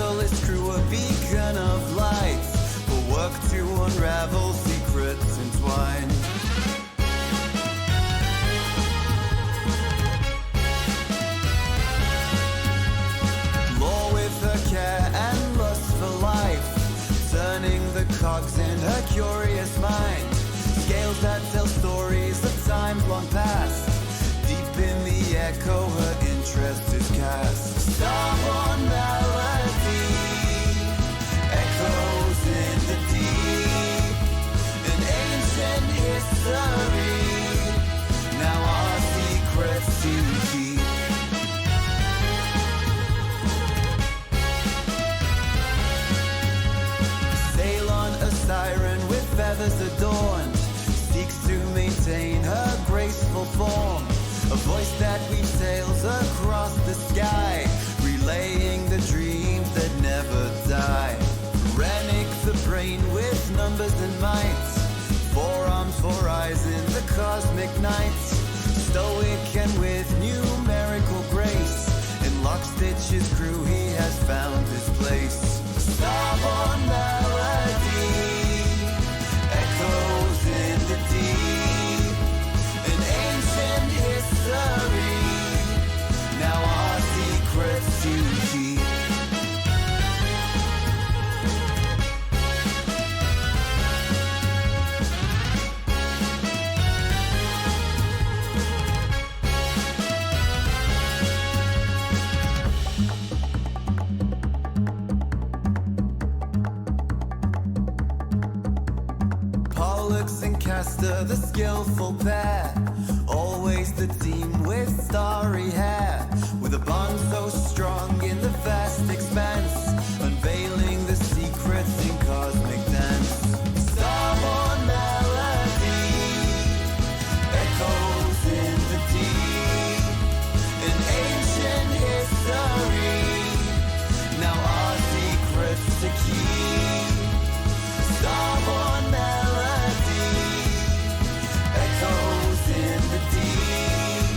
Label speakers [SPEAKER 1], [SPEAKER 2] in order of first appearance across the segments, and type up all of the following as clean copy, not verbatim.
[SPEAKER 1] tireless crew, a beacon of light, will work to unravel secrets entwined. Lore with her care and lust for life, turning the cogs in her curious mind. Scales that tell stories of times long past. Deep in the echo, her interest is cast. Starborne Melody echoes in the deep, an ancient history, now our secrets to keep. Sail on a siren with feathers adorned, seeks to maintain her graceful form. A voice that weaves tales across the sky, relaying the dreams that never die. Rennick the brain with numbers and might, forearms for eyes in the cosmic night. Stoic and with numerical grace, in Lockstitch's crew he has found his place. Starborne Melody echoes in the deep, an ancient history, now our secrets to keep. Pollux and Castor, the skillful pair, always the team with starry hair, with a bond so strong in the vast expanse, unveiling the secrets in cosmic dance. Starborne Melody echoes in the deep, an ancient history, now our secrets to keep. Starborne Melody echoes in the deep,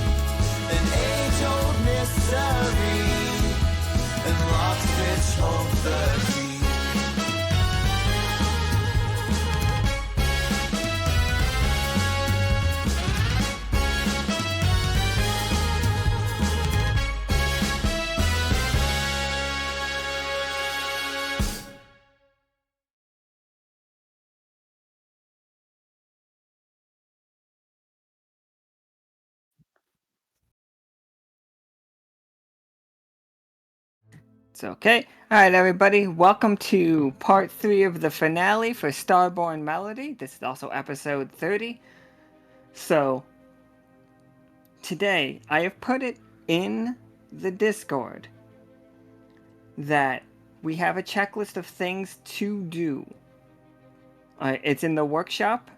[SPEAKER 1] an age-old mystery, and Lockstitch holds the key.
[SPEAKER 2] It's okay. Alright, everybody. Welcome to part 3 of the finale for Starborne Melody. This is also episode 30. So, today, I have put it in the Discord that we have a checklist of things to do. It's in the workshop,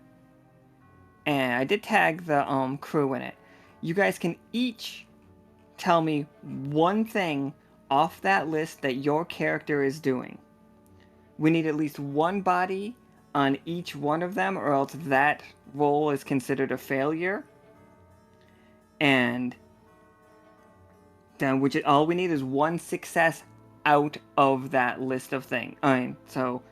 [SPEAKER 2] and I did tag the crew in it. You guys can each tell me one thing off that list that your character is doing. We need at least one body on each one of them, or else that roll is considered a failure. And then all we need is one success out of that list of things. So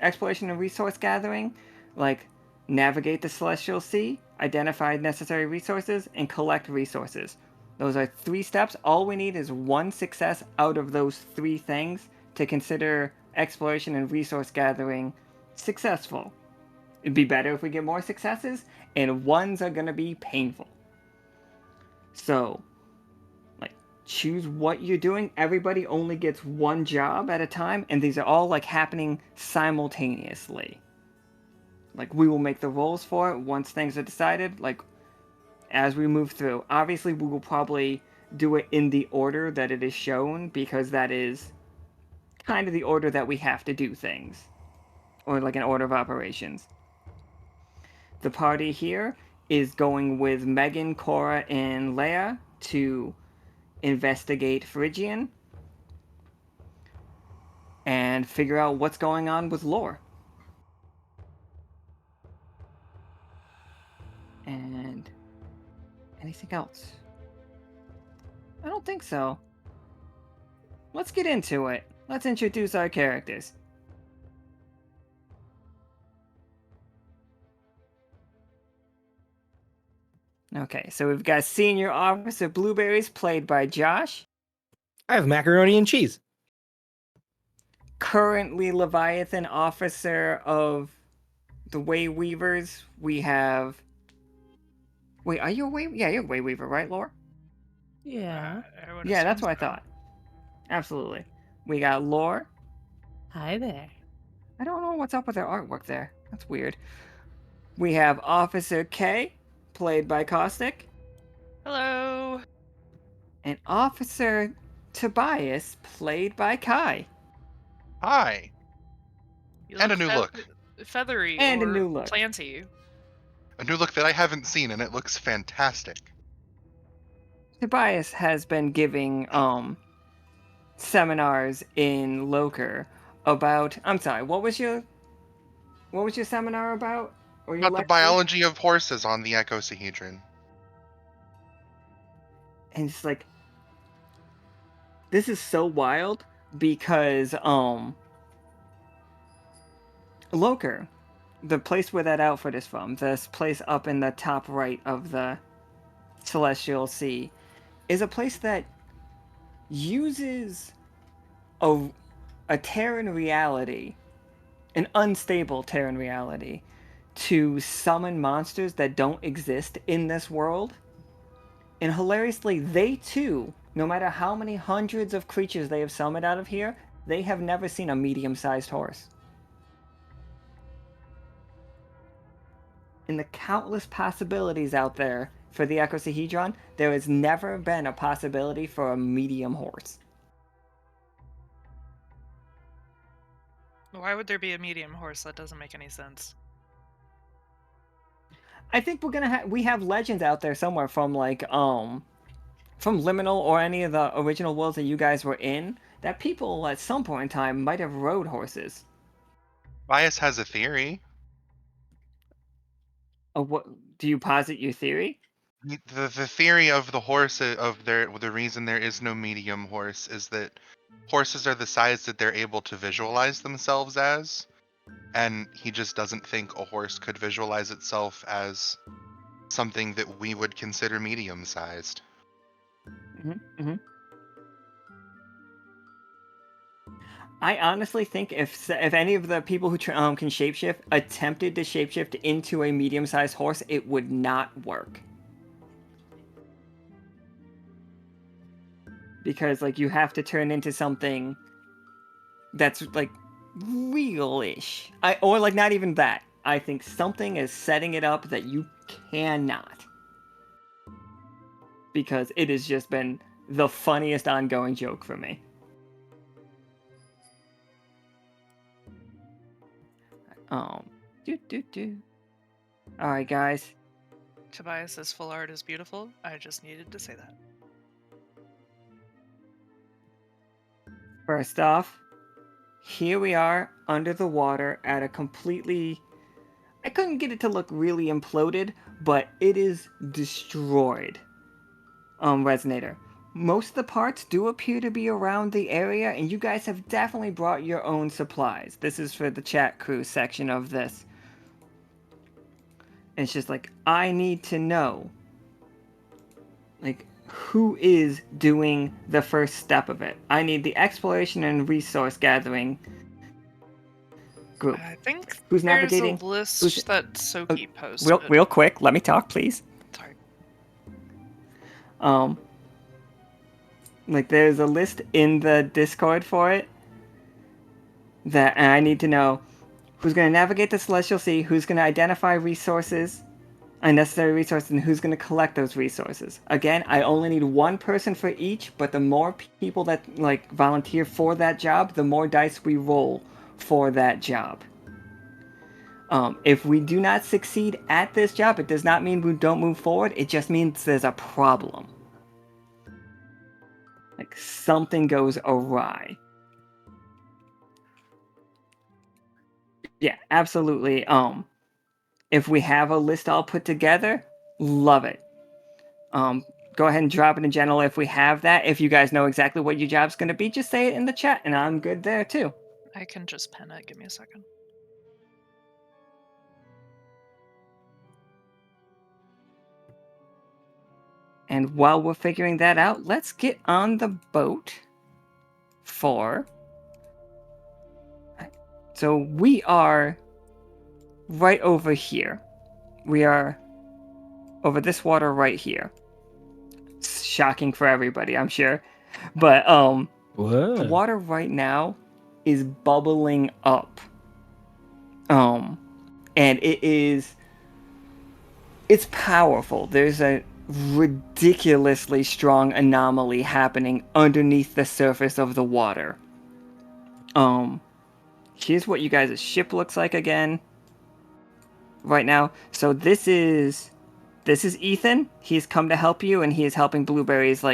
[SPEAKER 2] exploration and resource gathering, like navigate the celestial sea, identify necessary resources, and collect resources. Those are 3 steps. All we need is one success out of those 3 things to consider exploration and resource gathering successful. It'd be better if we get more successes, and ones are going to be painful. So, choose what you're doing. Everybody only gets one job at a time, and these are all happening simultaneously. We will make the rolls for it once things are decided, as we move through. Obviously, we will probably do it in the order that it is shown, because that is kind of the order that we have to do things, or an order of operations. The party here is going with Megan, Cora, and Leia to investigate Phrygian and figure out what's going on with lore. And anything else? I don't think so. Let's get into it. let's introduce our characters. Okay, so we've got Senior Officer Blueberries, played by Josh.
[SPEAKER 3] I have macaroni and cheese.
[SPEAKER 2] Currently Leviathan Officer of the Wayweavers, we have... Wait, are you a Way... Yeah, you're a Wayweaver, right, Laura?
[SPEAKER 4] Yeah.
[SPEAKER 2] Yeah, that's what I thought. Absolutely. We got Lore.
[SPEAKER 4] Hi there.
[SPEAKER 2] I don't know what's up with their artwork there. That's weird. We have Officer K, played by Caustic.
[SPEAKER 5] Hello.
[SPEAKER 2] And Officer Tobias, played by Kai.
[SPEAKER 6] Hi.
[SPEAKER 5] You
[SPEAKER 6] And
[SPEAKER 5] look
[SPEAKER 6] a new look.
[SPEAKER 5] feathery
[SPEAKER 2] And a
[SPEAKER 5] or
[SPEAKER 2] new look.
[SPEAKER 5] planty.
[SPEAKER 6] A new look that I haven't seen, and it looks fantastic.
[SPEAKER 2] Tobias has been giving seminars in Loker about... I'm sorry, what was your seminar about? Or your
[SPEAKER 6] About the
[SPEAKER 2] lecture?
[SPEAKER 6] biology of horses on the ecosahedron.
[SPEAKER 2] And it's like, this is so wild because Loker, the place where that outfit is from, this place up in the top right of the Celestial Sea, is a place that uses a Terran reality, an unstable Terran reality, to summon monsters that don't exist in this world. And hilariously, they too, no matter how many hundreds of creatures they have summoned out of here, they have never seen a medium-sized horse. In the countless possibilities out there for the ecosahedron, there has never been a possibility for a medium horse.
[SPEAKER 5] Why would there be a medium horse? That doesn't make any sense.
[SPEAKER 2] I think we have legends out there somewhere from from Liminal or any of the original worlds that you guys were in, that people at some point in time might have rode horses.
[SPEAKER 6] Bias has a theory.
[SPEAKER 2] What do you posit your theory?
[SPEAKER 6] The theory of the horse the reason there is no medium horse is that horses are the size that they're able to visualize themselves as, and he just doesn't think a horse could visualize itself as something that we would consider medium sized.
[SPEAKER 2] I honestly think if any of the people who can shapeshift attempted to shapeshift into a medium-sized horse, it would not work. Because like you have to turn into something that's like real-ish. Or like not even that. I think something is setting it up that you cannot. Because it has just been the funniest ongoing joke for me. Alright, guys.
[SPEAKER 5] Tobias's full art is beautiful. I just needed to say that.
[SPEAKER 2] First off, here we are under the water at a completely... I couldn't get it to look really imploded, but it is destroyed. Resonator. Most of the parts do appear to be around the area, and you guys have definitely brought your own supplies. This is for the chat crew section of this. And it's just like, I need to know, like, who is doing the first step of it. I need the exploration and resource gathering group.
[SPEAKER 5] I think
[SPEAKER 2] Who's
[SPEAKER 5] there's
[SPEAKER 2] navigating?
[SPEAKER 5] a list that Soki posted.
[SPEAKER 2] Real quick, let me talk, please.
[SPEAKER 5] Sorry.
[SPEAKER 2] Like there's a list in the Discord for it that I need to know who's going to navigate the Celestial Sea, who's going to identify resources, unnecessary resources, and who's going to collect those resources. Again, I only need one person for each, but the more people that like volunteer for that job, the more dice we roll for that job. If we do not succeed at this job, it does not mean we don't move forward. It just means there's a problem. Like something goes awry. Yeah, absolutely. If we have a list all put together, love it. go ahead and drop it in general if we have that. If you guys know exactly what your job's going to be, just say it in the chat, and I'm good there too.
[SPEAKER 5] I can just pen it. Give me a second.
[SPEAKER 2] And while we're figuring that out, let's get on the boat for... So we are right over here. We are over this water right here. It's shocking for everybody, I'm sure. But the
[SPEAKER 3] Whoa.
[SPEAKER 2] water right now is bubbling up. And it's powerful. There's a ridiculously strong anomaly happening underneath the surface of the water. Here's what you guys' ship looks like again. Right now. So this is Ethan. He's come to help you, and he is helping Blueberries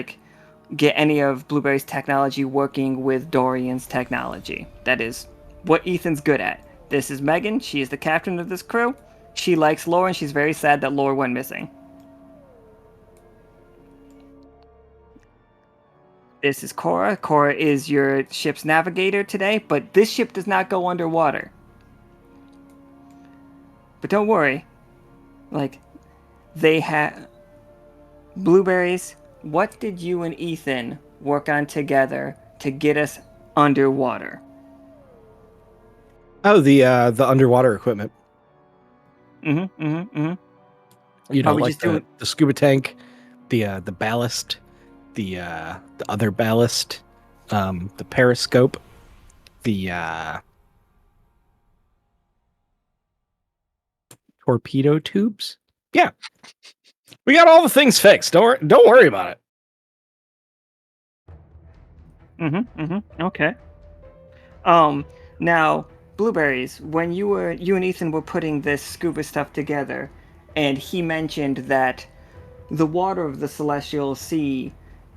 [SPEAKER 2] get any of Blueberries' technology working with Dorian's technology. That is what Ethan's good at. This is Megan. She is the captain of this crew. She likes Lore, and she's very sad that Lore went missing. This is Cora. Cora is your ship's navigator today, but this ship does not go underwater. But don't worry. They have... Blueberries, what did you and Ethan work on together to get us underwater?
[SPEAKER 3] Oh, the underwater equipment. You know,
[SPEAKER 2] Are we
[SPEAKER 3] like
[SPEAKER 2] just doing-
[SPEAKER 3] the scuba tank, the ballast, the other ballast, the periscope, the torpedo tubes. Yeah, we got all the things fixed. Don't worry about it.
[SPEAKER 2] Okay. Now, Blueberries, when you and Ethan were putting this scuba stuff together, and he mentioned that the water of the Celestial Sea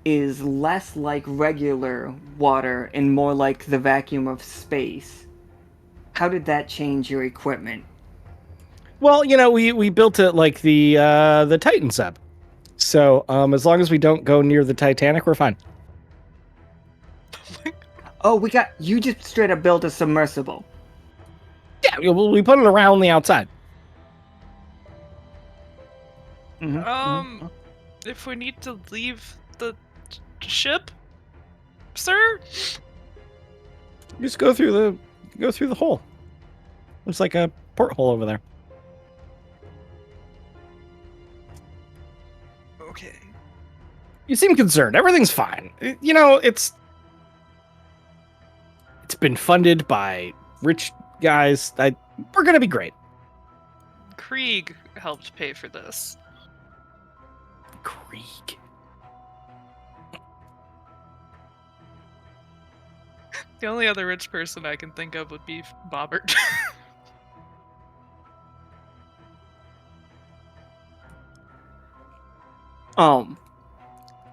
[SPEAKER 2] is less like regular water and more like the vacuum of space. How did that change your equipment?
[SPEAKER 3] Well, you know, we built it like the Titan sub. So as long as we don't go near the Titanic, we're fine.
[SPEAKER 2] Oh, you just straight up built a submersible.
[SPEAKER 3] Yeah, we put it around the outside.
[SPEAKER 5] If we need to leave the ship, sir?
[SPEAKER 3] Just go through the hole. There's like a porthole over there.
[SPEAKER 5] Okay.
[SPEAKER 3] You seem concerned. Everything's fine. You know, it's been funded by rich guys. We're gonna be great.
[SPEAKER 5] Krieg helped pay for this.
[SPEAKER 3] Krieg.
[SPEAKER 5] The only other rich person I can think of would be Bobbert.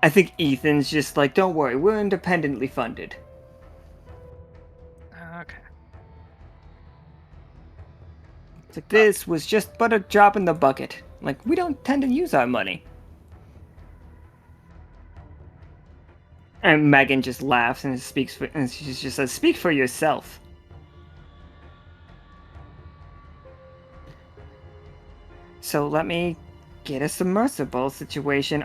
[SPEAKER 2] I think Ethan's just like, don't worry, we're independently funded.
[SPEAKER 5] Okay.
[SPEAKER 2] It's like, this was just but a drop in the bucket. Like, we don't tend to use our money. And Megan just laughs and she just says, speak for yourself. So let me get a submersible situation.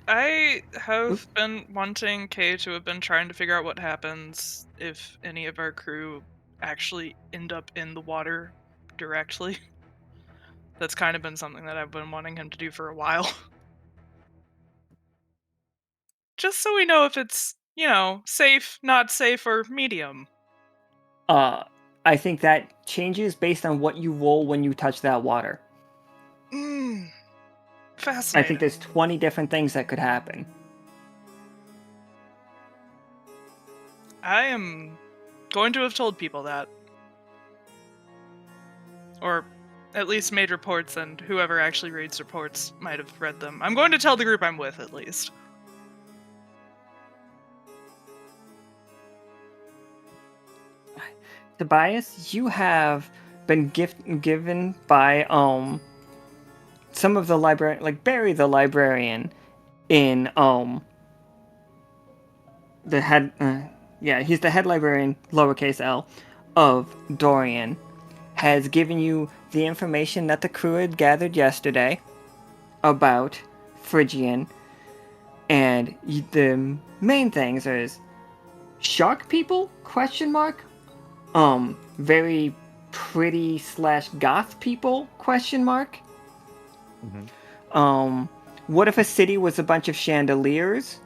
[SPEAKER 5] I have been wanting Kay to have been trying to figure out what happens if any of our crew actually end up in the water directly. That's kind of been something that I've been wanting him to do for a while. Just so we know if it's, safe, not safe, or medium.
[SPEAKER 2] I think that changes based on what you roll when you touch that water.
[SPEAKER 5] Fascinating.
[SPEAKER 2] I think there's 20 different things that could happen.
[SPEAKER 5] I am going to have told people that. Or at least made reports, and whoever actually reads reports might have read them. I'm going to tell the group I'm with, at least. Tobias,
[SPEAKER 2] you have been given by some of the librarian, like Barry the librarian, in the head, he's the head librarian, lowercase l, of Dorian, has given you the information that the crew had gathered yesterday about Phrygian, and the main things is shark people? Question mark. Very pretty / goth people? Question mark. What if a city was a bunch of chandeliers?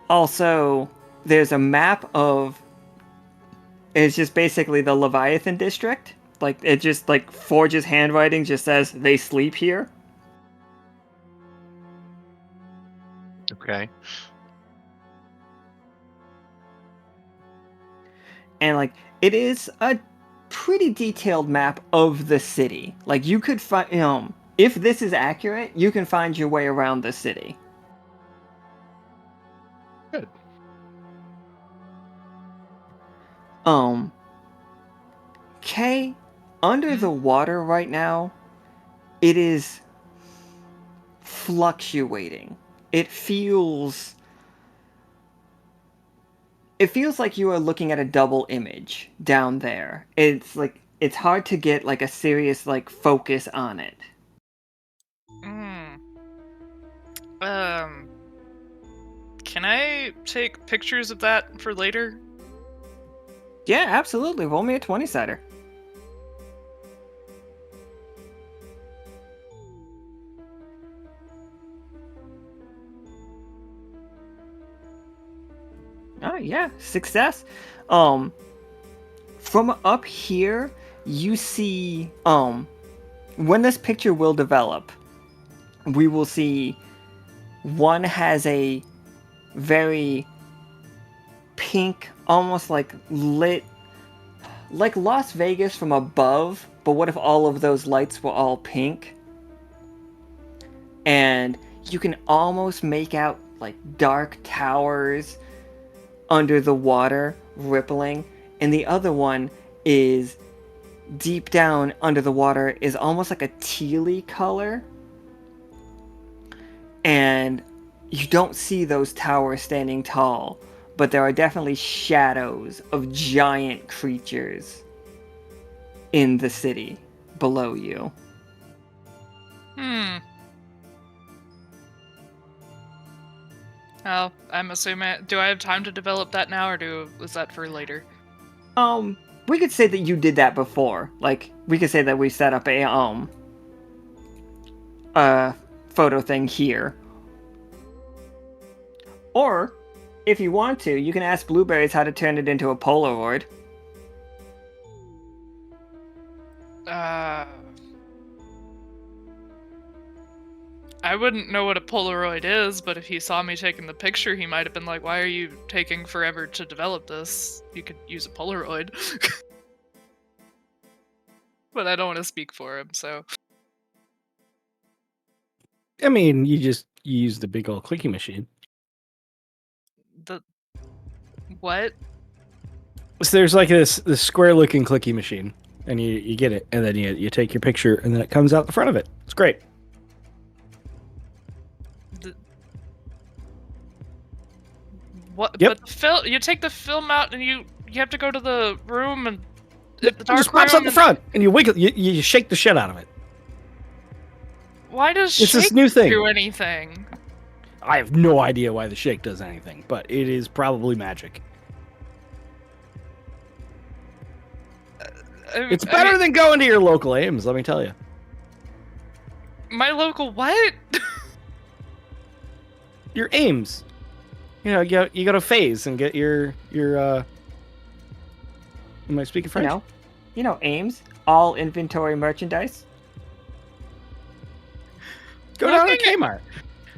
[SPEAKER 2] Also, there's a map of. It's just basically the Leviathan district. Like, it just, like, Forge's handwriting just says, they sleep here.
[SPEAKER 7] Okay.
[SPEAKER 2] And, like, it is a pretty detailed map of the city. Like, you could find, if this is accurate, you can find your way around the city.
[SPEAKER 7] Good.
[SPEAKER 2] Kay, under the water right now, it is fluctuating. It feels like you are looking at a double image down there. It's like it's hard to get like a serious like focus on it.
[SPEAKER 5] Can I take pictures of that for later?
[SPEAKER 2] Yeah, absolutely. Roll me a 20-sider. Oh yeah, success. From up here, you see when this picture will develop, we will see one has a very pink, almost like lit, like Las Vegas from above, but what if all of those lights were all pink? And you can almost make out like dark towers under the water rippling, and the other one is deep down under the water, is almost like a tealy color, and you don't see those towers standing tall, but there are definitely shadows of giant creatures in the city below you.
[SPEAKER 5] Oh, I'm assuming. Do I have time to develop that now, or was that for later?
[SPEAKER 2] We could say that you did that before. Like, we could say that we set up a photo thing here. Or, if you want to, you can ask Blueberries how to turn it into a Polaroid.
[SPEAKER 5] I wouldn't know what a Polaroid is, but if he saw me taking the picture, he might have been like, why are you taking forever to develop this? You could use a Polaroid. But I don't want to speak for him, so...
[SPEAKER 3] I mean, you use the big old clicky machine.
[SPEAKER 5] What?
[SPEAKER 3] So there's like this square looking clicky machine, and you get it, and then you take your picture, and then it comes out the front of it. It's great.
[SPEAKER 5] What?
[SPEAKER 3] Yep.
[SPEAKER 5] But you take the film out, and you have to go to the room, and the
[SPEAKER 3] It
[SPEAKER 5] dark
[SPEAKER 3] just pops
[SPEAKER 5] room
[SPEAKER 3] up the front, and you wiggle, you shake the shit out of it.
[SPEAKER 5] Why does
[SPEAKER 3] It's this
[SPEAKER 5] shake
[SPEAKER 3] new thing.
[SPEAKER 5] do anything?
[SPEAKER 3] I have no idea why the shake does anything, but it is probably magic. It's better than going to your local Ames, let me tell you.
[SPEAKER 5] My local what?
[SPEAKER 3] Your Ames. You know, you go to Phase and get your am I speaking French?
[SPEAKER 2] You know Ames, all inventory merchandise.
[SPEAKER 3] Go down to Kmart.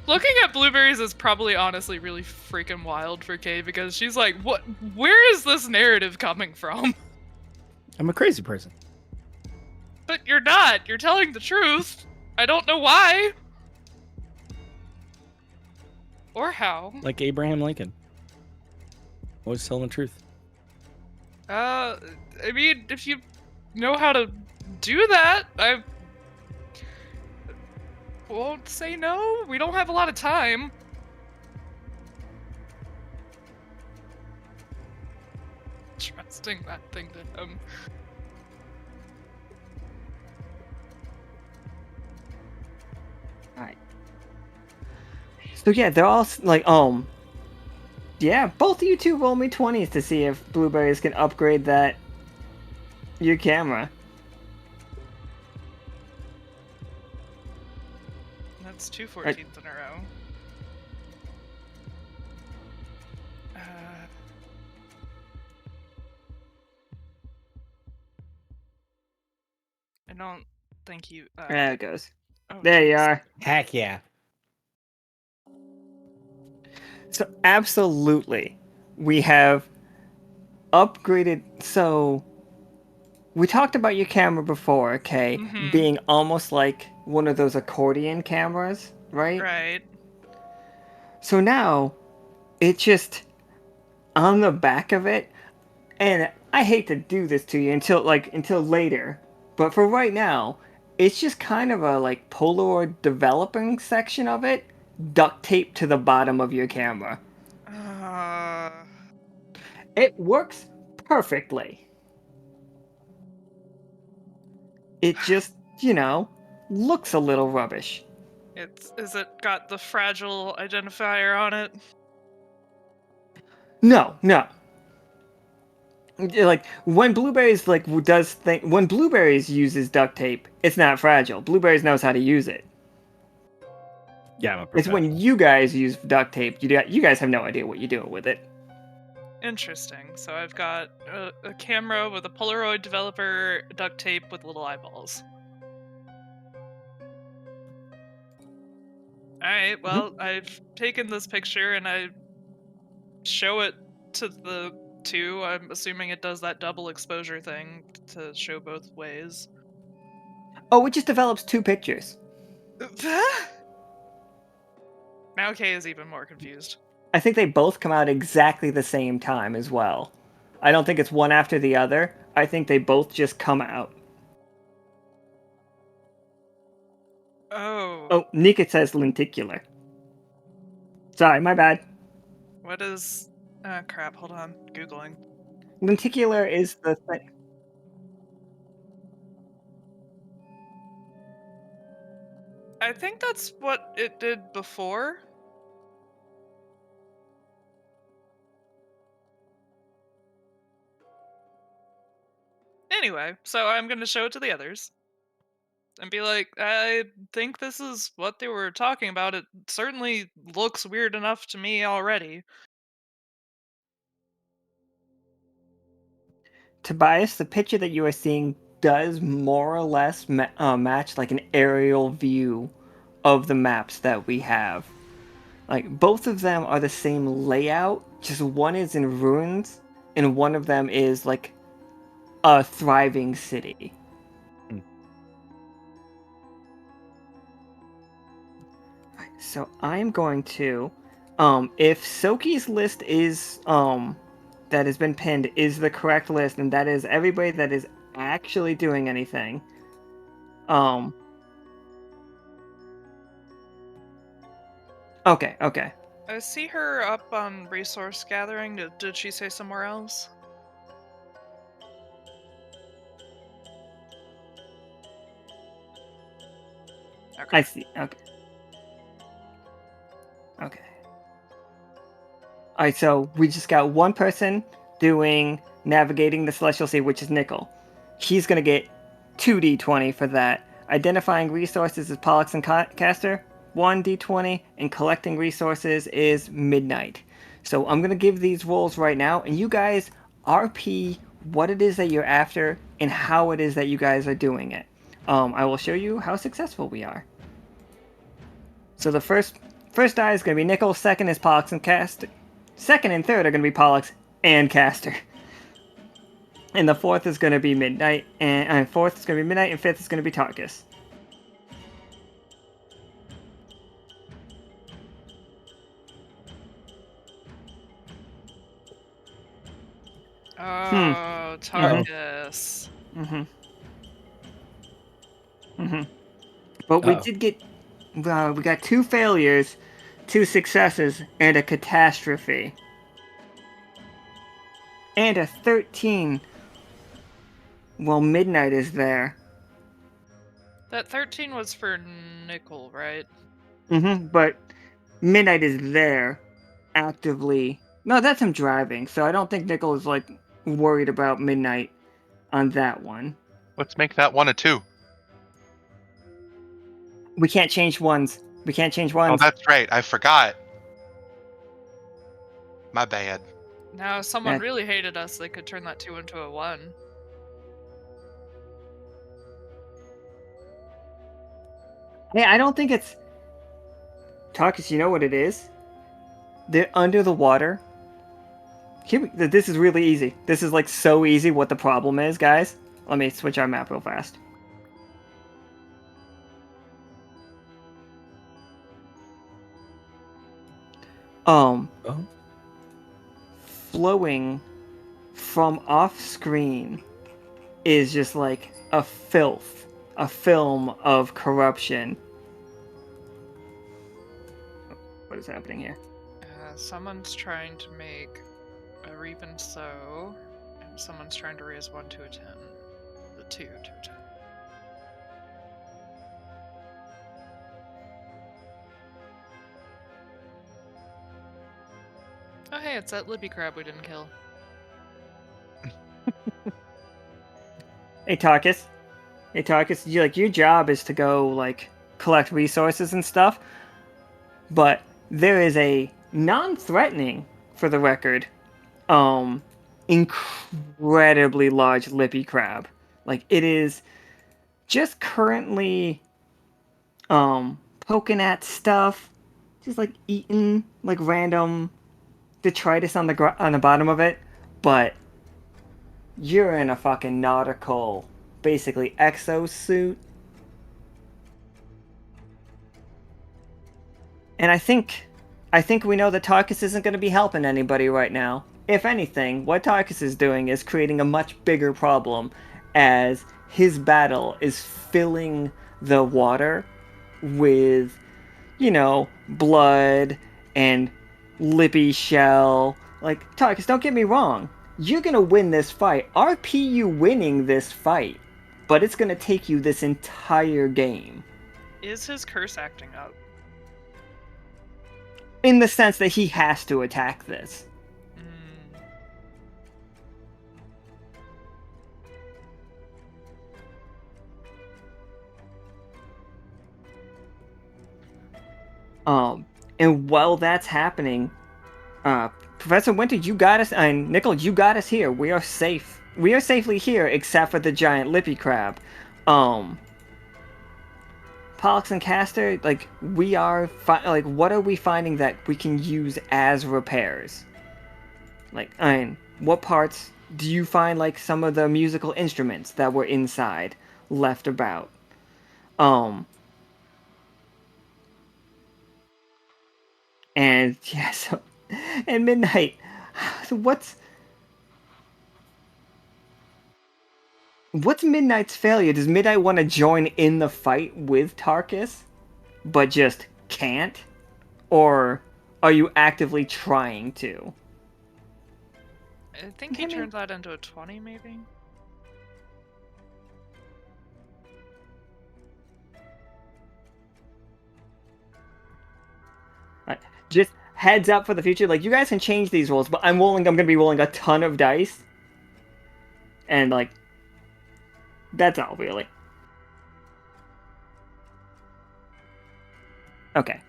[SPEAKER 5] Looking at Blueberries is probably honestly really freaking wild for Kay, because she's like, what? Where is this narrative coming from?
[SPEAKER 3] I'm a crazy person.
[SPEAKER 5] But you're not. You're telling the truth. I don't know why. Or how.
[SPEAKER 3] Like Abraham Lincoln. Always telling the truth.
[SPEAKER 5] I mean, if you know how to do that, won't say no. We don't have a lot of time. Trusting that thing to him.
[SPEAKER 2] Alright. So yeah, they're all like, yeah, both of you two roll me 20s to see if Blueberries can upgrade your camera.
[SPEAKER 5] That's 2 14s in a row. I don't think you.
[SPEAKER 2] There it goes.
[SPEAKER 5] Oh,
[SPEAKER 2] There you
[SPEAKER 5] geez.
[SPEAKER 2] are.
[SPEAKER 3] Heck yeah.
[SPEAKER 2] So absolutely, we have upgraded. So we talked about your camera before, okay, being almost like one of those accordion cameras, right?
[SPEAKER 5] Right.
[SPEAKER 2] So now it's just on the back of it, and I hate to do this to you until later, but for right now, it's just kind of a like Polaroid developing section of it, duct taped to the bottom of your camera. It works perfectly. It just, looks a little rubbish.
[SPEAKER 5] Is it got the fragile identifier on it?
[SPEAKER 2] No. Like when Blueberries when Blueberries uses duct tape, it's not fragile. Blueberries knows how to use it.
[SPEAKER 3] Yeah, I'm a
[SPEAKER 2] It's
[SPEAKER 3] professional.
[SPEAKER 2] when you guys use duct tape, you guys have no idea what you're doing with it.
[SPEAKER 5] Interesting. So I've got a camera with a Polaroid developer, duct tape with little eyeballs. Alright, well, I've taken this picture and I show it to the two. I'm assuming it does that double exposure thing to show both ways.
[SPEAKER 2] Oh, it just develops 2 pictures.
[SPEAKER 5] Now Kay is even more confused.
[SPEAKER 2] I think they both come out exactly the same time as well. I don't think it's one after the other. I think they both just come out.
[SPEAKER 5] Oh.
[SPEAKER 2] Oh, Nika says lenticular. Sorry, my bad.
[SPEAKER 5] What is... crap, hold on. Googling.
[SPEAKER 2] Lenticular is the thing.
[SPEAKER 5] I think that's what it did before. Anyway, so I'm gonna show it to the others. And be like, I think this is what they were talking about. It certainly looks weird enough to me already.
[SPEAKER 2] Tobias, the picture that you are seeing does more or less match like an aerial view of the maps that we have. Like, both of them are the same layout, just one is in ruins, and one of them is like a thriving city. So I'm going to, if Soki's list is, that has been pinned is the correct list, and that is everybody that is actually doing anything. Okay.
[SPEAKER 5] I see her up on resource gathering. Did she say somewhere else? Okay.
[SPEAKER 2] I see. Okay. Alright, so we just got one person doing navigating the celestial sea, which is Nickel. He's gonna get 2d20 for that. Identifying resources is Pollux and Caster, 1d20, and collecting resources is Midnight. So I'm gonna give these rolls right now, and you guys RP what it is that you're after and how it is that you guys are doing it. I will show you how successful we are. So the first die is gonna be Nickel, second is Pollux and Caster. Second and third are going to be Pollux and Caster. And the fourth is going to be Midnight, and fourth is going to be Midnight, and fifth is going to be Tarkus.
[SPEAKER 5] Oh, Tarkus.
[SPEAKER 2] But We got 2 failures, 2 successes, and a catastrophe. And a 13. Well, midnight is there.
[SPEAKER 5] That 13 was for Nickel, right?
[SPEAKER 2] But midnight is there, actively. No, that's him driving, so I don't think Nickel is, like, worried about midnight on that one.
[SPEAKER 6] Let's make that one a 2.
[SPEAKER 2] We can't change ones. We can't change
[SPEAKER 6] Oh,
[SPEAKER 2] ones.
[SPEAKER 6] that's right. I forgot. My bad.
[SPEAKER 5] Now, if someone
[SPEAKER 2] That-
[SPEAKER 5] really hated us, they could turn that 2 into a 1.
[SPEAKER 2] Hey, I don't think it's... Tarkus, you know what it is? They're under the water. This is really easy. This is, like, so easy what the problem is, guys. Let me switch our map real fast.
[SPEAKER 3] Oh.
[SPEAKER 2] Flowing from off screen is just like a film of corruption. What is happening here?
[SPEAKER 5] Someone's trying to make a reap and sow, and someone's trying to raise 1 to a 10. The 2 to a 10. Oh hey, it's that Libby crab we didn't kill.
[SPEAKER 2] Hey Tarkus, your job is to go like collect resources and stuff, but there is a non-threatening, for the record, incredibly large lippy crab. Like it is just currently poking at stuff, just like eating like random detritus on the bottom of it, but you're in a fucking nautical, basically exosuit. And I think we know that Tarkus isn't going to be helping anybody right now. If anything, what Tarkus is doing is creating a much bigger problem, as his battle is filling the water with, blood and lippy shell. Like, Tarkus, don't get me wrong. You're gonna win this fight. RP you winning this fight. But it's gonna take you this entire game.
[SPEAKER 5] Is his curse acting up?
[SPEAKER 2] In the sense that he has to attack this. And while that's happening, Professor Winter, you got us, and Nickel, you got us here. We are safe. We are safely here, except for the giant lippy crab. Pollux and Castor, like, we are, what are we finding that we can use as repairs? Like, what parts do you find, like, some of the musical instruments that were inside left about? And, yeah, so, and Midnight, what's Midnight's failure? Does Midnight want to join in the fight with Tarkus, but just can't? Or are you actively trying to?
[SPEAKER 5] I think he turned that into a 20, maybe?
[SPEAKER 2] Just heads up for the future, like, you guys can change these rolls, but I'm gonna be rolling a ton of dice. And, like, that's all, really. Okay.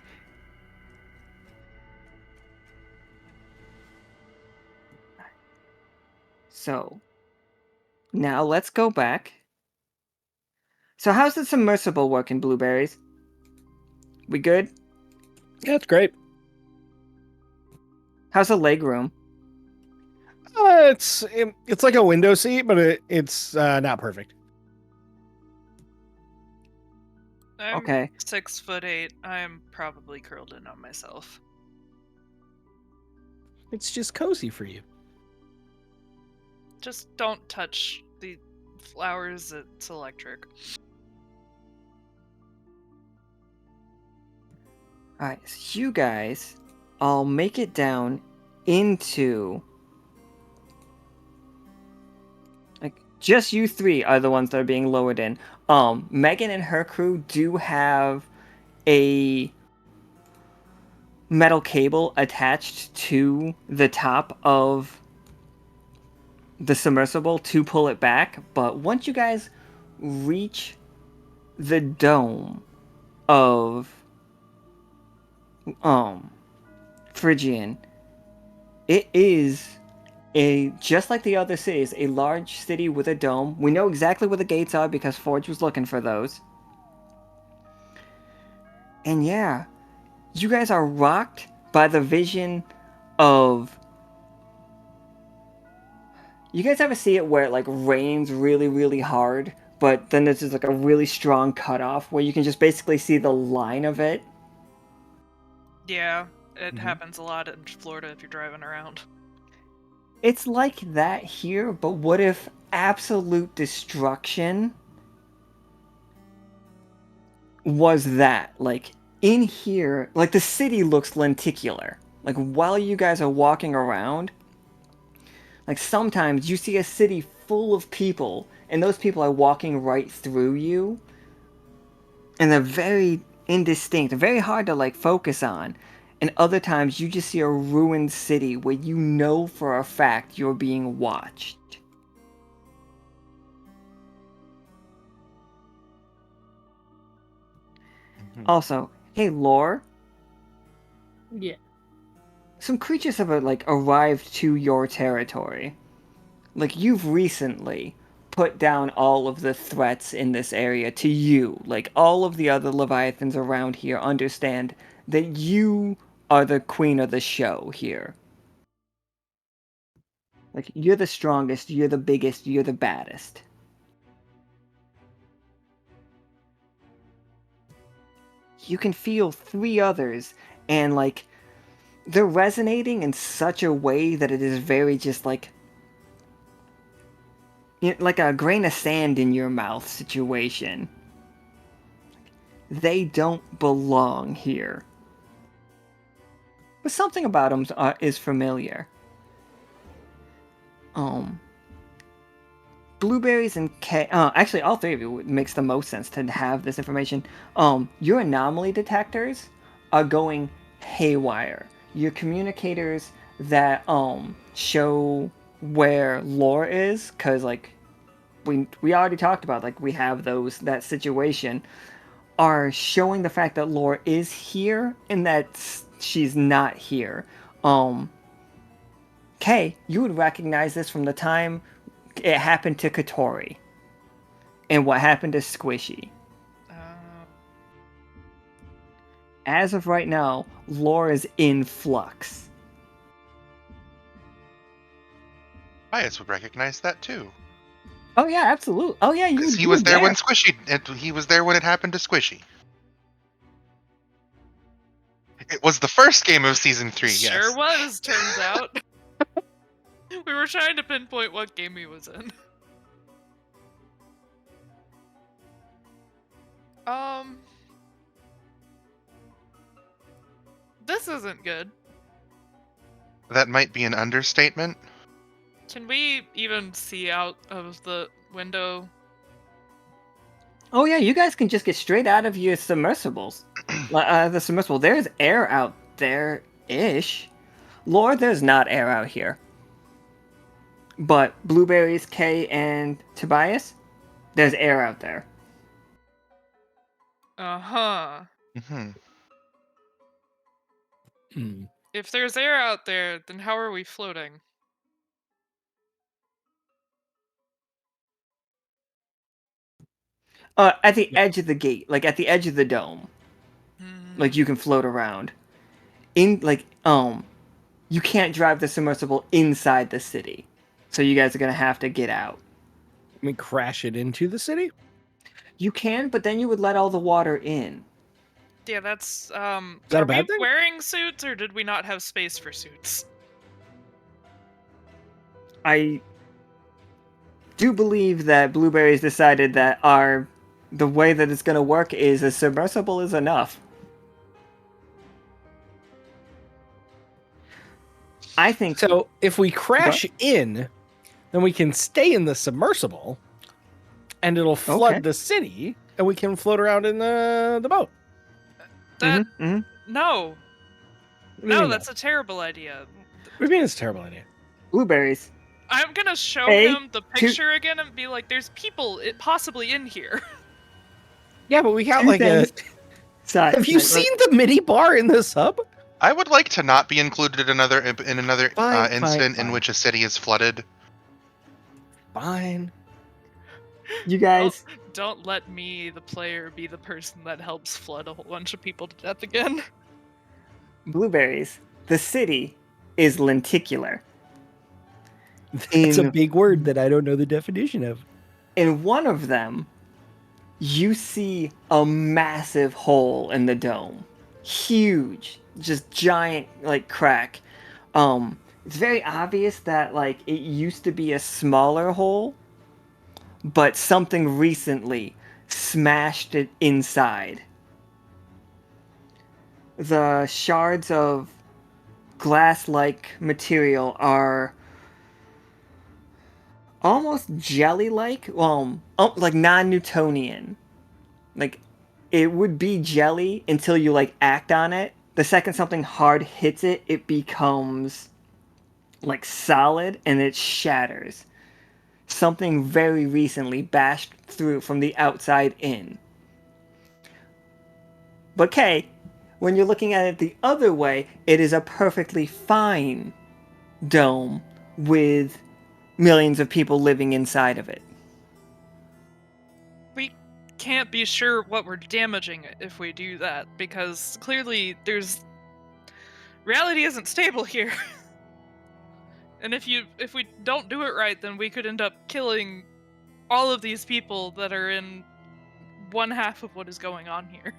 [SPEAKER 2] So, now let's go back. So how's the submersible working, Blueberries? We good?
[SPEAKER 3] Yeah, it's great.
[SPEAKER 2] How's the leg room?
[SPEAKER 3] It's like a window seat, but it's not perfect.
[SPEAKER 5] I'm
[SPEAKER 2] Okay.
[SPEAKER 5] 6'8". I'm probably curled in on myself.
[SPEAKER 3] It's just cozy for you.
[SPEAKER 5] Just don't touch the flowers. It's electric.
[SPEAKER 2] Alright, so you guys all make it down into... Like, just you three are the ones that are being lowered in. Megan and her crew do have a metal cable attached to the top of the submersible to pull it back, but once you guys reach the dome of Phrygian, it is just like the other cities, a large city with a dome. We know exactly where the gates are because Forge was looking for those. And yeah, you guys are rocked by the vision of... You guys ever see it where it like rains really, really hard, but then there's just like a really strong cutoff where you can just basically see the line of it?
[SPEAKER 5] Yeah, it happens a lot in Florida if you're driving around.
[SPEAKER 2] It's like that here, but what if absolute destruction was that? Like, in here, like the city looks lenticular. Like, while you guys are walking around, like sometimes you see a city full of people, and those people are walking right through you, and they're very indistinct, very hard to like focus on. And other times you just see a ruined city where you know for a fact you're being watched. Also, hey Lore,
[SPEAKER 4] Yeah.
[SPEAKER 2] some creatures have like arrived to your territory. Like you've recently put down all of the threats in this area to you. Like all of the other Leviathans around here understand that you are the queen of the show here. Like you're the strongest, you're the biggest, you're the baddest. You can feel three others, and like they're resonating in such a way that it is very just like like a grain of sand in your mouth situation. They don't belong here. But something about them is familiar. Blueberries and actually all three of you, it makes the most sense to have this information. Your anomaly detectors are going haywire. Your communicators that show where lore is, cause like we already talked about, like we have that situation, are showing the fact that lore is here and that she's not here. Kay, you would recognize this from the time it happened to Katori and what happened to Squishy. As of right now, lore is in flux.
[SPEAKER 6] Tobias would recognize that too.
[SPEAKER 2] Oh yeah, absolutely. Oh yeah,
[SPEAKER 6] Because he
[SPEAKER 2] you
[SPEAKER 6] was
[SPEAKER 2] were
[SPEAKER 6] there when he was there when it happened to Squishy. It was the first game of season 3, yes.
[SPEAKER 5] Sure was, turns out. We were trying to pinpoint what game he was in. This isn't good.
[SPEAKER 6] That might be an understatement.
[SPEAKER 5] Can we even see out of the window?
[SPEAKER 2] Oh yeah, you guys can just get straight out of your submersibles. The submersible. There's air out there-ish. Lore, there's not air out here. But Blueberries, Kay, and Tobias, there's air out there.
[SPEAKER 5] Uh-huh.
[SPEAKER 6] Mm-hmm.
[SPEAKER 5] If there's air out there, then how are we floating?
[SPEAKER 2] At the edge of the gate, like at the edge of the dome. Like you can float around. You can't drive the submersible inside the city. So you guys are gonna have to get out.
[SPEAKER 3] I mean, crash it into the city?
[SPEAKER 2] You can, but then you would let all the water in.
[SPEAKER 5] Yeah, that's
[SPEAKER 3] that a
[SPEAKER 5] are
[SPEAKER 3] bad
[SPEAKER 5] we
[SPEAKER 3] thing?
[SPEAKER 5] wearing suits or did we not have space for suits?
[SPEAKER 2] I do believe that Blueberries decided that the way that it's gonna work is a submersible is enough. I think
[SPEAKER 3] So if we crash in, then we can stay in the submersible, and it'll flood
[SPEAKER 2] Okay.
[SPEAKER 3] the city, and we can float around in the boat.
[SPEAKER 5] That
[SPEAKER 2] Mhm.
[SPEAKER 5] no,
[SPEAKER 3] What do you mean,
[SPEAKER 5] that's a terrible idea.
[SPEAKER 3] What do you mean it's a terrible idea?
[SPEAKER 2] Blueberries.
[SPEAKER 5] I'm gonna show
[SPEAKER 2] A,
[SPEAKER 5] him the picture again and be like, "There's people possibly in here."
[SPEAKER 3] Yeah, but we got
[SPEAKER 2] Two
[SPEAKER 3] like
[SPEAKER 2] things. Sorry,
[SPEAKER 3] Have you
[SPEAKER 2] sorry,
[SPEAKER 3] seen the mini bar in the sub?
[SPEAKER 6] I would like to not be included in another
[SPEAKER 3] Fine,
[SPEAKER 6] incident in
[SPEAKER 3] fine.
[SPEAKER 6] which a city is flooded.
[SPEAKER 3] Fine.
[SPEAKER 2] You guys.
[SPEAKER 5] Don't let me, the player, be the person that helps flood a whole bunch of people to death again.
[SPEAKER 2] Blueberries. The city is lenticular.
[SPEAKER 3] It's a
[SPEAKER 2] In
[SPEAKER 3] big word that I don't know the definition of.
[SPEAKER 2] in one of them, you see a massive hole in the dome. Huge, just giant like crack. It's very obvious that like it used to be a smaller hole, but something recently smashed it inside. The shards of glass-like material are almost jelly-like, like non-Newtonian. Like it would be jelly until you like act on it. The second something hard hits it, it becomes like solid and it shatters. Something very recently bashed through from the outside in. But Kay, when you're looking at it the other way, it is a perfectly fine dome with millions of people living inside of it.
[SPEAKER 5] We can't be sure what we're damaging if we do that, because clearly reality isn't stable here. And if we don't do it right, then we could end up killing all of these people that are in one half of what is going on here.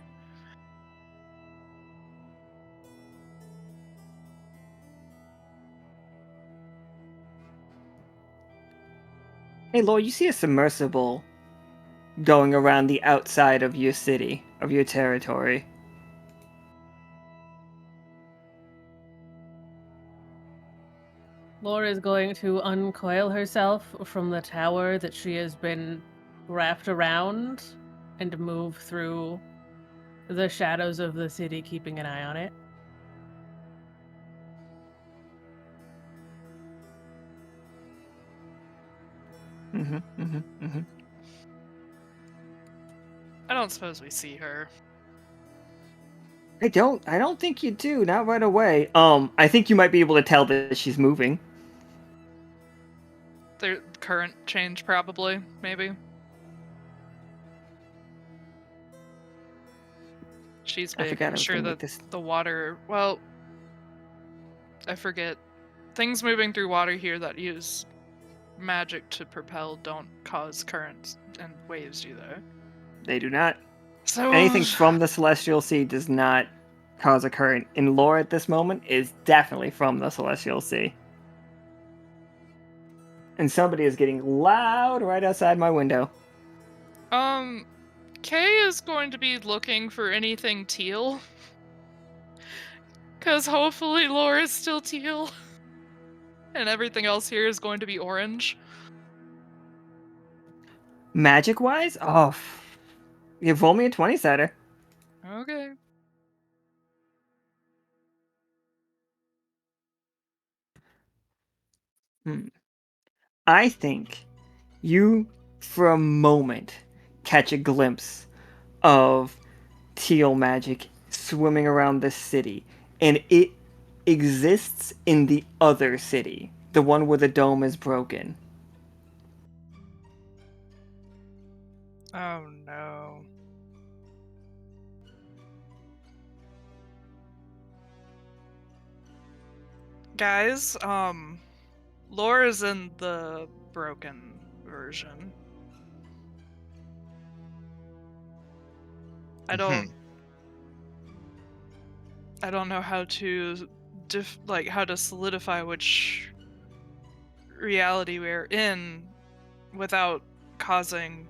[SPEAKER 2] Hey, Lord, you see a submersible going around the outside of your city, of your territory.
[SPEAKER 4] Laura is going to uncoil herself from the tower that she has been wrapped around and move through the shadows of the city, keeping an eye on it.
[SPEAKER 5] I don't suppose we see her.
[SPEAKER 2] I don't think you do, not right away. I think you might be able to tell that she's moving.
[SPEAKER 5] The current change, probably, maybe. She's
[SPEAKER 2] I forgot I
[SPEAKER 5] making
[SPEAKER 2] was
[SPEAKER 5] sure
[SPEAKER 2] gonna
[SPEAKER 5] that
[SPEAKER 2] make this.
[SPEAKER 5] the water. Well, I forget. Things moving through water here that use magic to propel don't cause currents and waves, do they?
[SPEAKER 2] They do not.
[SPEAKER 5] So
[SPEAKER 2] Anything from the Celestial Sea does not cause a current. And lore at this moment is definitely from the Celestial Sea. And somebody is getting loud right outside my window.
[SPEAKER 5] Kay is going to be looking for anything teal. Because hopefully Laura's still teal. And everything else here is going to be orange.
[SPEAKER 2] Magic-wise? Oh, you roll me a 20-setter.
[SPEAKER 5] Okay.
[SPEAKER 2] I think you, for a moment, catch a glimpse of teal magic swimming around the city, and it exists in the other city, the one where the dome is broken.
[SPEAKER 5] Oh no. Guys, Laura's in the broken version. I don't know how to how to solidify which reality we're in without causing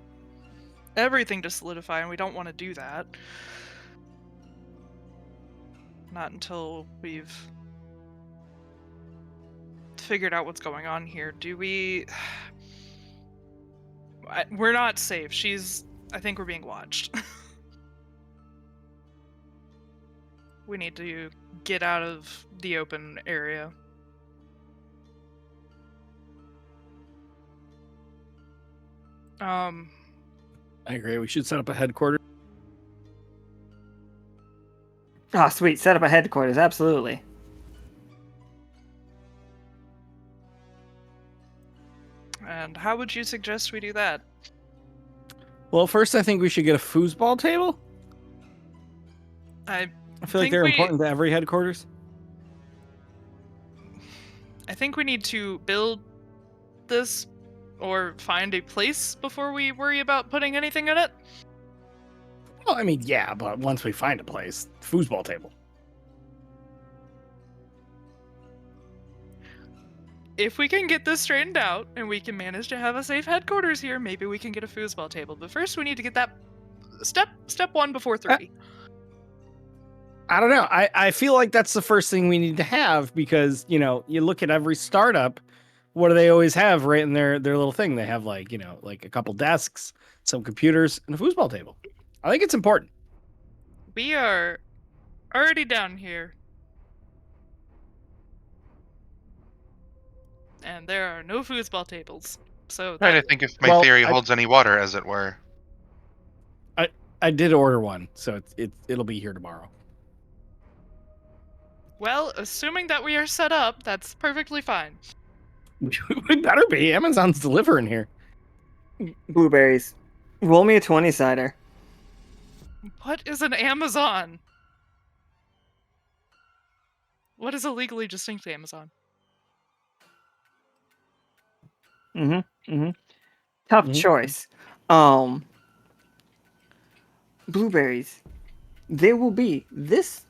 [SPEAKER 5] everything to solidify, and we don't want to do that. Not until we've figured out what's going on here, do we... We're not safe. I think we're being watched. We need to get out of the open area.
[SPEAKER 3] I agree. We should set up a headquarters.
[SPEAKER 2] Oh, sweet. Set up a headquarters. Absolutely.
[SPEAKER 5] And how would you suggest we do that?
[SPEAKER 3] Well, first, I think we should get a foosball table.
[SPEAKER 5] I
[SPEAKER 3] feel like
[SPEAKER 5] think
[SPEAKER 3] they're important to every headquarters.
[SPEAKER 5] I think we need to build this or find a place before we worry about putting anything in it.
[SPEAKER 3] Well, I mean, yeah, but once we find a place, foosball table.
[SPEAKER 5] If we can get this straightened out and we can manage to have a safe headquarters here, maybe we can get a foosball table. But first, we need to get that step 1 before 3.
[SPEAKER 3] I don't know. I feel like that's the first thing we need to have because, you know, you look at every startup, what do they always have right in their little thing? They have like, you know, like a couple desks, some computers, and a foosball table. I think it's important.
[SPEAKER 5] We are already down here. And there are no foosball tables. So
[SPEAKER 6] Trying to think if my theory holds any water, as it were.
[SPEAKER 3] I did order one, so it'll be here tomorrow.
[SPEAKER 5] Well, assuming that we are set up, that's perfectly fine.
[SPEAKER 3] We better be. Amazon's delivering here.
[SPEAKER 2] Blueberries. Roll me a 20-sider.
[SPEAKER 5] What is an Amazon? What is a legally distinct Amazon?
[SPEAKER 2] Tough choice. Blueberries. There will be this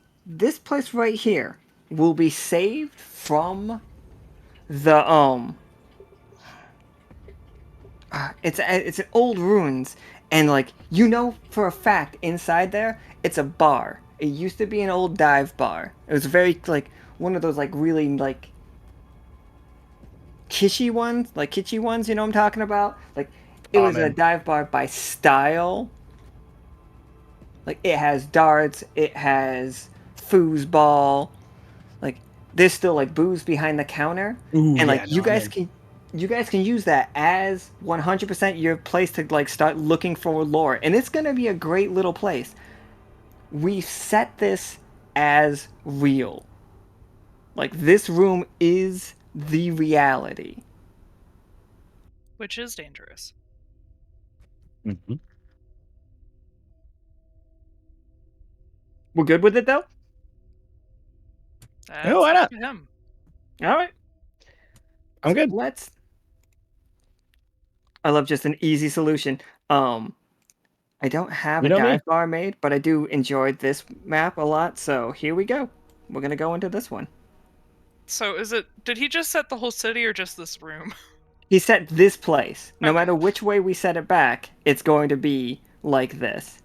[SPEAKER 2] place right here will be saved from the it's an old ruins, and like, you know for a fact inside there it's a bar. It used to be an old dive bar. It was very like one of those like really like kitschy ones, you know what I'm talking about? Like, it was a dive bar by style. Like, it has darts, it has foosball. Like, there's still like booze behind the counter.
[SPEAKER 3] Ooh,
[SPEAKER 2] and like,
[SPEAKER 3] yeah,
[SPEAKER 2] you guys can use that as 100% your place to like start looking for lore. And it's going to be a great little place. We set this as real. Like, this room is the reality.
[SPEAKER 5] Which is dangerous.
[SPEAKER 3] Mm-hmm.
[SPEAKER 2] We're good with it though?
[SPEAKER 5] That's
[SPEAKER 3] why
[SPEAKER 5] up
[SPEAKER 3] not?
[SPEAKER 5] to him.
[SPEAKER 2] All right.
[SPEAKER 3] I'm good.
[SPEAKER 2] I love just an easy solution. I don't have a dive bar made, but I do enjoy this map a lot, so here we go. We're gonna go into this one.
[SPEAKER 5] So did he just set the whole city or just this room?
[SPEAKER 2] He set this place. No
[SPEAKER 5] Okay.
[SPEAKER 2] matter which way we set it back, it's going to be like this.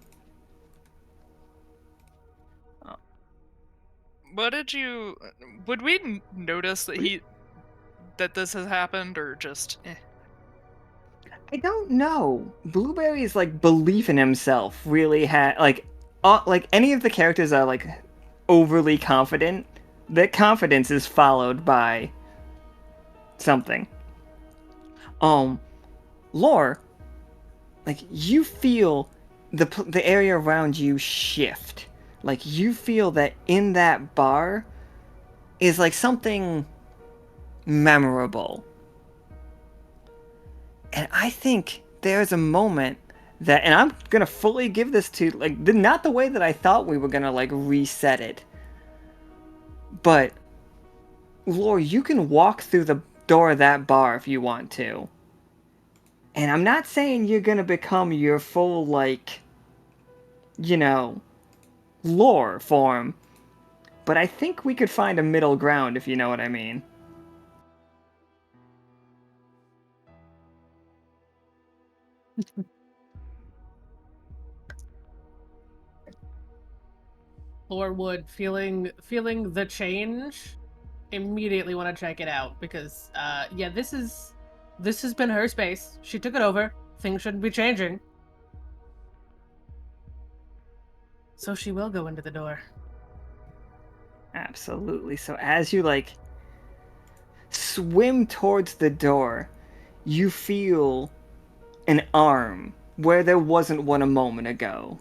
[SPEAKER 5] Would we notice that this has happened, or just
[SPEAKER 2] I don't know. Blueberry's like belief in himself really had like any of the characters are like overly confident. That confidence is followed by something. Lore, like, you feel the area around you shift. Like, you feel that in that bar is like something memorable. And I think there's a moment that, and I'm gonna fully give this to, like, not the way that I thought we were gonna like reset it, but Lore, you can walk through the door of that bar if you want to. And I'm not saying you're gonna become your full, like, you know, lore form, but I think we could find a middle ground, if you know what I mean.
[SPEAKER 4] Lorwood, feeling the change immediately want to check it out because, yeah, this has been her space. She took it over. Things shouldn't be changing. So she will go into the door.
[SPEAKER 2] Absolutely. So as you like swim towards the door, you feel an arm where there wasn't one a moment ago.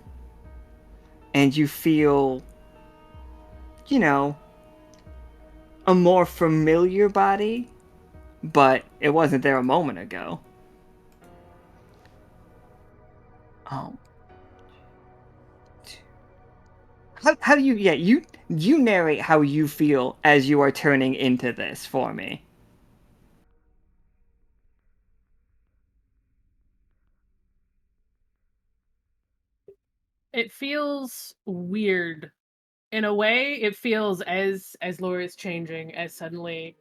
[SPEAKER 2] And you feel, you know, a more familiar body, but it wasn't there a moment ago. Oh. How do you, yeah, you narrate how you feel as you are turning into this for me.
[SPEAKER 4] It feels weird. In a way, it feels as Laura is changing, as suddenly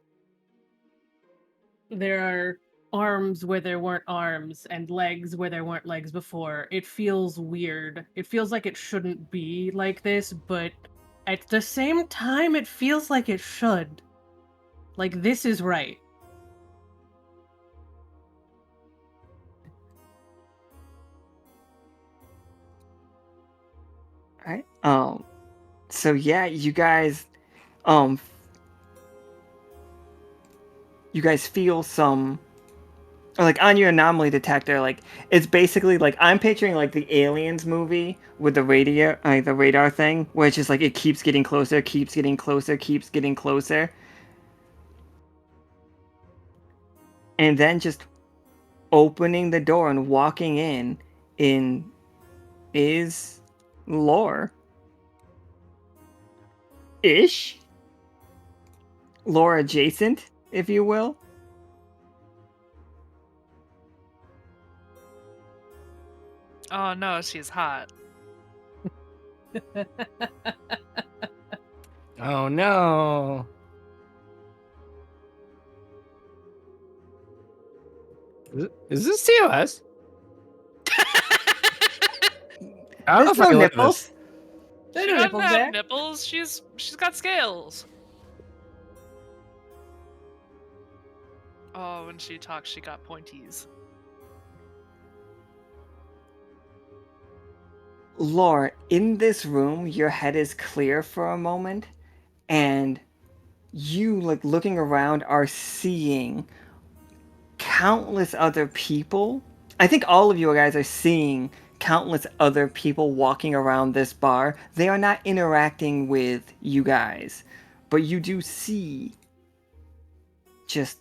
[SPEAKER 4] there are arms where there weren't arms and legs where there weren't legs before. It feels weird. It feels like it shouldn't be like this, but at the same time, it feels like it should. Like, this is right.
[SPEAKER 2] Right? So yeah, um you guys feel some, or like on your anomaly detector, like it's basically like I'm picturing like the Aliens movie with the the radar thing, where it's just like it keeps getting closer, keeps getting closer, keeps getting closer, and then just opening the door and walking in is Lore ish, Lore adjacent, if you will.
[SPEAKER 5] Oh no, she's hot.
[SPEAKER 3] Oh no. Is this TOS? I don't know
[SPEAKER 2] There's
[SPEAKER 3] if I
[SPEAKER 2] no
[SPEAKER 3] can look at this.
[SPEAKER 2] nipples.
[SPEAKER 4] There
[SPEAKER 5] She
[SPEAKER 4] are no
[SPEAKER 5] doesn't
[SPEAKER 4] nipples
[SPEAKER 5] have
[SPEAKER 4] there.
[SPEAKER 5] nipples. She's got scales. Oh, when she talks, she got pointies.
[SPEAKER 2] Lore, in this room, your head is clear for a moment, and you, like, looking around, are seeing countless other people. I think all of you guys are seeing countless other people walking around this bar. They are not interacting with you guys, but you do see just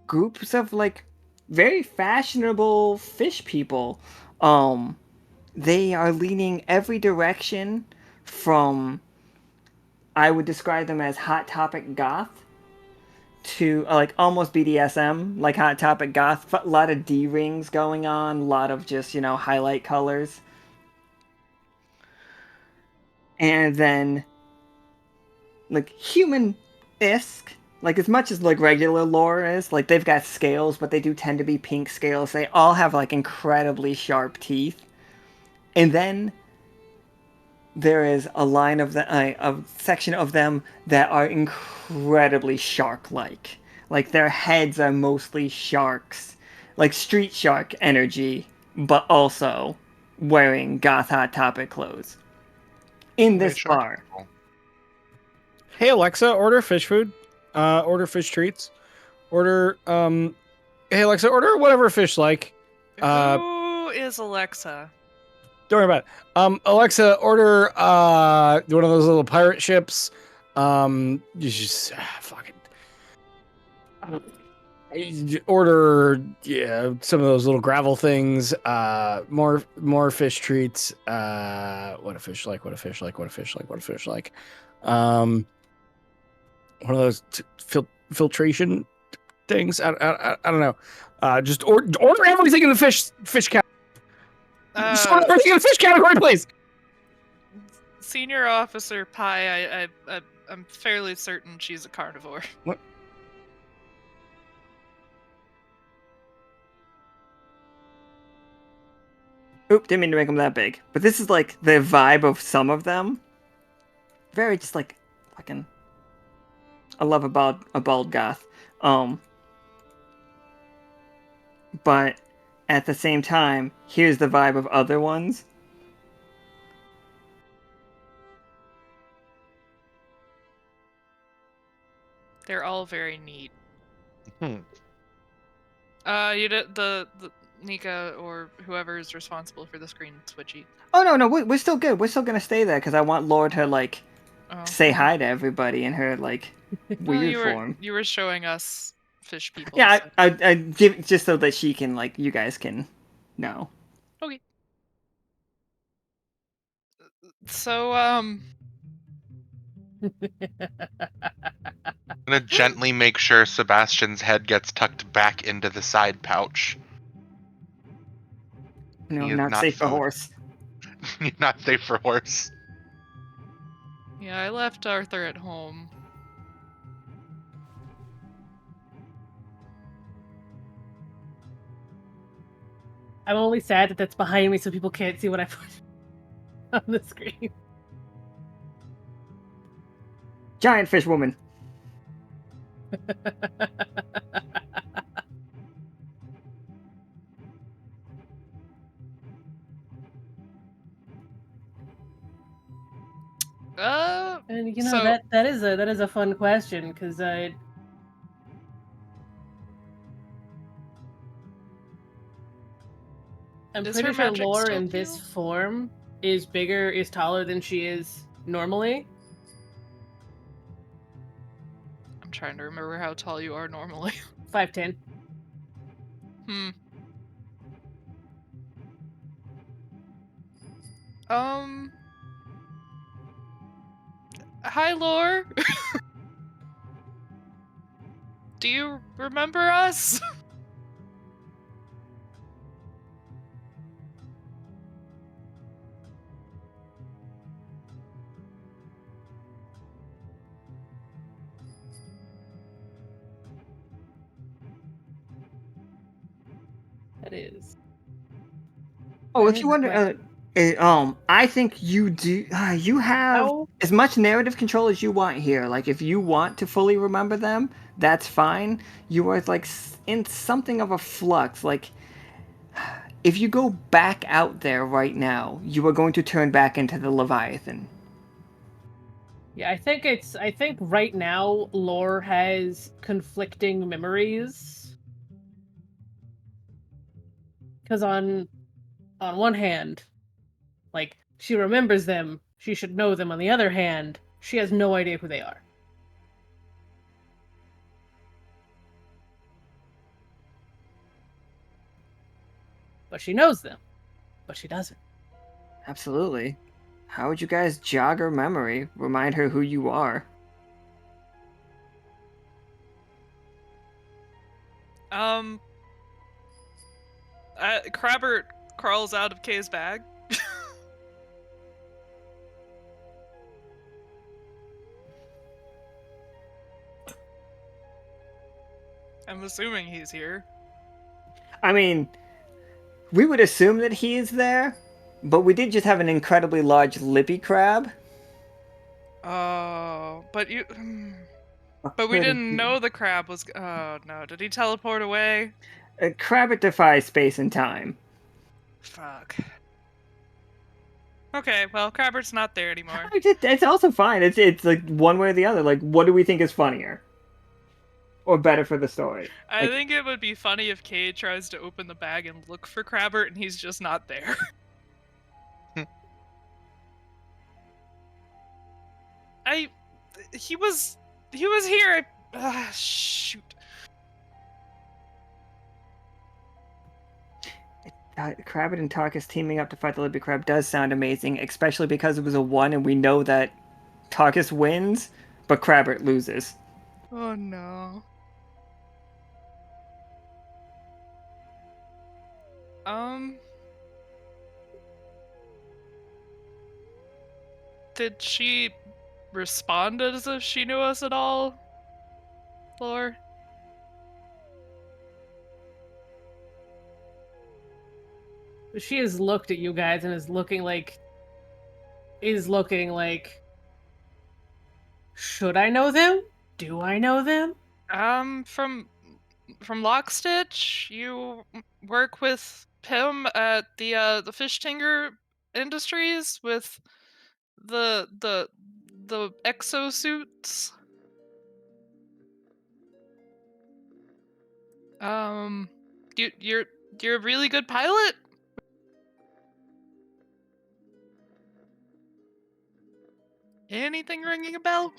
[SPEAKER 2] groups of, like, very fashionable fish people. They are leaning every direction from, I would describe them as Hot Topic goth to like almost BDSM, like Hot Topic goth. A lot of D rings going on, a lot of just, highlight colors. And then like human-esque, like as much as like regular lore is, like they've got scales, but they do tend to be pink scales. They all have like incredibly sharp teeth. And then there is a line of a section of them that are incredibly shark-like. Like their heads are mostly sharks, like street shark energy, but also wearing goth hot topic clothes in
[SPEAKER 6] Very
[SPEAKER 2] this
[SPEAKER 6] sharp
[SPEAKER 2] bar.
[SPEAKER 6] people.
[SPEAKER 3] Hey Alexa, order fish food. Order fish treats. Order hey Alexa, order whatever fish like.
[SPEAKER 5] Who is Alexa?
[SPEAKER 3] Don't worry about it. Alexa, order one of those little pirate ships. You just fucking order some of those little gravel things. More fish treats. What a fish like. What a fish like. What a fish like. What a fish like. One of those filtration things. I don't know. Just order everything in the fish category. Just order everything in the fish category, please.
[SPEAKER 5] Senior Officer Pie, I'm fairly certain she's a carnivore.
[SPEAKER 3] What?
[SPEAKER 2] Oop, didn't mean to make them that big. But this is like the vibe of some of them. Very just like fucking I love a bald goth. But at the same time, here's the vibe of other ones.
[SPEAKER 5] They're all very neat.
[SPEAKER 7] Hmm.
[SPEAKER 5] You did the Nika or whoever is responsible for the screen switchy.
[SPEAKER 2] Oh no, we're still good. We're still gonna stay there because I want Lord to like
[SPEAKER 5] Oh,
[SPEAKER 2] say hi to everybody in her like
[SPEAKER 5] well,
[SPEAKER 2] weird form.
[SPEAKER 5] you were showing us fish people.
[SPEAKER 2] Yeah,
[SPEAKER 5] So.
[SPEAKER 2] I give just so that she can like you guys can know.
[SPEAKER 5] Okay. So
[SPEAKER 6] I'm gonna gently make sure Sebastian's head gets tucked back into the side pouch.
[SPEAKER 2] No,
[SPEAKER 6] He is
[SPEAKER 2] not safe for
[SPEAKER 6] found.
[SPEAKER 2] horse.
[SPEAKER 6] Not safe for horse.
[SPEAKER 5] yeah, I left Arthur at home.
[SPEAKER 4] I'm only sad that that's behind me so people can't see what I put on the screen.
[SPEAKER 2] Giant fish woman.
[SPEAKER 4] And you know
[SPEAKER 5] So
[SPEAKER 4] that is a fun question because I'm
[SPEAKER 5] Is
[SPEAKER 4] pretty
[SPEAKER 5] her
[SPEAKER 4] sure
[SPEAKER 5] magic
[SPEAKER 4] Lore
[SPEAKER 5] still
[SPEAKER 4] in this
[SPEAKER 5] cute?
[SPEAKER 4] form is taller than she is normally.
[SPEAKER 5] I'm trying to remember how tall you are normally.
[SPEAKER 4] 5'10".
[SPEAKER 5] Hmm. Hi, Lore. Do you remember us?
[SPEAKER 4] That is.
[SPEAKER 2] Oh,
[SPEAKER 4] That
[SPEAKER 2] if
[SPEAKER 4] is
[SPEAKER 2] you
[SPEAKER 4] a
[SPEAKER 2] wonder,
[SPEAKER 4] question.
[SPEAKER 2] I think you do. You have
[SPEAKER 4] How
[SPEAKER 2] as much narrative control as you want here. Like, if you want to fully remember them, that's fine. You are like in something of a flux. Like, if you go back out there right now, you are going to turn back into the Leviathan.
[SPEAKER 4] Yeah, I think right now Lore has conflicting memories. Cuz on one hand, like she remembers them, she should know them. On the other hand, she has no idea who they are. But she knows them, but she doesn't.
[SPEAKER 2] Absolutely. How would you guys jog her memory? Remind her who you are?
[SPEAKER 5] Crabbert crawls out of Kay's bag. I'm assuming he's here.
[SPEAKER 2] I mean, we would assume that he is there, but we did just have an incredibly large lippy crab.
[SPEAKER 5] Oh, but you.
[SPEAKER 2] What
[SPEAKER 5] But we
[SPEAKER 2] could have
[SPEAKER 5] didn't
[SPEAKER 2] been?
[SPEAKER 5] know the crab was. Oh no! Did he teleport away?
[SPEAKER 2] A crab it defies space and time.
[SPEAKER 5] Fuck. Okay, well, Crabbert's not there anymore.
[SPEAKER 2] It's also fine. It's like one way or the other. Like, what do we think is funnier or better for the story?
[SPEAKER 5] I
[SPEAKER 2] Like,
[SPEAKER 5] think it would be funny if Kay tries to open the bag and look for Crabbert and he's just not there. He was here. Shoot.
[SPEAKER 2] Crabbit and Tarkus teaming up to fight the lippy crab does sound amazing, especially because it was a 1 and we know that Tarkus wins, but Crabbit loses.
[SPEAKER 5] Oh no. Did she respond as if she knew us at all, Lore?
[SPEAKER 4] She has looked at you guys and is looking like should I know them? Do I know them?
[SPEAKER 5] From Lockstitch, you work with him at the fish tinger industries with the exosuits. You're a really good pilot. Anything ringing a bell?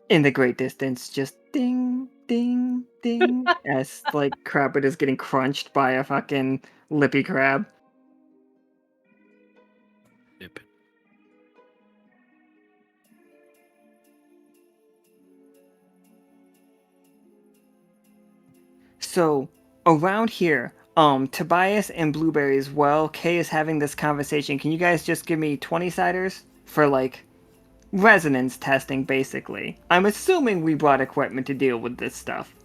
[SPEAKER 2] In the great distance, just ding, ding, ding, as like Crabbit is getting crunched by a fucking lippy crab. So around here, Tobias and Blueberries, while Kay is having this conversation, can you guys just give me 20-siders for like resonance testing, basically? I'm assuming we brought equipment to deal with this stuff.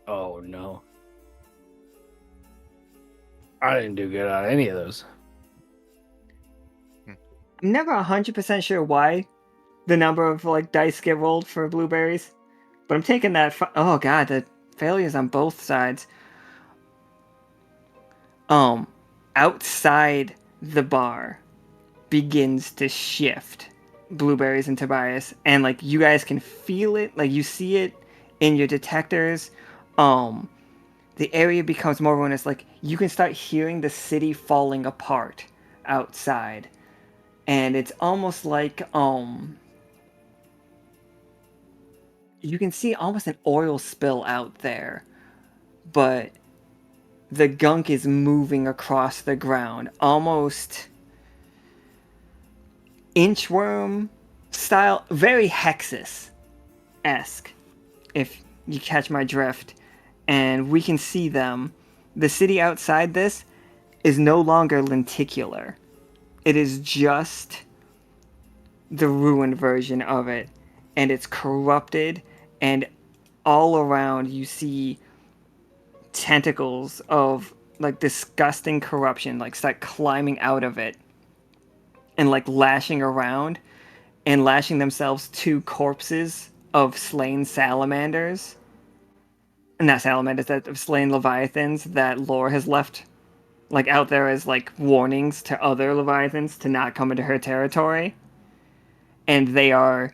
[SPEAKER 3] Oh no. I didn't do good on any of those.
[SPEAKER 2] I'm never 100% sure why the number of like dice get rolled for Blueberries, but I'm taking that. Oh god, the failures on both sides. Outside the bar begins to shift, Blueberries and Tobias, and like you guys can feel it, like you see it in your detectors. The area becomes more ruinous, like you can start hearing the city falling apart outside, and it's almost like you can see almost an oil spill out there, but the gunk is moving across the ground, almost inchworm style, very Hexus-esque, if you catch my drift. And we can see them. The city outside this is no longer lenticular. It is just the ruined version of it, and it's corrupted, and all around you see tentacles of like disgusting corruption like start climbing out of it and like lashing around and lashing themselves to corpses of slain salamanders. Not salamanders, that of slain leviathans that lore has left like out there as like warnings to other leviathans to not come into her territory. And they are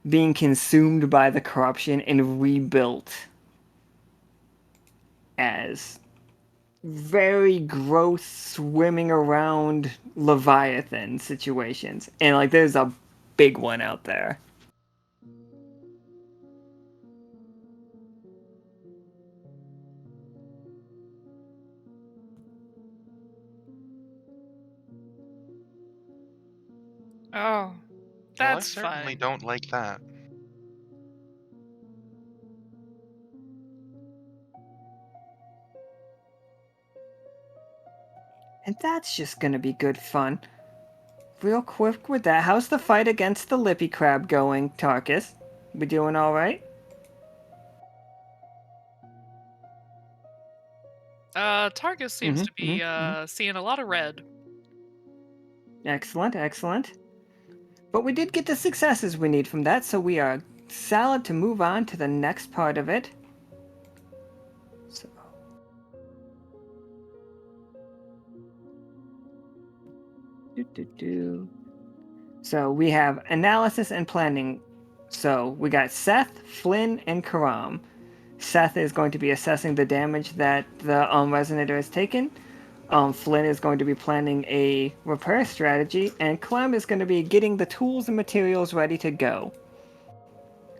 [SPEAKER 2] being consumed by the corruption and rebuilt as very gross swimming around leviathan situations. And like there's a big one out there.
[SPEAKER 5] Oh,
[SPEAKER 6] Well, I
[SPEAKER 5] that's
[SPEAKER 6] certainly
[SPEAKER 5] fine.
[SPEAKER 6] don't like that.
[SPEAKER 2] And that's just gonna be good fun. Real quick with that, how's the fight against the lippy crab going, Tarkus? We doing alright?
[SPEAKER 5] Targus seems to be seeing a lot of red.
[SPEAKER 2] Excellent, excellent. But we did get the successes we need from that, so we are solid to move on to the next part of it. So. So we have analysis and planning. So we got Seth, Flynn, and Karam. Seth is going to be assessing the damage that the resonator has taken. Flynn is going to be planning a repair strategy, and Clem is going to be getting the tools and materials ready to go.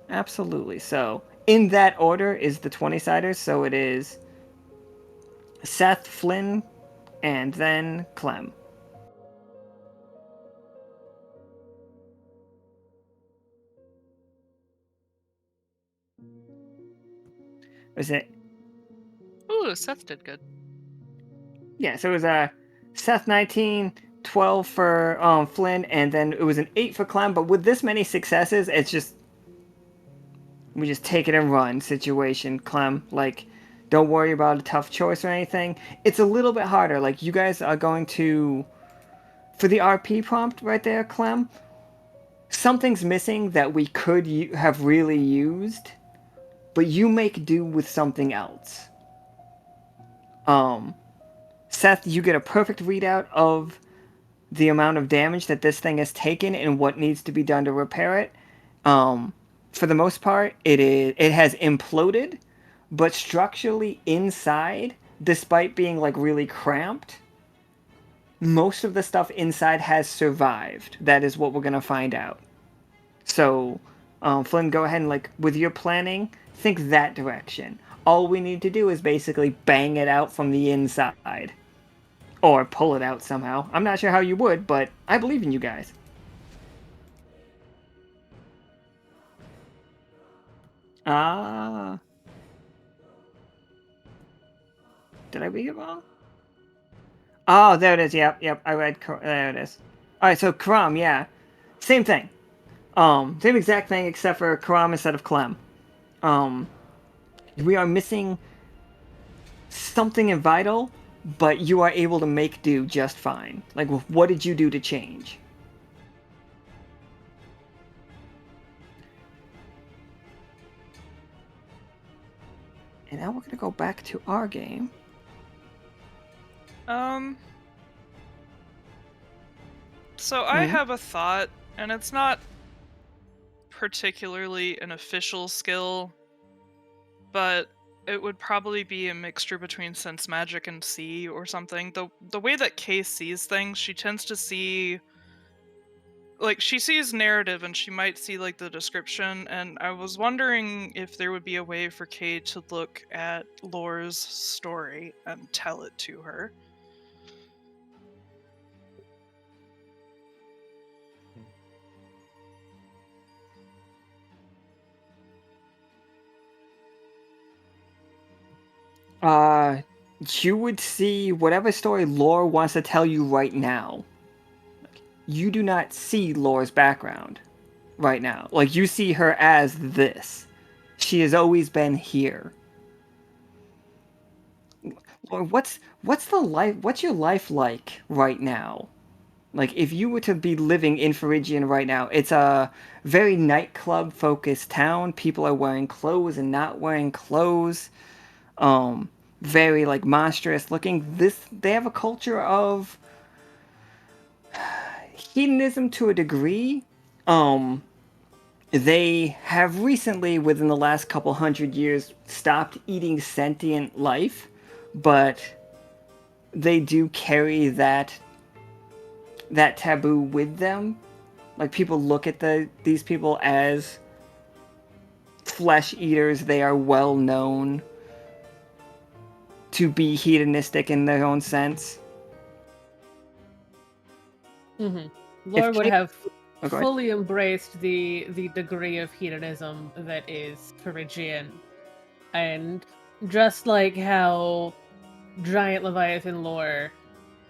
[SPEAKER 2] Absolutely. So, in that order is the 20-siders. So it is Seth, Flynn, and then Clem. Was it?
[SPEAKER 5] Ooh, Seth did good.
[SPEAKER 2] Yeah, so it was Seth 19, 12 for Flynn, and then it was an 8 for Clem. But with this many successes, it's just we just take it and run situation, Clem. Like, don't worry about a tough choice or anything. It's a little bit harder. Like, you guys are going to for the RP prompt right there, Clem, something's missing that we could have really used, but you make do with something else. Seth, you get a perfect readout of the amount of damage that this thing has taken and what needs to be done to repair it. For the most part, it has imploded, but structurally inside, despite being like really cramped, most of the stuff inside has survived. That is what we're gonna find out. So, Flynn, go ahead and like with your planning, think that direction. All we need to do is basically bang it out from the inside. Or pull it out somehow. I'm not sure how you would, but I believe in you guys. Ah. Did I read it wrong? Oh, there it is. Yep. I read. There it is. All right, so Karam, yeah, same thing. Same exact thing except for Karam instead of Clem. We are missing something vital, but you are able to make do just fine. Like, what did you do to change? And now we're gonna go back to our game.
[SPEAKER 5] So I have a thought, and it's not particularly an official skill, but it would probably be a mixture between sense magic and see or something. The way that Kay sees things, she tends to see, like, she sees narrative and she might see like the description, and I was wondering if there would be a way for Kay to look at Lore's story and tell it to her.
[SPEAKER 2] You would see whatever story Lore wants to tell you right now. You do not see Lore's background right now. Like, you see her as this. She has always been here. Lore, what's your life like right now? Like, if you were to be living in Phrygian right now, it's a very nightclub focused town. People are wearing clothes and not wearing clothes. Very like monstrous looking. They have a culture of hedonism to a degree. They have recently, within the last couple hundred years, stopped eating sentient life, but they do carry that taboo with them. Like, people look at these people as flesh eaters. They are well known to be hedonistic in their own sense.
[SPEAKER 4] Lore would have
[SPEAKER 2] go ahead.
[SPEAKER 4] fully embraced the degree of hedonism that is Phrygian. And just like how Giant Leviathan Lore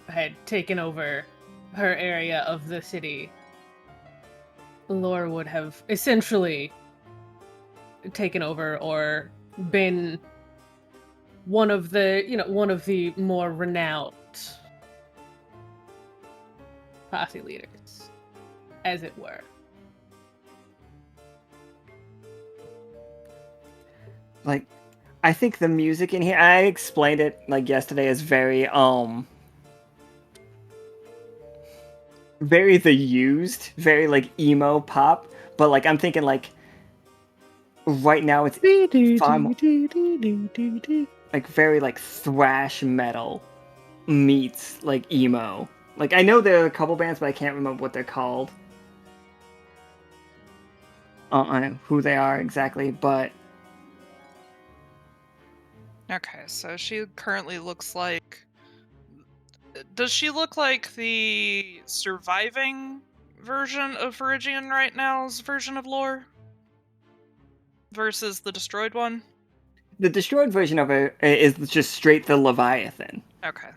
[SPEAKER 4] had taken over her area of the city, Lore would have essentially taken over or been one of the more renowned posse leaders, as it were.
[SPEAKER 2] Like, I think the music in here, I explained it like yesterday, as very very The Used, very like emo pop, but like I'm thinking like right now it's far more, like very like thrash metal meets like emo. Like, I know there are a couple bands, but I can't remember what they're called. Who they are exactly, but
[SPEAKER 5] Okay, so she currently looks like... Does she look like the surviving version of Phrygian right now's version of Lore? Versus the destroyed one?
[SPEAKER 2] the destroyed version of it is just straight the Leviathan.
[SPEAKER 5] Okay.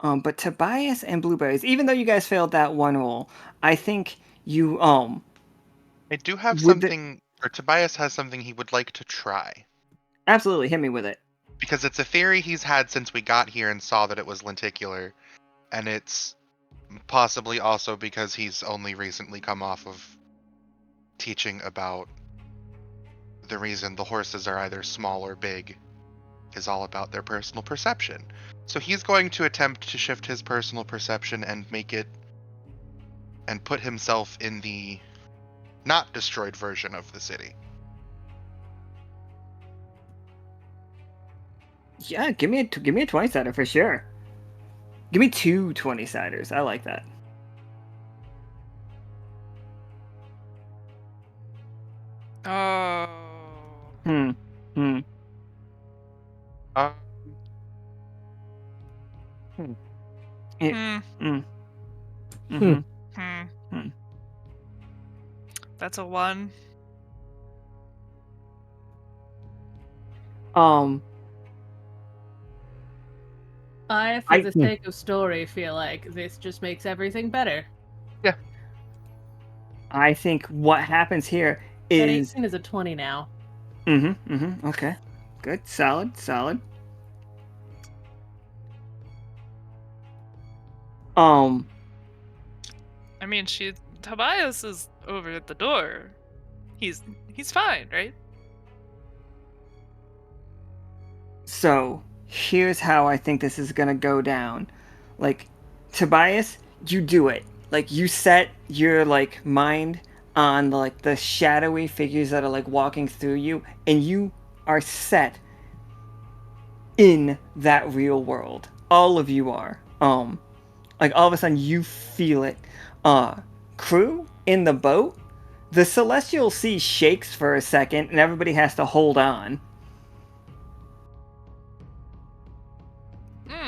[SPEAKER 2] But Tobias and Blueberries, even though you guys failed that one roll, I think you
[SPEAKER 6] I do have
[SPEAKER 2] with
[SPEAKER 6] something, or Tobias has something he would like to try.
[SPEAKER 2] absolutely hit me with it.
[SPEAKER 6] Because it's a theory he's had since we got here and saw that it was lenticular, and it's possibly also because he's only recently come off of teaching about the reason the horses are either small or big is all about their personal perception. So he's going to attempt to shift his personal perception and make it and put himself in the not destroyed version of the city.
[SPEAKER 2] Yeah, give me a 20-sider for sure. Give me 2 20-siders. I like that.
[SPEAKER 5] Oh.
[SPEAKER 2] Hmm.
[SPEAKER 6] Uh,
[SPEAKER 2] It,
[SPEAKER 5] Hmm.
[SPEAKER 2] Mm-hmm.
[SPEAKER 5] Hmm. That's a 1.
[SPEAKER 4] I, for the sake of story, feel like this just makes everything better.
[SPEAKER 2] I think what happens here
[SPEAKER 4] That
[SPEAKER 2] is
[SPEAKER 4] 18 is a 20 now.
[SPEAKER 2] Okay. Good. Solid.
[SPEAKER 5] I mean, Tobias is over at the door. He's fine, right?
[SPEAKER 2] So here's how I think this is gonna go down. Like, Tobias, you do it. Like, you set your like mind on like the shadowy figures that are like walking through you, and you are set in that real world. All of you are. Like all of a sudden you feel it. Crew in the boat, the celestial sea shakes for a second, and everybody has to hold on.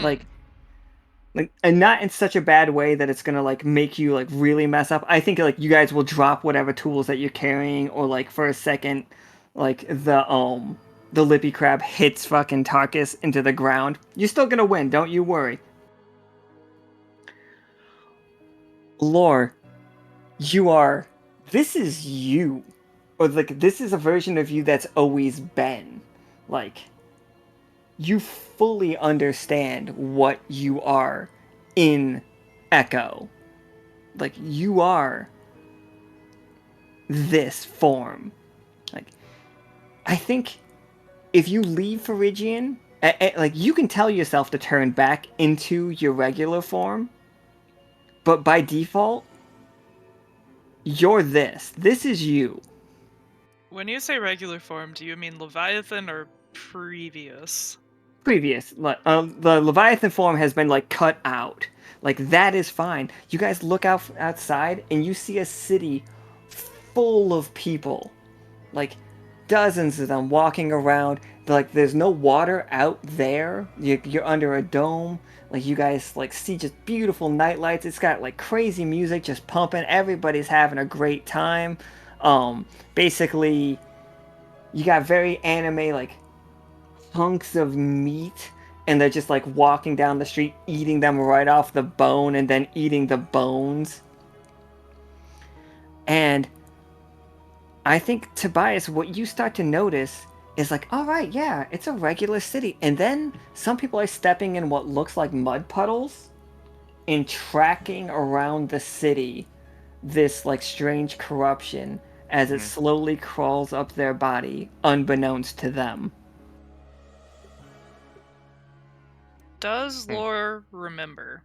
[SPEAKER 2] Like, and not in such a bad way that it's gonna like make you like really mess up. I think like you guys will drop whatever tools that you're carrying, or like for a second, like the lippy crab hits fucking Tarkus into the ground. You're still gonna win, don't you worry. Lore, this is you, or like this is a version of you that's always been. Like, you fully understand what you are in Echo. Like, you are this form. Like, I think if you leave Phrygian, like, you can tell yourself to turn back into your regular form, but by default, you're this. This is you.
[SPEAKER 5] When you say regular form, do you mean Leviathan or previous?
[SPEAKER 2] Previous. The Leviathan form has been, like, cut out. Like, that is fine. You guys look outside, and you see a city full of people. Like, dozens of them walking around. Like, there's no water out there. You're under a dome. Like, you guys, like, see just beautiful night lights. It's got, like, crazy music just pumping. Everybody's having a great time. Basically, you got very anime, like, hunks of meat, and they're just, like, walking down the street, eating them right off the bone, and then eating the bones. And I think, Tobias, what you start to notice is like, all right, yeah, it's a regular city. And then some people are stepping in what looks like mud puddles and tracking around the city this like strange corruption as it slowly crawls up their body, unbeknownst to them.
[SPEAKER 5] Does Lore remember?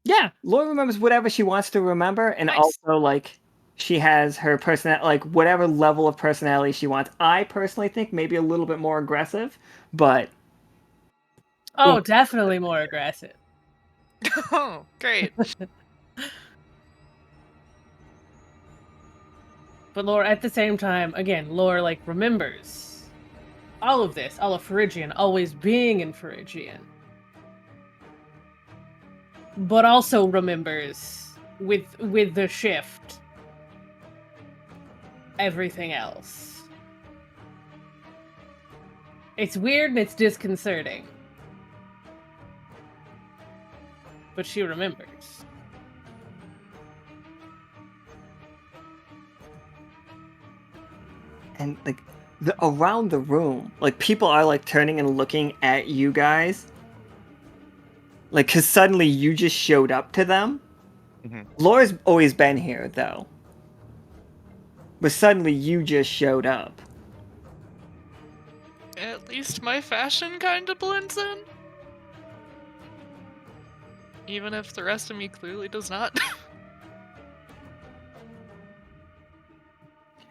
[SPEAKER 2] Yeah, Laura remembers whatever she wants to remember, and
[SPEAKER 5] Nice.
[SPEAKER 2] also like she has her like whatever level of personality she wants. I personally think maybe a little bit more aggressive, but
[SPEAKER 4] Oh, definitely more aggressive.
[SPEAKER 5] Oh, great.
[SPEAKER 4] But Lore, at the same time, again, Lore, like, remembers all of this, all of Phrygian, always being in Phrygian. But also remembers, with the shift, everything else. It's weird and it's disconcerting. But she remembers.
[SPEAKER 2] and like around the room, like people are like turning and looking at you guys. Like, cause suddenly you just showed up to them.
[SPEAKER 6] Mhm.
[SPEAKER 2] Laura's always been here though. But suddenly you just showed up.
[SPEAKER 5] At least my fashion kind of blends in. Even if the rest of me clearly does not.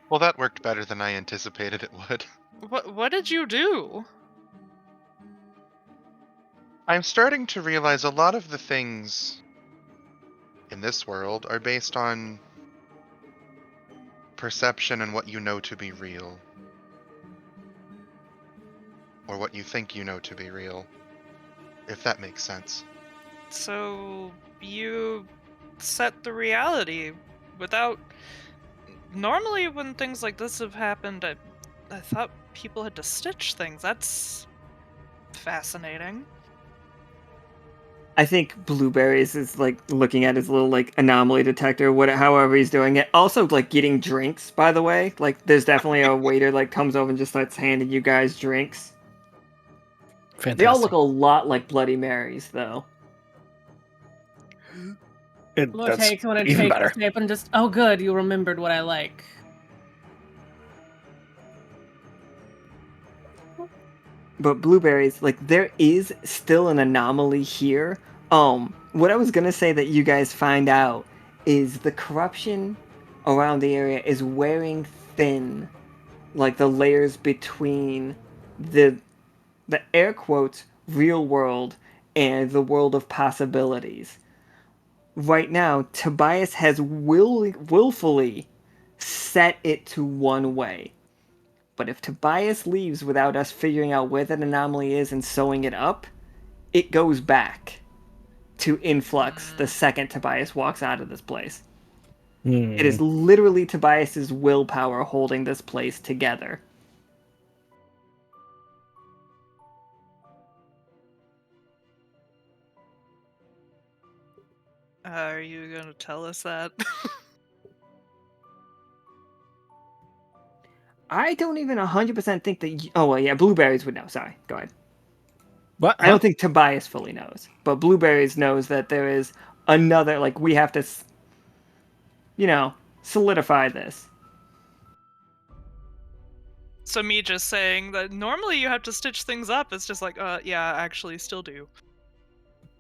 [SPEAKER 6] Well, that worked better than I anticipated it would.
[SPEAKER 5] What did you do?
[SPEAKER 6] I'm starting to realize a lot of the things in this world are based on perception and what you know to be real. Or what you think you know to be real. If that makes sense.
[SPEAKER 5] So you set the reality without. Normally, when things like this have happened, I thought people had to stitch things. That's fascinating.
[SPEAKER 2] I think Blueberries is like looking at his little like anomaly detector, however he's doing it. Also, like getting drinks, by the way. Like, there's definitely a waiter like comes over and just starts handing you guys drinks.
[SPEAKER 3] Fantastic.
[SPEAKER 2] They all look a lot like Bloody Marys, though.
[SPEAKER 3] That's
[SPEAKER 4] Take when it
[SPEAKER 3] even
[SPEAKER 4] takes
[SPEAKER 3] better.
[SPEAKER 4] a sip and just, oh good, you remembered what I like.
[SPEAKER 2] But Blueberries, like, there is still an anomaly here. What I was gonna say that you guys find out is the corruption around the area is wearing thin, like the layers between the air quotes real world and the world of possibilities. Right now, Tobias has willfully set it to one way. But if Tobias leaves without us figuring out where that anomaly is and sewing it up, it goes back to influx the second Tobias walks out of this place. It is literally Tobias's willpower holding this place together.
[SPEAKER 5] Are you gonna tell us that?
[SPEAKER 2] I don't even 100% think that. Oh, well, yeah, Blueberries would know. Sorry, go ahead.
[SPEAKER 3] What?
[SPEAKER 2] I don't think Tobias fully knows, but Blueberries knows that there is another. Like, we have to, solidify this.
[SPEAKER 5] So me just saying that normally you have to stitch things up, it's just like, yeah, actually still do.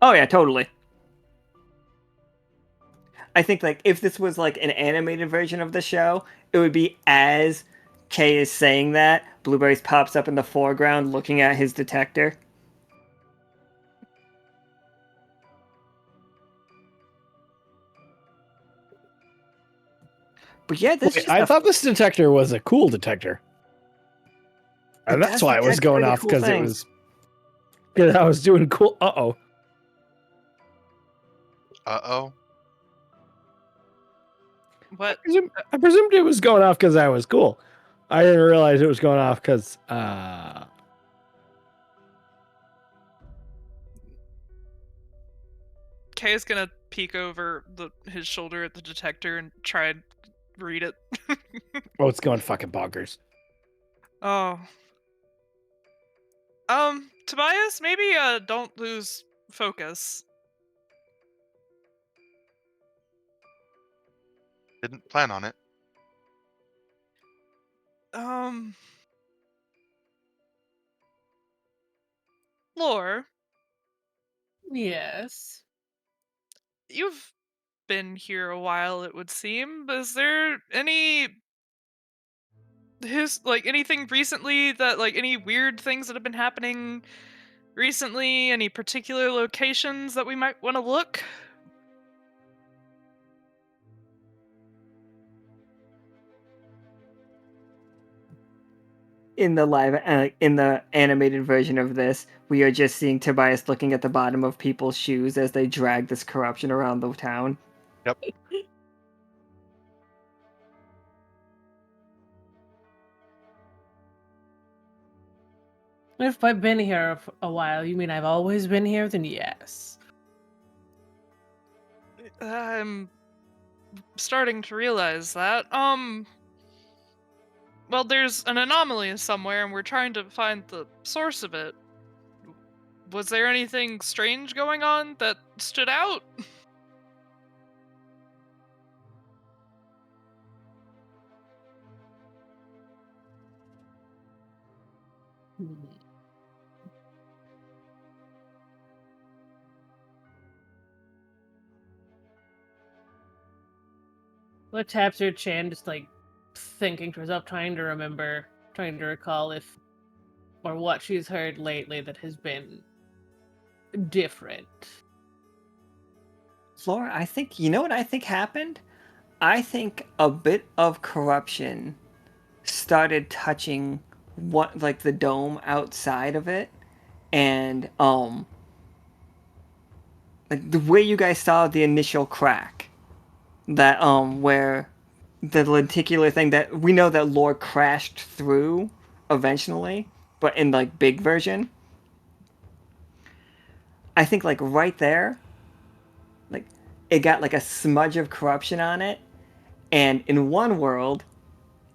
[SPEAKER 2] Oh, yeah, totally. I think, like, if this was, like, an animated version of the show, it would be as Kay is saying that, Blueberries pops up in the foreground looking at his detector. But yeah, this
[SPEAKER 3] Wait, I thought this detector was a cool detector. And that's why it was going off, because it was. Because I was doing cool. Uh-oh.
[SPEAKER 6] Uh-oh.
[SPEAKER 5] What?
[SPEAKER 3] I presumed it was going off because I was cool. I didn't realize it was going off because
[SPEAKER 5] Kay's gonna peek over his shoulder at the detector and try and read it.
[SPEAKER 3] oh, it's going fucking bonkers.
[SPEAKER 5] Oh. Tobias, maybe don't lose focus.
[SPEAKER 6] Didn't plan on it.
[SPEAKER 5] Lore,
[SPEAKER 4] Yes.
[SPEAKER 5] you've been here a while, it would seem. Is there anything recently that, like, any weird things that have been happening recently? Any particular locations that we might want to look?
[SPEAKER 2] In the animated version of this, we are just seeing Tobias looking at the bottom of people's shoes as they drag this corruption around the town.
[SPEAKER 6] Yep.
[SPEAKER 4] If I've been here for a while, you mean I've always been here? Then yes.
[SPEAKER 5] I'm starting to realize that. well, there's an anomaly somewhere, and we're trying to find the source of it. Was there anything strange going on that stood out?
[SPEAKER 4] What taps her chin, just like thinking to herself, trying to remember, trying to recall if or what she's heard lately that has been different.
[SPEAKER 2] Flora, I think, you know what I think happened? I think a bit of corruption started touching what, like, the dome outside of it, and like the way you guys saw the initial crack, that where the lenticular thing that we know that Lore crashed through eventually, but in like big version. I think like right there, like it got like a smudge of corruption on it, and in one world,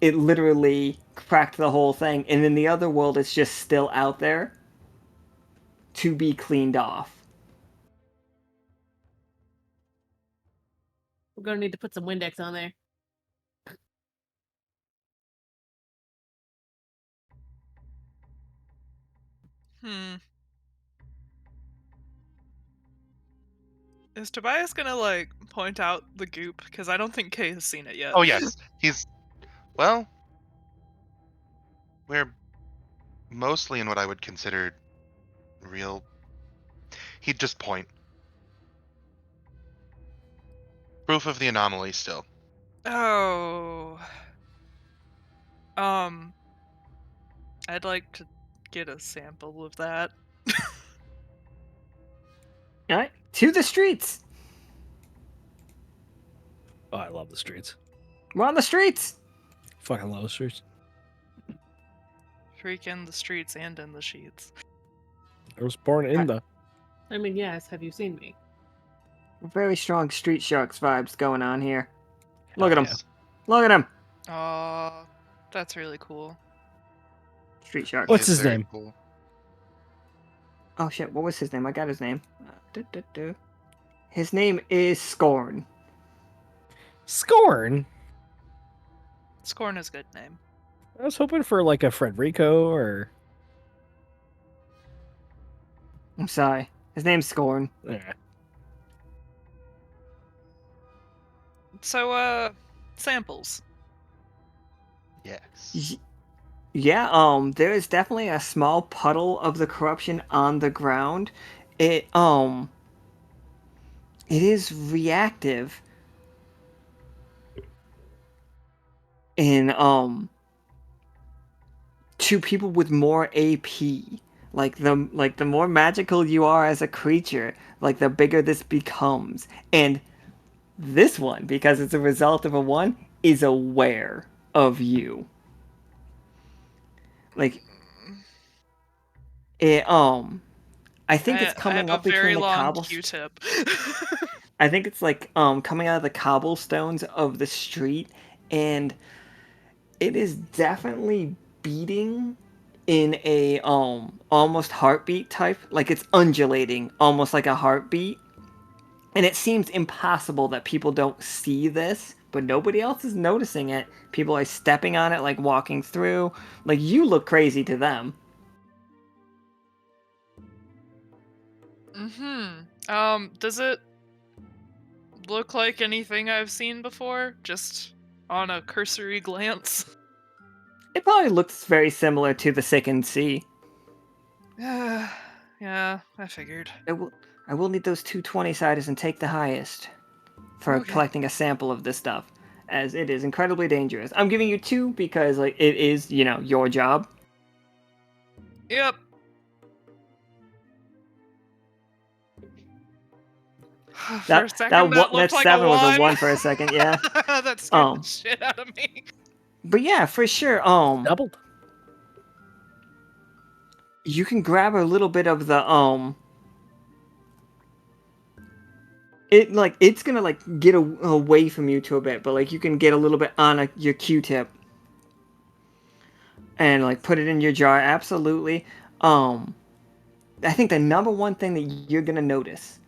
[SPEAKER 2] it literally cracked the whole thing, and in the other world, it's just still out there to be cleaned off.
[SPEAKER 4] We're gonna need to put some Windex on there.
[SPEAKER 5] Is Tobias gonna, like, point out the goop? Because I don't think Kay has seen it yet.
[SPEAKER 6] Oh yes, well, we're mostly in what I would consider real. He'd just point. Proof of the anomaly still.
[SPEAKER 5] Oh. I'd like to get a sample of that.
[SPEAKER 2] All right, to the streets.
[SPEAKER 3] Oh, I love the streets.
[SPEAKER 2] We're on the streets.
[SPEAKER 3] Fucking love the streets.
[SPEAKER 5] Freak in the streets and in the sheets.
[SPEAKER 3] I was born in the.
[SPEAKER 4] I mean, yes, have you seen me?
[SPEAKER 2] Very strong Street Sharks vibes going on here. Look at him.
[SPEAKER 3] yeah.
[SPEAKER 2] Look at him.
[SPEAKER 5] Aw, that's really cool.
[SPEAKER 2] Street Sharks.
[SPEAKER 3] What's
[SPEAKER 6] It's
[SPEAKER 3] his
[SPEAKER 6] very
[SPEAKER 3] name?
[SPEAKER 6] Cool.
[SPEAKER 2] Oh shit, what was his name? I got his name. His name is Scorn.
[SPEAKER 3] Scorn.
[SPEAKER 5] Scorn is a good name.
[SPEAKER 3] I was hoping for like a Frederico or.
[SPEAKER 2] I'm sorry. His name's Scorn.
[SPEAKER 3] Yeah.
[SPEAKER 5] So, samples.
[SPEAKER 6] Yes.
[SPEAKER 2] Yeah, there is definitely a small puddle of the corruption on the ground. It is reactive in to people with more AP. Like the more magical you are as a creature, like the bigger this becomes. And this one, because it's a result of a 1, is aware of you. Like it I think it's coming
[SPEAKER 5] I have
[SPEAKER 2] up
[SPEAKER 5] a very
[SPEAKER 2] between the
[SPEAKER 5] long
[SPEAKER 2] cobblestones.
[SPEAKER 5] Q-tip.
[SPEAKER 2] I think it's like coming out of the cobblestones of the street, and it is definitely beating in a almost heartbeat type, like it's undulating almost like a heartbeat. And it seems impossible that people don't see this, but nobody else is noticing it. People are stepping on it, like walking through. Like, you look crazy to them.
[SPEAKER 5] Does it look like anything I've seen before? Just on a cursory glance?
[SPEAKER 2] It probably looks very similar to the Sickened Sea.
[SPEAKER 5] Yeah, I figured.
[SPEAKER 2] I will need those 2 20-siders and take the highest for
[SPEAKER 5] Okay.
[SPEAKER 2] collecting a sample of this stuff, as it is incredibly dangerous. I'm giving you 2 because like it is, your job.
[SPEAKER 5] Yep. For a second, that looked like
[SPEAKER 2] 7
[SPEAKER 5] a
[SPEAKER 2] was a
[SPEAKER 5] 1.
[SPEAKER 2] 1 for a second, yeah.
[SPEAKER 5] That scared the shit out of me.
[SPEAKER 2] But yeah, for sure.
[SPEAKER 3] Doubled.
[SPEAKER 2] You can grab a little bit of the it's gonna like get away from you to a bit, but like you can get a little bit on your Q-tip, and like put it in your jar. Absolutely. I think the number one thing that you're gonna notice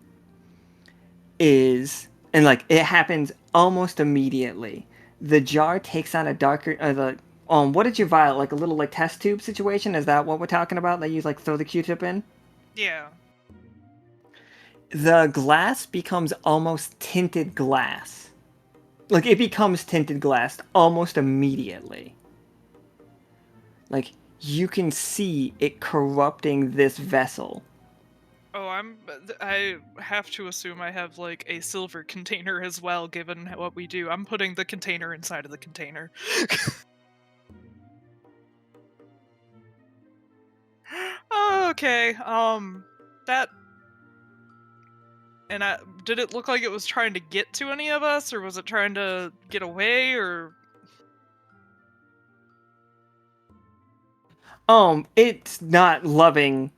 [SPEAKER 2] is, and like it happens almost immediately. The jar takes on a darker, what did you vial, like a little like test tube situation? Is that what we're talking about? That you like throw the Q-tip in?
[SPEAKER 5] Yeah.
[SPEAKER 2] The glass becomes almost tinted glass. Like it becomes tinted glass almost immediately. Like you can see it corrupting this vessel.
[SPEAKER 5] Oh, I have to assume I have like a silver container as well, given what we do. I'm putting the container inside of the container. Okay, that... And did it look like it was trying to get to any of us, or was it trying to get away, or...
[SPEAKER 2] It's not loving.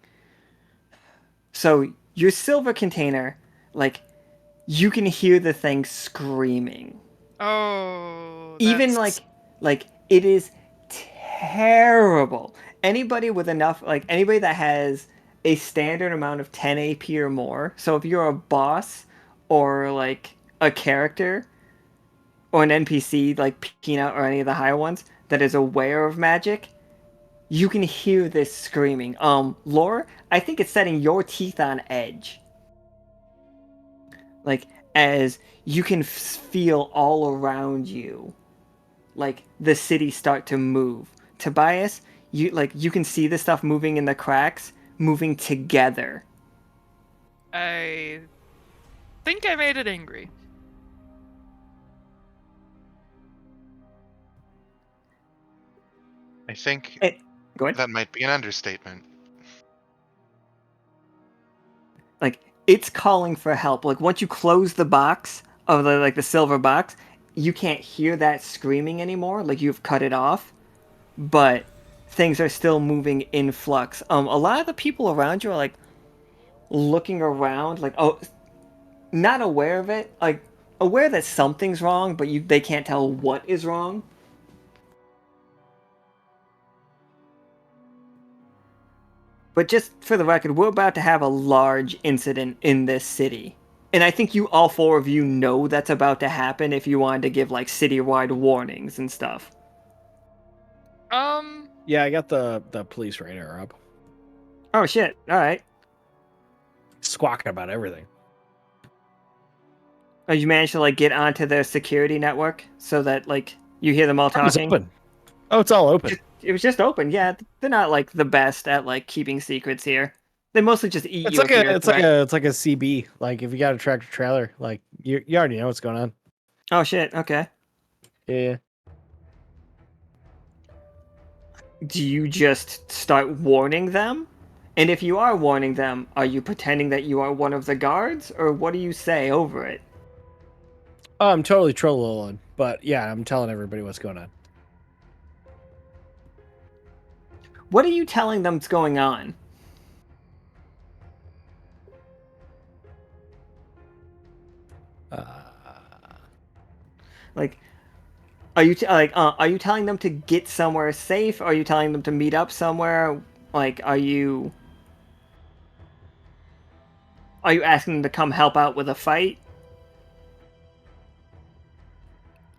[SPEAKER 2] So your silver container, like, you can hear the thing screaming.
[SPEAKER 5] Oh,
[SPEAKER 2] Even
[SPEAKER 5] that's...
[SPEAKER 2] like it is terrible. Anybody that has a standard amount of 10 AP or more. So if you're a boss or like a character or an NPC like Peanut or any of the higher ones that is aware of magic, you can hear this screaming. Laura, I think it's setting your teeth on edge. Like, as you can feel all around you, like the city start to move. Tobias, you can see the stuff moving in the cracks, moving together.
[SPEAKER 5] I think I made it angry.
[SPEAKER 6] I think
[SPEAKER 2] Go ahead.
[SPEAKER 6] that might be an understatement.
[SPEAKER 2] Like it's calling for help. Like once you close the box of the silver box, you can't hear that screaming anymore. Like you've cut it off, but things are still moving in flux. A lot of the people around you are like looking around, like not aware of it, like aware that something's wrong, but they can't tell what is wrong. But just for the record, we're about to have a large incident in this city. And I think all four of you know that's about to happen if you wanted to give like citywide warnings and stuff.
[SPEAKER 3] Yeah, I got the police radar up.
[SPEAKER 2] Oh shit, alright.
[SPEAKER 3] Squawking about everything.
[SPEAKER 2] Oh, you managed to like get onto their security network so that like you hear them all
[SPEAKER 3] It's
[SPEAKER 2] talking?
[SPEAKER 3] open. Oh, it's all open.
[SPEAKER 2] It was just open, yeah. They're not like the best at like keeping secrets here. They mostly just eat
[SPEAKER 3] It's
[SPEAKER 2] you
[SPEAKER 3] like
[SPEAKER 2] if you're
[SPEAKER 3] it's like a CB. Like if you got a tractor trailer, like you already know what's going on.
[SPEAKER 2] Oh shit, okay.
[SPEAKER 3] Yeah.
[SPEAKER 2] Do you just start warning them? And if you are warning them, are you pretending that you are one of the guards, or what do you say over it?
[SPEAKER 3] Oh, I'm totally trolling, but yeah, I'm telling everybody what's going on.
[SPEAKER 2] What are you telling them's going on? Like, are you are you telling them to get somewhere safe? Are you telling them to meet up somewhere? Like, are you asking them to come help out with a fight?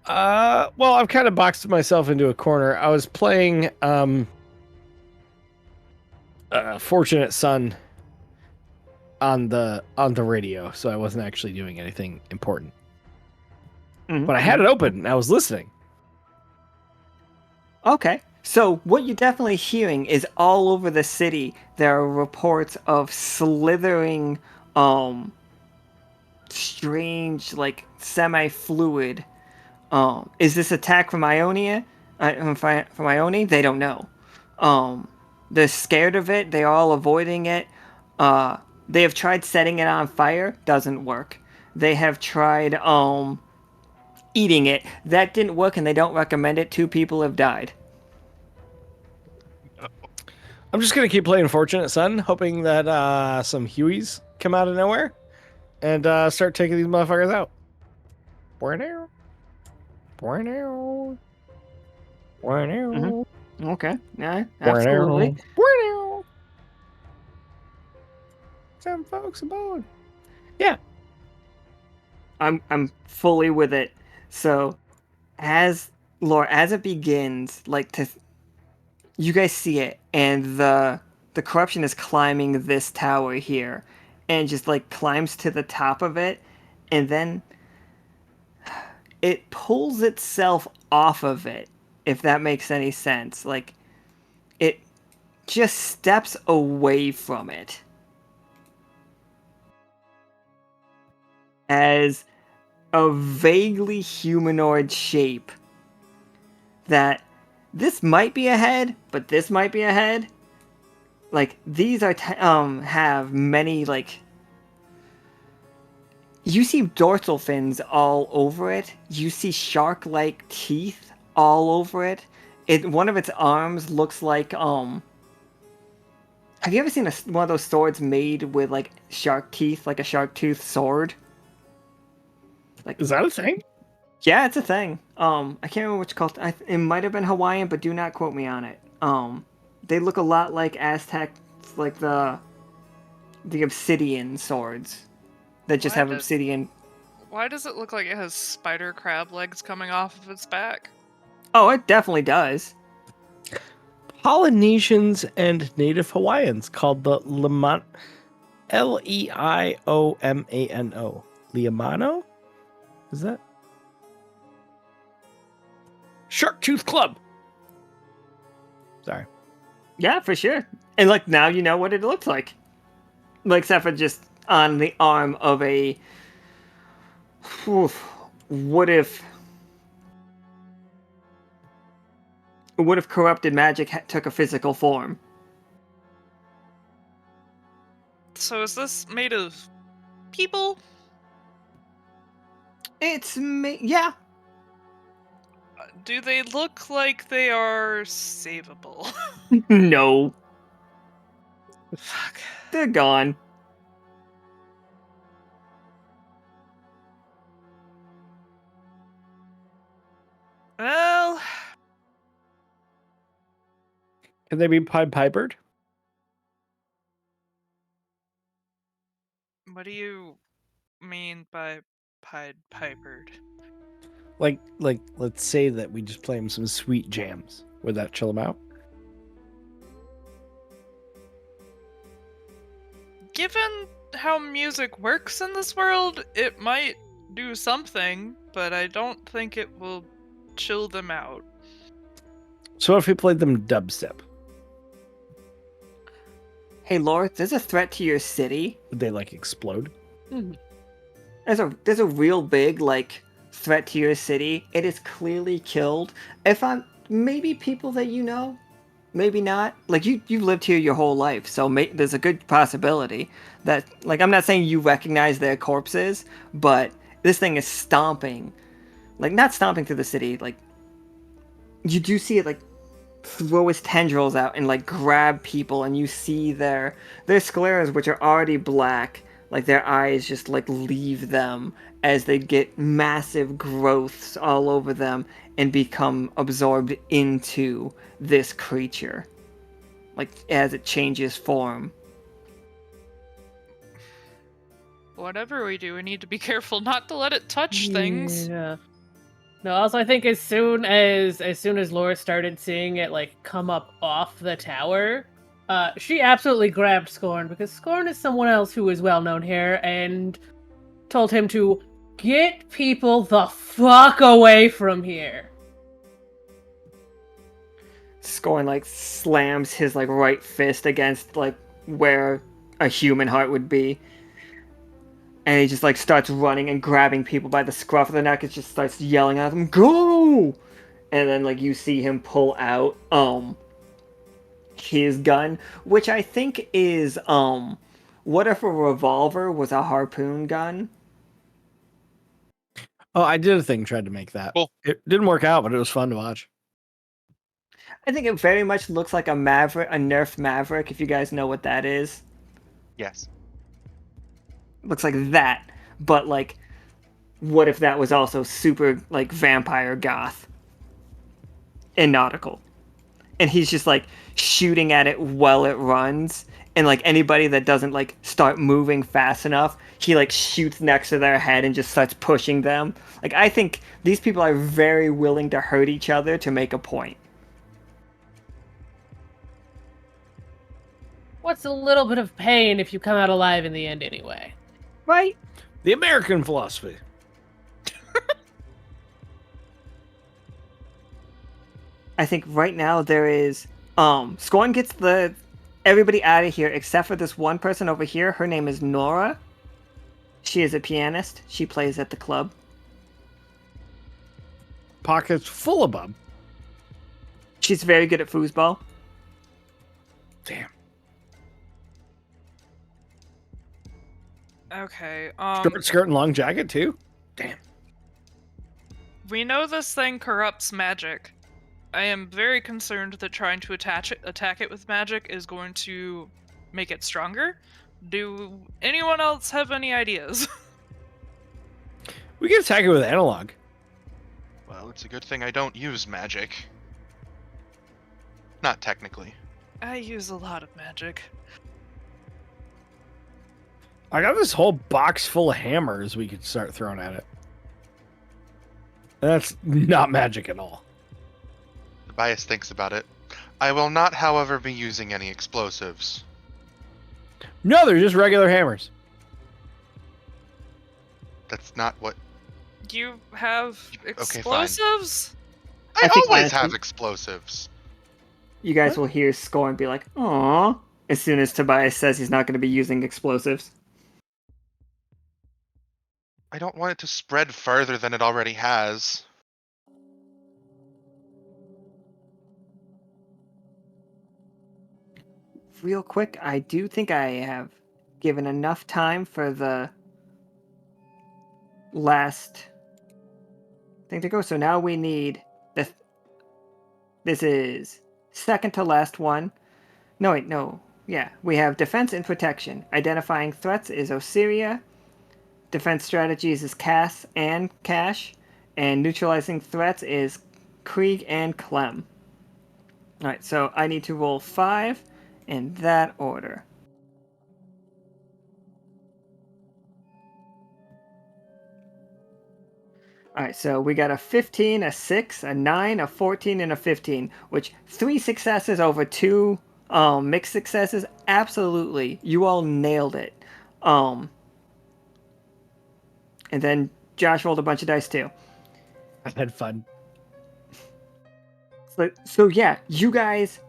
[SPEAKER 3] Well, I've kind of boxed myself into a corner. I was playing Fortunate Son on the radio, so I wasn't actually doing anything important.
[SPEAKER 2] Mm-hmm.
[SPEAKER 3] But I had it open and I was listening.
[SPEAKER 2] Okay. So what you're definitely hearing is all over the city there are reports of slithering, strange, like semi-fluid. Is this attack from Ionia? From Ione? They don't know. They're scared of it. They're all avoiding it. They have tried setting it on fire. Doesn't work. They have tried eating it. That didn't work, and they don't recommend it. 2 people have died.
[SPEAKER 3] I'm just gonna keep playing Fortunate Son, hoping that some Hueys come out of nowhere and start taking these motherfuckers out.
[SPEAKER 2] Mm-hmm. Okay. Yeah, absolutely.
[SPEAKER 3] Some folks aboard. Yeah.
[SPEAKER 2] I'm fully with it. So as Laura, as it begins, like you guys see it, and the corruption is climbing this tower here, and just like climbs to the top of it, and then it pulls itself off of it, if that makes any sense. Like it just steps away from it as a vaguely humanoid shape that this might be a head, but this might be a head. Like these are have many like you see dorsal fins all over it. You see shark-like teeth all over it. One of its arms looks like have you ever seen one of those swords made with like shark teeth, like a shark tooth sword? Like
[SPEAKER 3] Is that a thing?
[SPEAKER 2] yeah, it's a thing. I can't remember which called. It might have been Hawaiian, but do not quote me on it. They look a lot like Aztec, like the obsidian swords that just have obsidian.
[SPEAKER 5] Why does it look like it has spider crab legs coming off of its back?
[SPEAKER 2] Oh, it definitely does.
[SPEAKER 3] Polynesians and Native Hawaiians called the Leimano. Leimano. Leimano? Is that? Shark Tooth Club. Sorry.
[SPEAKER 2] Yeah, for sure. And like now you know what it looks like. Like except for just on the arm of a. What if corrupted magic took a physical form?
[SPEAKER 5] So is this made of people?
[SPEAKER 2] It's me. Yeah.
[SPEAKER 5] Do they look like they are savable?
[SPEAKER 2] No,
[SPEAKER 5] Fuck.
[SPEAKER 2] they're gone.
[SPEAKER 5] Well,
[SPEAKER 3] Can they be Pied Pipered?
[SPEAKER 5] what do you mean by Pied Pipered?
[SPEAKER 3] Like, let's say that we just play them some sweet jams. Would that chill them out?
[SPEAKER 5] Given how music works in this world, it might do something, but I don't think it will chill them out.
[SPEAKER 3] So what if we played them dubstep?
[SPEAKER 2] Hey, Laura, there's a threat to your city.
[SPEAKER 3] Would they like explode?
[SPEAKER 2] There's a real big like threat to your city. It is clearly killed. Maybe people that you know, maybe not. Like you've lived here your whole life, so there's a good possibility that like I'm not saying you recognize their corpses, but this thing is stomping, like not stomping through the city. Like you do see it like throw his tendrils out and like grab people, and you see their scleras, which are already black, like their eyes just like leave them as they get massive growths all over them and become absorbed into this creature, like as it changes form.
[SPEAKER 5] Whatever we do, we need to be careful not to let it touch things.
[SPEAKER 4] Yeah. No, also I think as soon as Laura started seeing it like come up off the tower, she absolutely grabbed Scorn, because Scorn is someone else who is well known here, and told him to get people the fuck away from here.
[SPEAKER 2] Scorn like slams his like right fist against like where a human heart would be. And he just like starts running and grabbing people by the scruff of the neck and just starts yelling at them, "Go!" And then like you see him pull out his gun, which I think is what if a revolver was a harpoon gun?
[SPEAKER 3] Oh, I did a thing, tried to make that.
[SPEAKER 6] Cool.
[SPEAKER 3] It didn't work out, but it was fun to watch.
[SPEAKER 2] I think it very much looks like a Nerf Maverick, if you guys know what that is.
[SPEAKER 6] Yes.
[SPEAKER 2] Looks like that, but like what if that was also super like vampire goth and nautical? and he's just like shooting at it while it runs. And like anybody that doesn't like start moving fast enough, he like shoots next to their head and just starts pushing them. Like I think these people are very willing to hurt each other to make a point.
[SPEAKER 4] What's a little bit of pain if you come out alive in the end anyway?
[SPEAKER 2] Right?
[SPEAKER 3] The American philosophy.
[SPEAKER 2] I think right now there is Scorn gets everybody out of here except for this one person over here. Her name is Nora. She is a pianist. She plays at the club.
[SPEAKER 3] Pockets full of bub.
[SPEAKER 2] She's very good at foosball.
[SPEAKER 3] Damn.
[SPEAKER 5] Okay.
[SPEAKER 3] Short skirt and long jacket too. Damn.
[SPEAKER 5] We know this thing corrupts magic. I am very concerned that trying to attack it with magic is going to make it stronger. Do anyone else have any ideas?
[SPEAKER 3] We can attack it with analog.
[SPEAKER 6] Well, it's a good thing I don't use magic. Not technically.
[SPEAKER 5] I use a lot of magic.
[SPEAKER 3] I got this whole box full of hammers we could start throwing at it. That's not magic at all.
[SPEAKER 6] Tobias thinks about it. I will not, however, be using any explosives.
[SPEAKER 3] No, they're just regular hammers.
[SPEAKER 6] That's not what...
[SPEAKER 5] You have
[SPEAKER 6] Okay, fine.
[SPEAKER 5] explosives?
[SPEAKER 6] I
[SPEAKER 2] think
[SPEAKER 6] always
[SPEAKER 2] I-
[SPEAKER 6] have explosives.
[SPEAKER 2] You guys will hear Scorn be like, "Aww," as soon as Tobias says he's not going to be using explosives.
[SPEAKER 6] I don't want it to spread further than it already has.
[SPEAKER 2] Real quick, I do think I have given enough time for the last thing to go. So now we need this is second to last one. No, wait, no. Yeah, we have defense and protection. Identifying threats is Osiria. Defense strategies is Cass and Cash. And neutralizing threats is Krieg and Clem. Alright, so I need to roll 5 in that order. Alright, so we got a 15, a 6, a 9, a 14, and a 15, which 3 successes over 2 mixed successes. Absolutely. You all nailed it. And then Josh rolled a bunch of dice too.
[SPEAKER 3] I've had fun.
[SPEAKER 2] So yeah, you guys,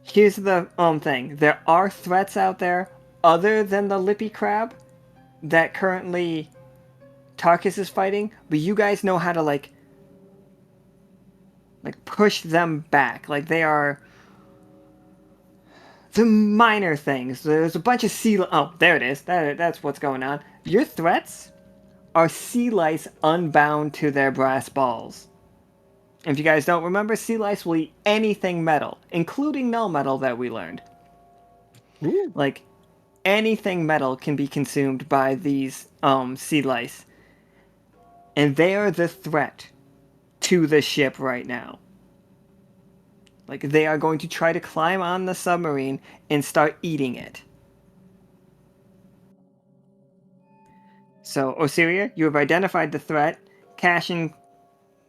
[SPEAKER 2] here's the thing. There are threats out there other than the Lippy Crab that currently Tarkus is fighting, but you guys know how to like push them back. Like they are the minor things. There's a bunch of oh, there it is. That's what's going on. Your threats are sea lice unbound to their brass balls. If you guys don't remember, sea lice will eat anything metal, including null metal that we learned.
[SPEAKER 3] Ooh.
[SPEAKER 2] Like, anything metal can be consumed by these sea lice. And they are the threat to the ship right now. Like, they are going to try to climb on the submarine and start eating it. So, Osiria, you have identified the threat. Cash and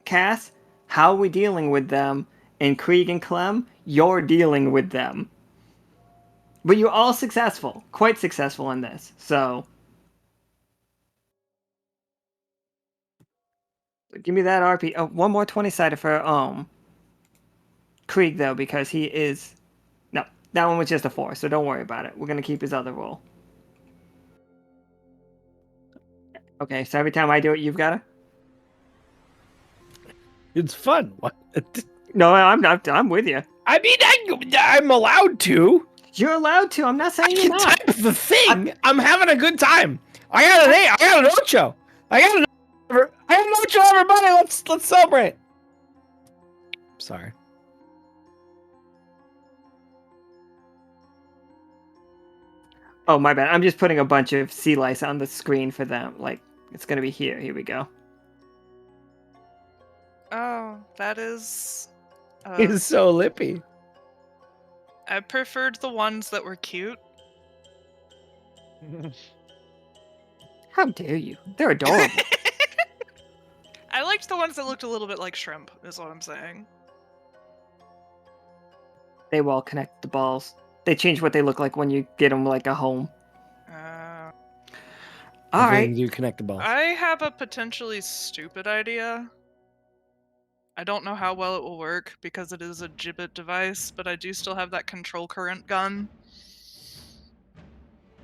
[SPEAKER 2] Cass, how are we dealing with them? And Krieg and Clem, you're dealing with them. But you're all successful. Quite successful in this. So, give me that RP. Oh, one more 20-sided for Krieg, though, because he is... No, that one was just a 4, so don't worry about it. We're going to keep his other roll. Okay, so every time I do it, you've got to...
[SPEAKER 3] It's fun. What?
[SPEAKER 2] No, I'm with you.
[SPEAKER 3] I mean, I'm allowed to.
[SPEAKER 2] You're allowed to. I'm not saying
[SPEAKER 3] I
[SPEAKER 2] you're
[SPEAKER 3] can
[SPEAKER 2] not.
[SPEAKER 3] type the thing. I'm having a good time. I got an 8. I got an ocho. I got an ocho, everybody. Let's celebrate. Sorry.
[SPEAKER 2] Oh, my bad. I'm just putting a bunch of sea lice on the screen for them. Like, it's going to be here. Here we go.
[SPEAKER 5] Oh, that is...
[SPEAKER 3] He's so lippy.
[SPEAKER 5] I preferred the ones that were cute.
[SPEAKER 2] How dare you? They're adorable.
[SPEAKER 5] I liked the ones that looked a little bit like shrimp, is what I'm saying.
[SPEAKER 2] They will connect the balls. They change what they look like when you get them like a home.
[SPEAKER 5] Uh,
[SPEAKER 2] All
[SPEAKER 3] I
[SPEAKER 2] right.
[SPEAKER 3] do connect the balls.
[SPEAKER 5] I have a potentially stupid idea. I don't know how well it will work because it is a gibbet device, but I do still have that control current gun,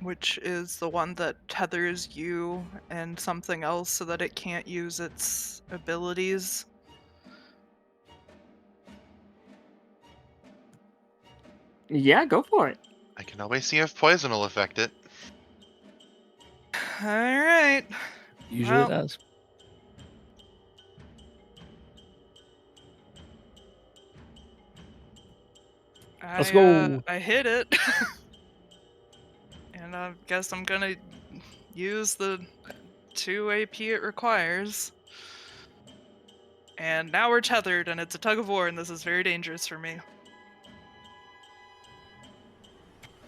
[SPEAKER 5] which is the one that tethers you and something else so that it can't use its abilities.
[SPEAKER 2] Yeah, go for it.
[SPEAKER 6] I can always see if poison will affect it.
[SPEAKER 5] All right.
[SPEAKER 3] Usually
[SPEAKER 5] well,
[SPEAKER 3] it does. Let's go.
[SPEAKER 5] I hit it. And I guess I'm gonna use the 2 AP it requires. And now we're tethered, and it's a tug of war, and this is very dangerous for me.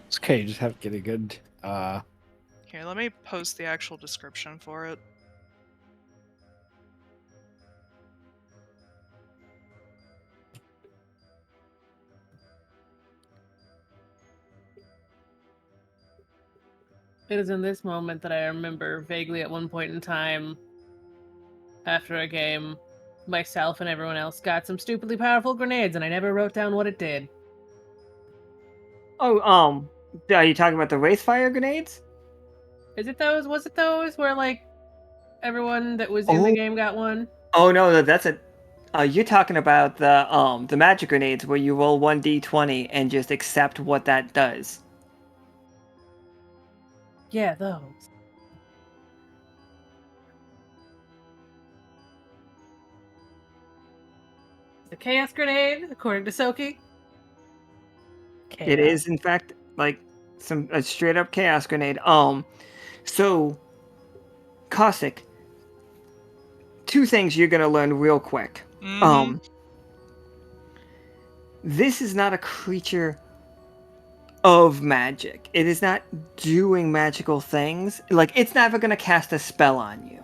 [SPEAKER 3] It's okay. You just have to get a good.
[SPEAKER 5] Here, let me post the actual description for it.
[SPEAKER 4] It is in this moment that I remember vaguely at one point in time, after a game, myself and everyone else got some stupidly powerful grenades, and I never wrote down what it did.
[SPEAKER 2] Oh, are you talking about the race fire grenades?
[SPEAKER 4] Is it those? Was it those where like everyone that was in the game got one?
[SPEAKER 2] Oh no, that's a. You're talking about the magic grenades where you roll 1d20 and just accept what that does.
[SPEAKER 4] Yeah, those. The chaos grenade, according to Soki.
[SPEAKER 2] It is, in fact, like a straight up chaos grenade. So, Caustic, two things you're gonna learn real quick.
[SPEAKER 5] Mhm.
[SPEAKER 2] This is not a creature of magic. It is not doing magical things. Like, it's never gonna cast a spell on you.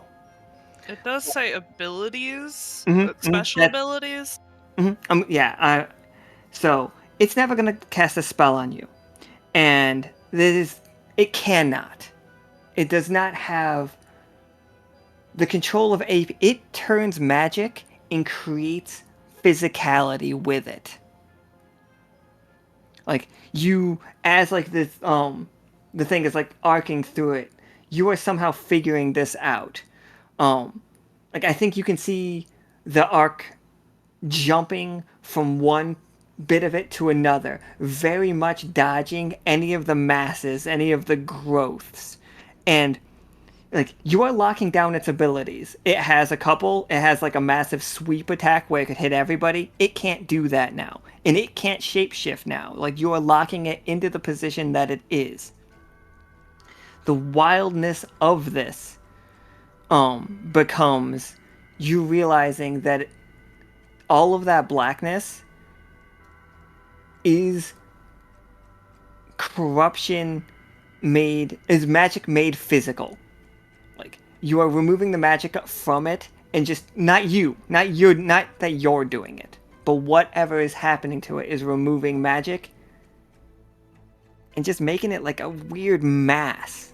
[SPEAKER 5] It does say abilities,
[SPEAKER 2] Mhm,
[SPEAKER 5] special abilities.
[SPEAKER 2] Yeah. So it's never gonna cast a spell on you, and it cannot. It does not have the control of AP. It turns magic and creates physicality with it. Like you, as like this, the thing is like arcing through it. You are somehow figuring this out. Like I think you can see the arc jumping from one bit of it to another, very much dodging any of the masses, any of the growths. And like you are locking down its abilities. It has like a massive sweep attack where it could hit everybody. It can't do that now. And it can't shapeshift now. Like you are locking it into the position that it is. The wildness of this becomes you realizing that all of that blackness is magic made physical. Like you are removing the magic from it and just not that you're doing it, but whatever is happening to it is removing magic and just making it like a weird mass.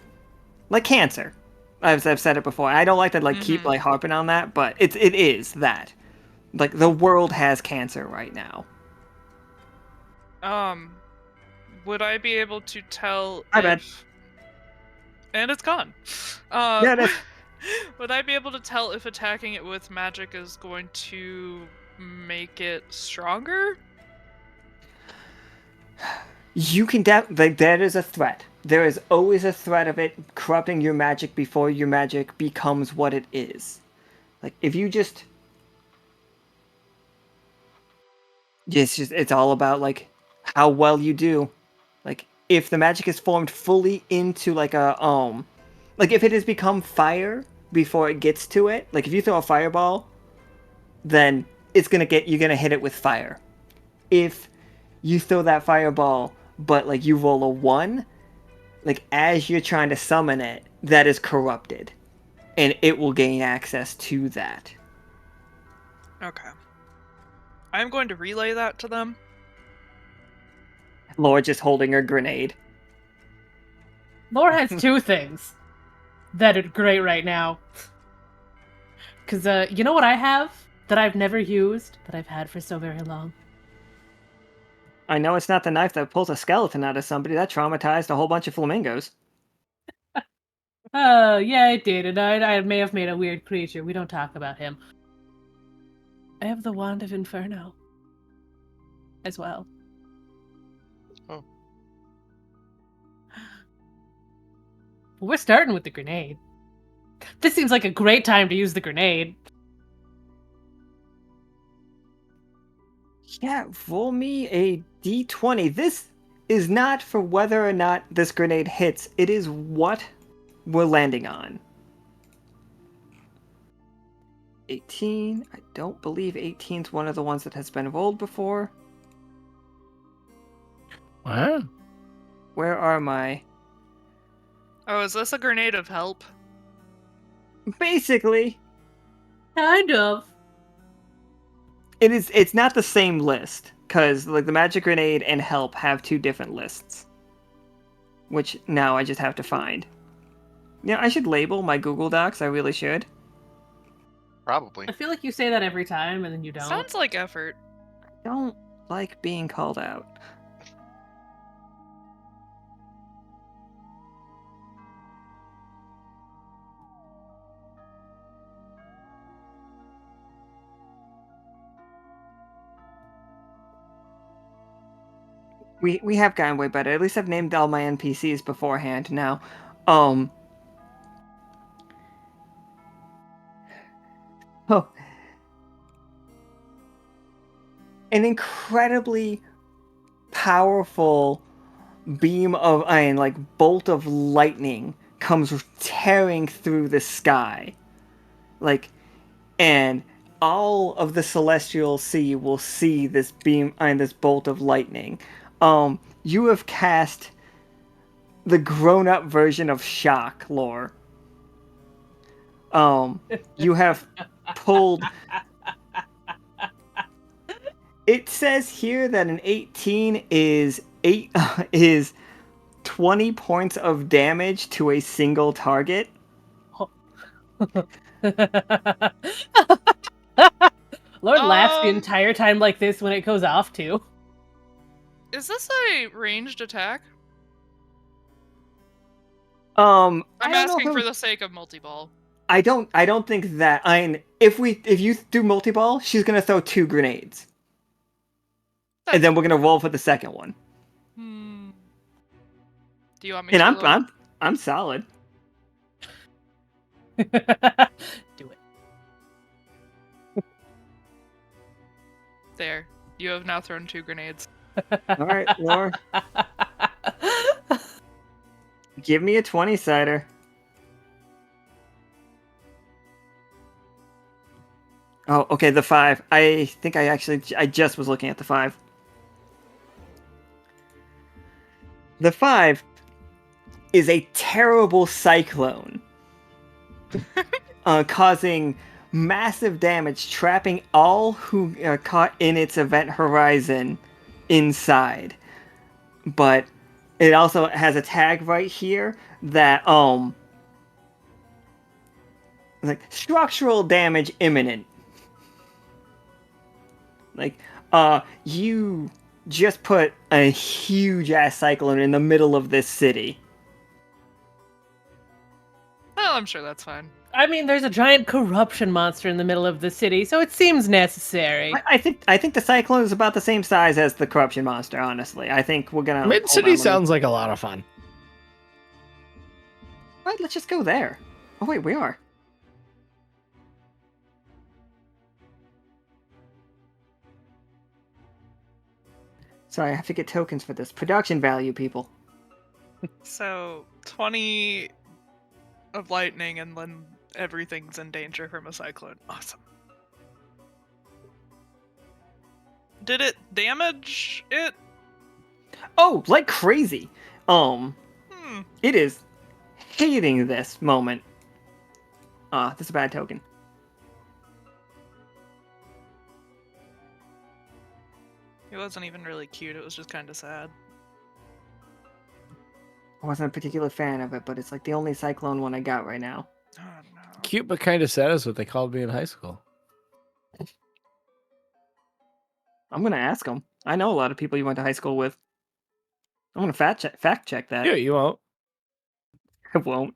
[SPEAKER 2] Like cancer. I've said it before. I don't like to keep harping on that, but it is that. Like the world has cancer right now.
[SPEAKER 5] Would I be able to tell
[SPEAKER 2] I bet.
[SPEAKER 5] And it's gone.
[SPEAKER 2] Yeah, that's...
[SPEAKER 5] Would I be able to tell if attacking it with magic is going to make it stronger?
[SPEAKER 2] You can that is a threat. There is always a threat of it corrupting your magic before your magic becomes what it is. Like if you just it's all about like how well you do. Like if the magic is formed fully into like a like if it has become fire before it gets to it, like if you throw a fireball, then you're gonna hit it with fire. If you throw that fireball, but like you roll a 1, like as you're trying to summon it, that is corrupted, and it will gain access to that.
[SPEAKER 5] Okay. I'm going to relay that to them.
[SPEAKER 2] Laura just holding her grenade.
[SPEAKER 4] Laura has two things that are great right now. Because, you know what I have that I've never used, but I've had for so very long?
[SPEAKER 2] I know it's not the knife that pulls a skeleton out of somebody. That traumatized a whole bunch of flamingos.
[SPEAKER 4] Oh, yeah, it did, and I may have made a weird creature. We don't talk about him. I have the Wand of Inferno as well.
[SPEAKER 6] Oh.
[SPEAKER 4] We're starting with the grenade. This seems like a great time to use the grenade.
[SPEAKER 2] Yeah, roll me a d20. This is not for whether or not this grenade hits. It is what we're landing on. 18. I don't believe 18 is one of the ones that has been rolled before.
[SPEAKER 3] Wow.
[SPEAKER 2] Where are my...
[SPEAKER 5] Oh, is this a grenade of help?
[SPEAKER 2] Basically,
[SPEAKER 4] Kind of.
[SPEAKER 2] it's not the same list, because like the magic grenade and help have 2 different lists. Which now I just have to find. Yeah, I should label my Google Docs, I really should.
[SPEAKER 6] Probably.
[SPEAKER 4] I feel like you say that every time, and then you don't.
[SPEAKER 5] Sounds like effort.
[SPEAKER 2] Don't like being called out. We have gotten way better. At least I've named all my NPCs beforehand now. Oh. An incredibly powerful beam of iron, like bolt of lightning, comes tearing through the sky. Like, and all of the celestial sea will see this beam and this bolt of lightning. You have cast the grown-up version of shock lore. You have pulled. It says here that an 18 is 20 points of damage to a single target.
[SPEAKER 4] Lord laughs the
[SPEAKER 5] Um,
[SPEAKER 4] entire time like this when it goes off too.
[SPEAKER 5] Is this a ranged attack?
[SPEAKER 2] I'm
[SPEAKER 5] I'm
[SPEAKER 2] don't know
[SPEAKER 5] asking
[SPEAKER 2] if
[SPEAKER 5] for the sake of multi-ball.
[SPEAKER 2] I don't think that if you do multi-ball, she's gonna throw 2 grenades. And then we're gonna roll for the second one.
[SPEAKER 5] Do you want me
[SPEAKER 2] And
[SPEAKER 5] to?
[SPEAKER 2] I'm solid.
[SPEAKER 4] Do it.
[SPEAKER 5] There. You have now thrown 2 grenades.
[SPEAKER 2] All right, Laura. Give me a 20-sider. Oh, okay, the 5. I think I just was looking at the 5. The 5 is a terrible cyclone, causing massive damage, trapping all who are caught in its event horizon inside. But it also has a tag right here that like structural damage imminent. Like you just put a huge ass cyclone in the middle of this city.
[SPEAKER 5] Well, I'm sure that's fine.
[SPEAKER 4] I mean, there's a giant corruption monster in the middle of the city, so it seems necessary.
[SPEAKER 2] I think the cyclone is about the same size as the corruption monster. Honestly, I think we're gonna.
[SPEAKER 3] Mid City sounds like a lot of fun.
[SPEAKER 2] Right, let's just go there. Oh wait, we are. Sorry, I have to get tokens for this. Production value, people.
[SPEAKER 5] So, 20 of lightning and then everything's in danger from a cyclone. Awesome. Did it damage it
[SPEAKER 2] Oh, like crazy.
[SPEAKER 5] Hmm.
[SPEAKER 2] It is hating this moment. That's a bad token.
[SPEAKER 5] It wasn't even really cute. It was just kind of sad.
[SPEAKER 2] I wasn't a particular fan of it, but it's like the only Cyclone one I got right now.
[SPEAKER 5] Oh no.
[SPEAKER 3] Cute but kind of sad is what they called me in high school.
[SPEAKER 2] I'm gonna ask them. I know a lot of people you went to high school with. I'm gonna fact check that.
[SPEAKER 3] Yeah, you won't.
[SPEAKER 2] I won't.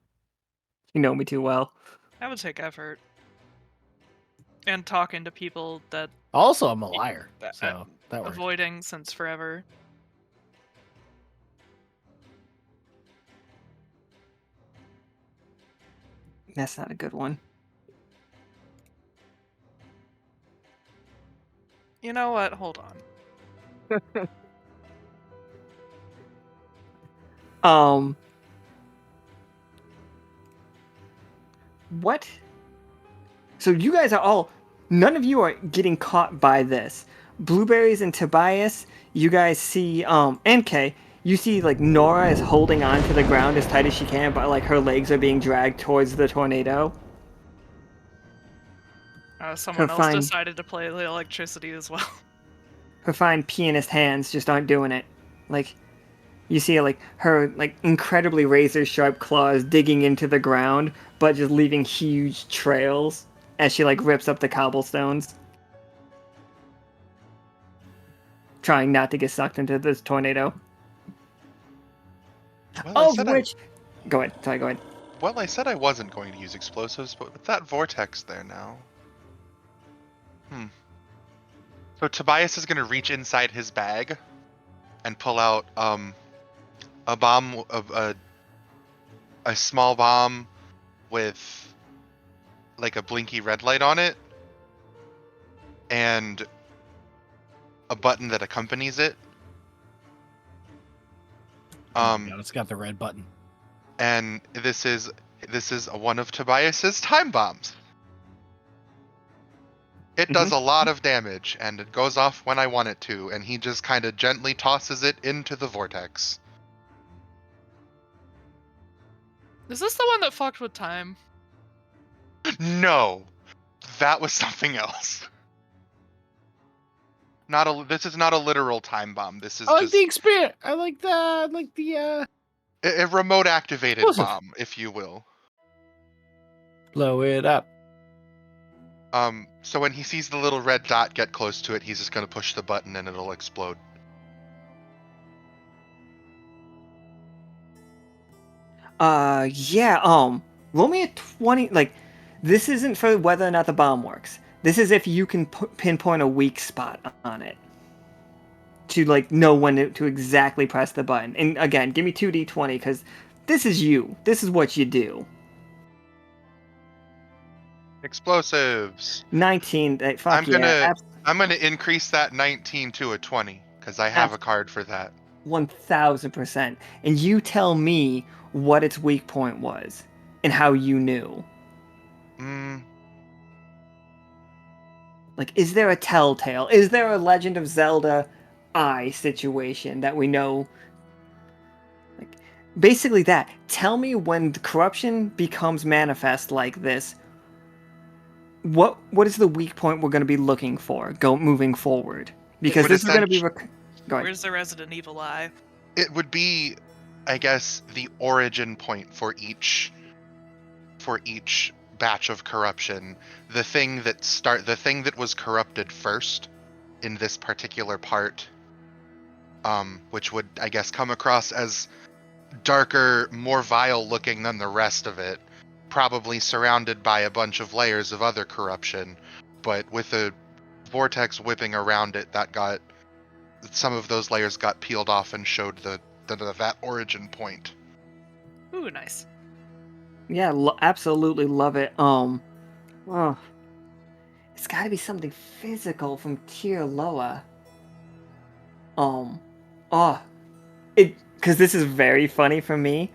[SPEAKER 2] You know me too well.
[SPEAKER 5] That would take effort. And talking to people that
[SPEAKER 3] Also, I'm a liar,
[SPEAKER 5] that-
[SPEAKER 3] so that works.
[SPEAKER 5] avoiding since forever.
[SPEAKER 2] That's not a good one.
[SPEAKER 5] You know what? Hold on.
[SPEAKER 2] What? So you guys are all. None of you are getting caught by this. Blueberries and Tobias, you guys see, and Kay, you see like Nora is holding on to the ground as tight as she can, but like her legs are being dragged towards the tornado.
[SPEAKER 5] Someone
[SPEAKER 2] Her
[SPEAKER 5] else
[SPEAKER 2] fine-
[SPEAKER 5] decided to play the electricity as well.
[SPEAKER 2] Her fine pianist hands just aren't doing it. Like, you see like her like incredibly razor sharp claws digging into the ground, but just leaving huge trails as she like rips up the cobblestones. Trying not to get sucked into this tornado.
[SPEAKER 6] Well, I
[SPEAKER 2] Of
[SPEAKER 6] said
[SPEAKER 2] which... Go ahead. Sorry, go ahead.
[SPEAKER 6] Well, I said I wasn't going to use explosives, but with that vortex there now. So Tobias is going to reach inside his bag and pull out a bomb of a small bomb with like a blinky red light on it and a button that accompanies it.
[SPEAKER 3] It's got the red button.
[SPEAKER 6] And this is one of Tobias's time bombs. It does a lot of damage, and it goes off when I want it to, and he just kind of gently tosses it into the vortex.
[SPEAKER 5] Is this the one that fucked with time?
[SPEAKER 6] No, that was something else. This is not a literal time bomb. This is
[SPEAKER 3] I like
[SPEAKER 6] just
[SPEAKER 3] the experience. I like the
[SPEAKER 6] a remote activated
[SPEAKER 3] Explosive.
[SPEAKER 6] bomb, if you will.
[SPEAKER 3] blow it up.
[SPEAKER 6] So when he sees the little red dot get close to it, he's just gonna push the button and it'll explode.
[SPEAKER 2] Yeah, roll me a 20, like, this isn't for whether or not the bomb works. This is if you can pinpoint a weak spot on it. To, like, know when to exactly press the button. And again, give me 2d20, because this is you. This is what you do.
[SPEAKER 6] Explosives.
[SPEAKER 2] 19, fuck
[SPEAKER 6] I'm gonna
[SPEAKER 2] yeah.
[SPEAKER 6] I'm gonna increase that 19 to a 20 because I have a card for that.
[SPEAKER 2] 1000%. And you tell me what its weak point was. And how you knew. Like, is there a telltale? Is there a Legend of Zelda eye situation that we know? Like, basically that. Tell me when the corruption becomes manifest like this. What is the weak point we're going to be looking for moving forward? Because this is going to be... Go ahead.
[SPEAKER 5] Where's the Resident Evil eye?
[SPEAKER 6] It would be, I guess, the origin point for each batch of corruption. The thing that was corrupted first in this particular part, which would, I guess, come across as darker, more vile looking than the rest of it, probably surrounded by a bunch of layers of other corruption, but with a vortex whipping around it that some of those layers got peeled off and showed that origin point.
[SPEAKER 5] Ooh, nice.
[SPEAKER 2] Yeah, absolutely love it. It's got to be something physical from Tier Loa. Because this is very funny for me.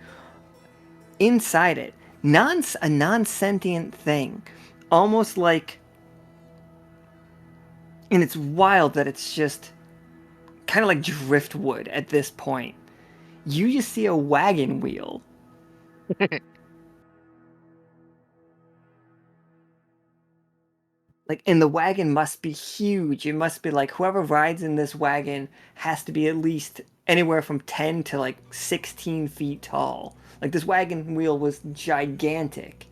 [SPEAKER 2] Inside it, a non-sentient thing, almost like, and it's wild that it's just kind of like driftwood at this point. You just see a wagon wheel. Like, and the wagon must be huge. It must be like whoever rides in this wagon has to be at least anywhere from 10 to like 16 feet tall. Like, this wagon wheel was gigantic.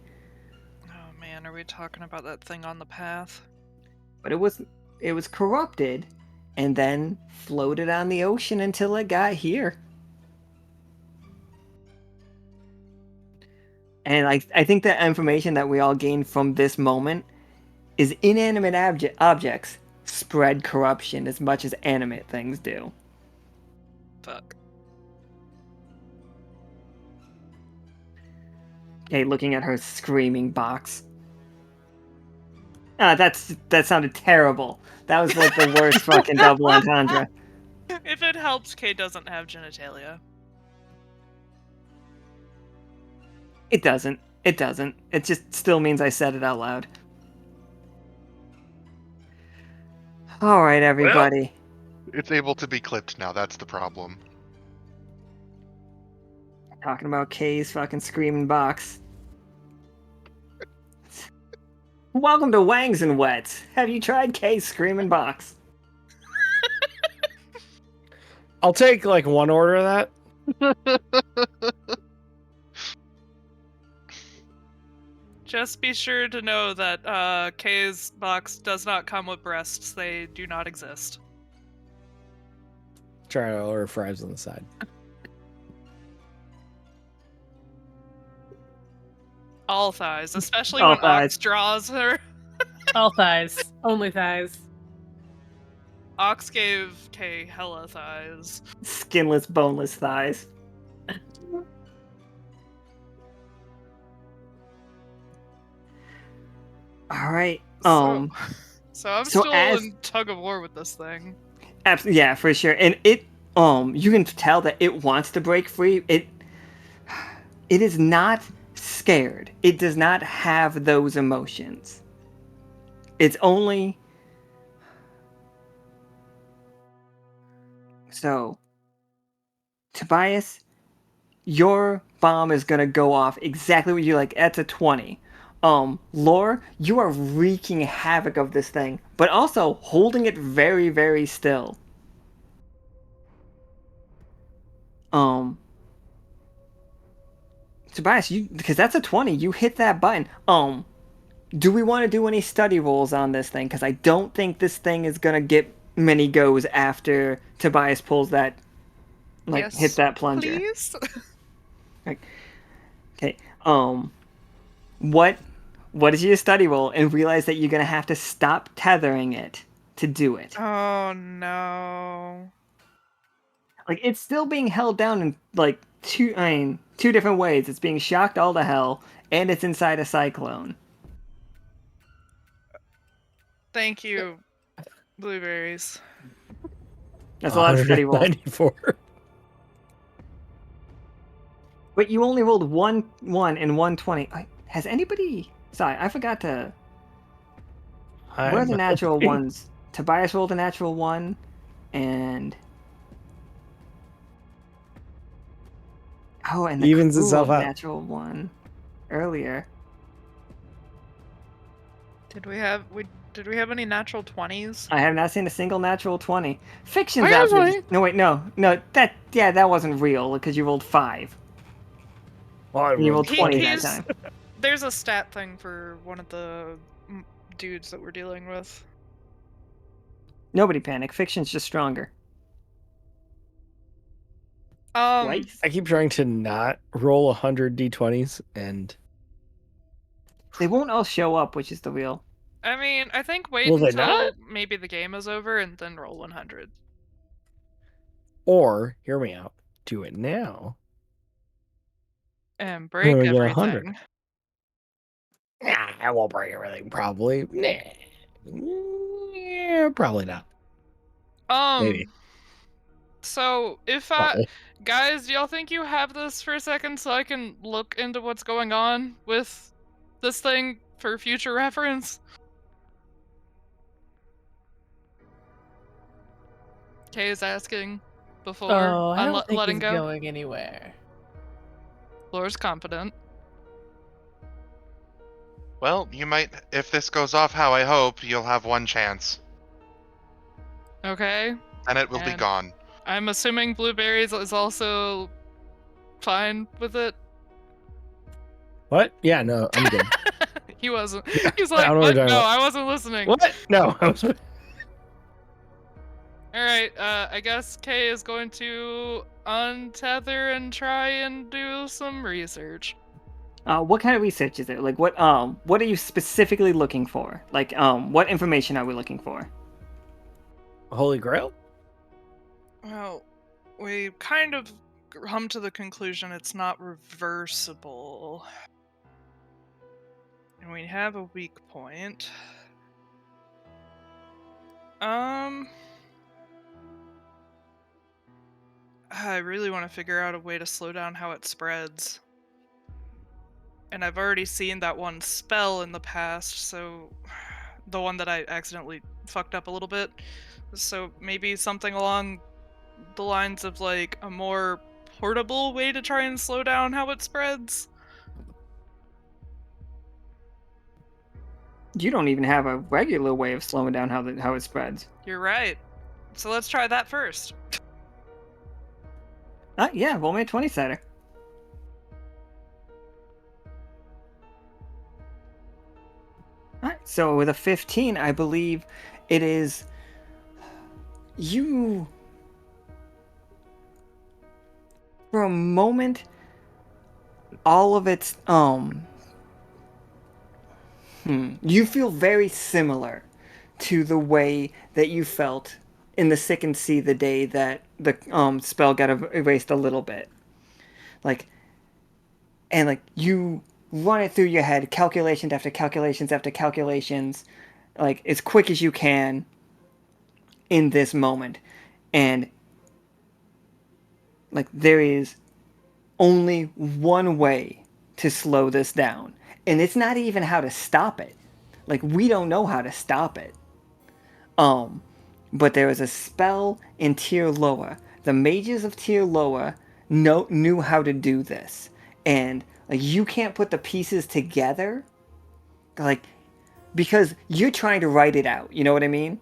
[SPEAKER 5] Oh man, are we talking about that thing on the path?
[SPEAKER 2] But it was corrupted and then floated on the ocean until it got here. And I think the information that we all gained from this moment is inanimate objects spread corruption as much as animate things do.
[SPEAKER 5] Fuck.
[SPEAKER 2] Okay, looking at her screaming box. Ah, that sounded terrible. That was like the worst fucking double entendre.
[SPEAKER 5] If it helps, Kay doesn't have genitalia.
[SPEAKER 2] It doesn't. It doesn't. It just still means I said it out loud. All right, everybody.
[SPEAKER 6] It's able to be clipped now. That's the problem.
[SPEAKER 2] Talking about Kay's fucking screaming box. Welcome to Wangs and Wets. Have you tried Kay's screaming box?
[SPEAKER 3] I'll take like one order of that.
[SPEAKER 5] Just be sure to know that Kay's box does not come with breasts. They do not exist.
[SPEAKER 3] Try to order fries on the side.
[SPEAKER 5] All thighs, especially
[SPEAKER 2] All
[SPEAKER 5] when
[SPEAKER 2] thighs.
[SPEAKER 5] Ox draws her.
[SPEAKER 4] All thighs. Only thighs.
[SPEAKER 5] Ox gave Kay hella thighs.
[SPEAKER 2] Skinless, boneless thighs. All right.
[SPEAKER 5] So I'm
[SPEAKER 2] so
[SPEAKER 5] still
[SPEAKER 2] as-
[SPEAKER 5] in tug of war with this thing.
[SPEAKER 2] Absolutely, yeah, for sure. And it, you can tell that it wants to break free. It is not scared. It does not have those emotions. It's only... So, Tobias, your bomb is gonna go off exactly what you like. That's a 20. Lore, you are wreaking havoc of this thing, but also holding it very, very still. Tobias, because that's a 20, you hit that button. Do we want to do any study rolls on this thing? Because I don't think this thing is gonna get many goes after Tobias pulls that, like,
[SPEAKER 5] Yes,
[SPEAKER 2] hit that plunger.
[SPEAKER 5] Please?
[SPEAKER 2] Okay. What is your study roll? And realize that you're gonna have to stop tethering it to do it.
[SPEAKER 5] Oh no.
[SPEAKER 2] Like, it's still being held down in like two different ways. It's being shocked all to hell, and it's inside a cyclone.
[SPEAKER 5] Thank you, Blueberries.
[SPEAKER 2] That's a lot of study rolls.
[SPEAKER 3] 194.
[SPEAKER 2] But you only rolled one and 120. Has anybody? Sorry, I forgot to. Where are the natural ones? Tobias rolled a natural 1, and and the
[SPEAKER 3] Evens
[SPEAKER 2] crew
[SPEAKER 3] itself
[SPEAKER 2] rolled a
[SPEAKER 3] out.
[SPEAKER 2] natural 1 earlier.
[SPEAKER 5] Did we have any natural 20s?
[SPEAKER 2] I have not seen a single natural 20. Fiction's
[SPEAKER 3] I got
[SPEAKER 2] out there.
[SPEAKER 3] 20.
[SPEAKER 2] No, wait, no, that wasn't real because you rolled 5.
[SPEAKER 3] Well,
[SPEAKER 2] You rolled
[SPEAKER 5] He-
[SPEAKER 2] 20 that
[SPEAKER 5] he's-
[SPEAKER 2] time.
[SPEAKER 5] There's a stat thing for one of the dudes that we're dealing with.
[SPEAKER 2] Nobody panic. Fiction's just stronger. Twice.
[SPEAKER 3] I keep trying to not roll 100 d20s, and
[SPEAKER 2] They won't all show up, which is the real.
[SPEAKER 5] I mean, I think wait
[SPEAKER 3] Will they
[SPEAKER 5] until
[SPEAKER 3] not?
[SPEAKER 5] maybe the game is over and then roll 100.
[SPEAKER 3] or hear me out, do it now.
[SPEAKER 5] And break
[SPEAKER 3] we get 100.
[SPEAKER 5] everything.
[SPEAKER 3] Nah, I won't break everything. Probably. Yeah, probably not. Maybe.
[SPEAKER 5] So if
[SPEAKER 3] Probably.
[SPEAKER 5] guys, do y'all think you have this for a second so I can look into what's going on with this thing for future reference? Kay is asking before
[SPEAKER 4] Oh, I don't think
[SPEAKER 5] letting
[SPEAKER 4] he's
[SPEAKER 5] go.
[SPEAKER 4] going anywhere.
[SPEAKER 5] Floor's confident.
[SPEAKER 6] Well, you might, if this goes off how I hope, you'll have one chance,
[SPEAKER 5] Okay.
[SPEAKER 6] and it will be
[SPEAKER 5] And
[SPEAKER 6] gone.
[SPEAKER 5] I'm assuming Blueberries is also fine with it.
[SPEAKER 3] What? Yeah, no, I'm good.
[SPEAKER 5] He wasn't.
[SPEAKER 3] Yeah,
[SPEAKER 5] He's
[SPEAKER 3] I
[SPEAKER 5] like,
[SPEAKER 3] don't know what
[SPEAKER 5] what?
[SPEAKER 3] you're
[SPEAKER 5] No,
[SPEAKER 3] talking about.
[SPEAKER 5] I wasn't listening.
[SPEAKER 3] What? No, I was.
[SPEAKER 5] All right. I guess Kay is going to untether and try and do some research.
[SPEAKER 2] What kind of research is it? Like, what are you specifically looking for? Like, what information are we looking for?
[SPEAKER 3] Holy Grail?
[SPEAKER 5] Well, we kind of come to the conclusion it's not reversible. And we have a weak point. I really want to figure out a way to slow down how it spreads. And I've already seen that one spell in the past, so the one that I accidentally fucked up a little bit. So maybe something along the lines of like a more portable way to try and slow down how it spreads.
[SPEAKER 2] You don't even have a regular way of slowing down how it spreads.
[SPEAKER 5] You're right. So let's try that first.
[SPEAKER 2] Yeah, roll me a 20 setter. Alright, so with a 15, I believe it is you. For a moment, all of its you feel very similar to the way that you felt in the Second Sea the day that the spell got erased a little bit. Like, and like you run it through your head, calculations after calculations after calculations, like as quick as you can in this moment. And like there is only one way to slow this down. And it's not even how to stop it. Like we don't know how to stop it. But there is a spell in tier lower. The mages of tier lower knew how to do this. And like you can't put the pieces together, like because you're trying to write it out. You know what I mean?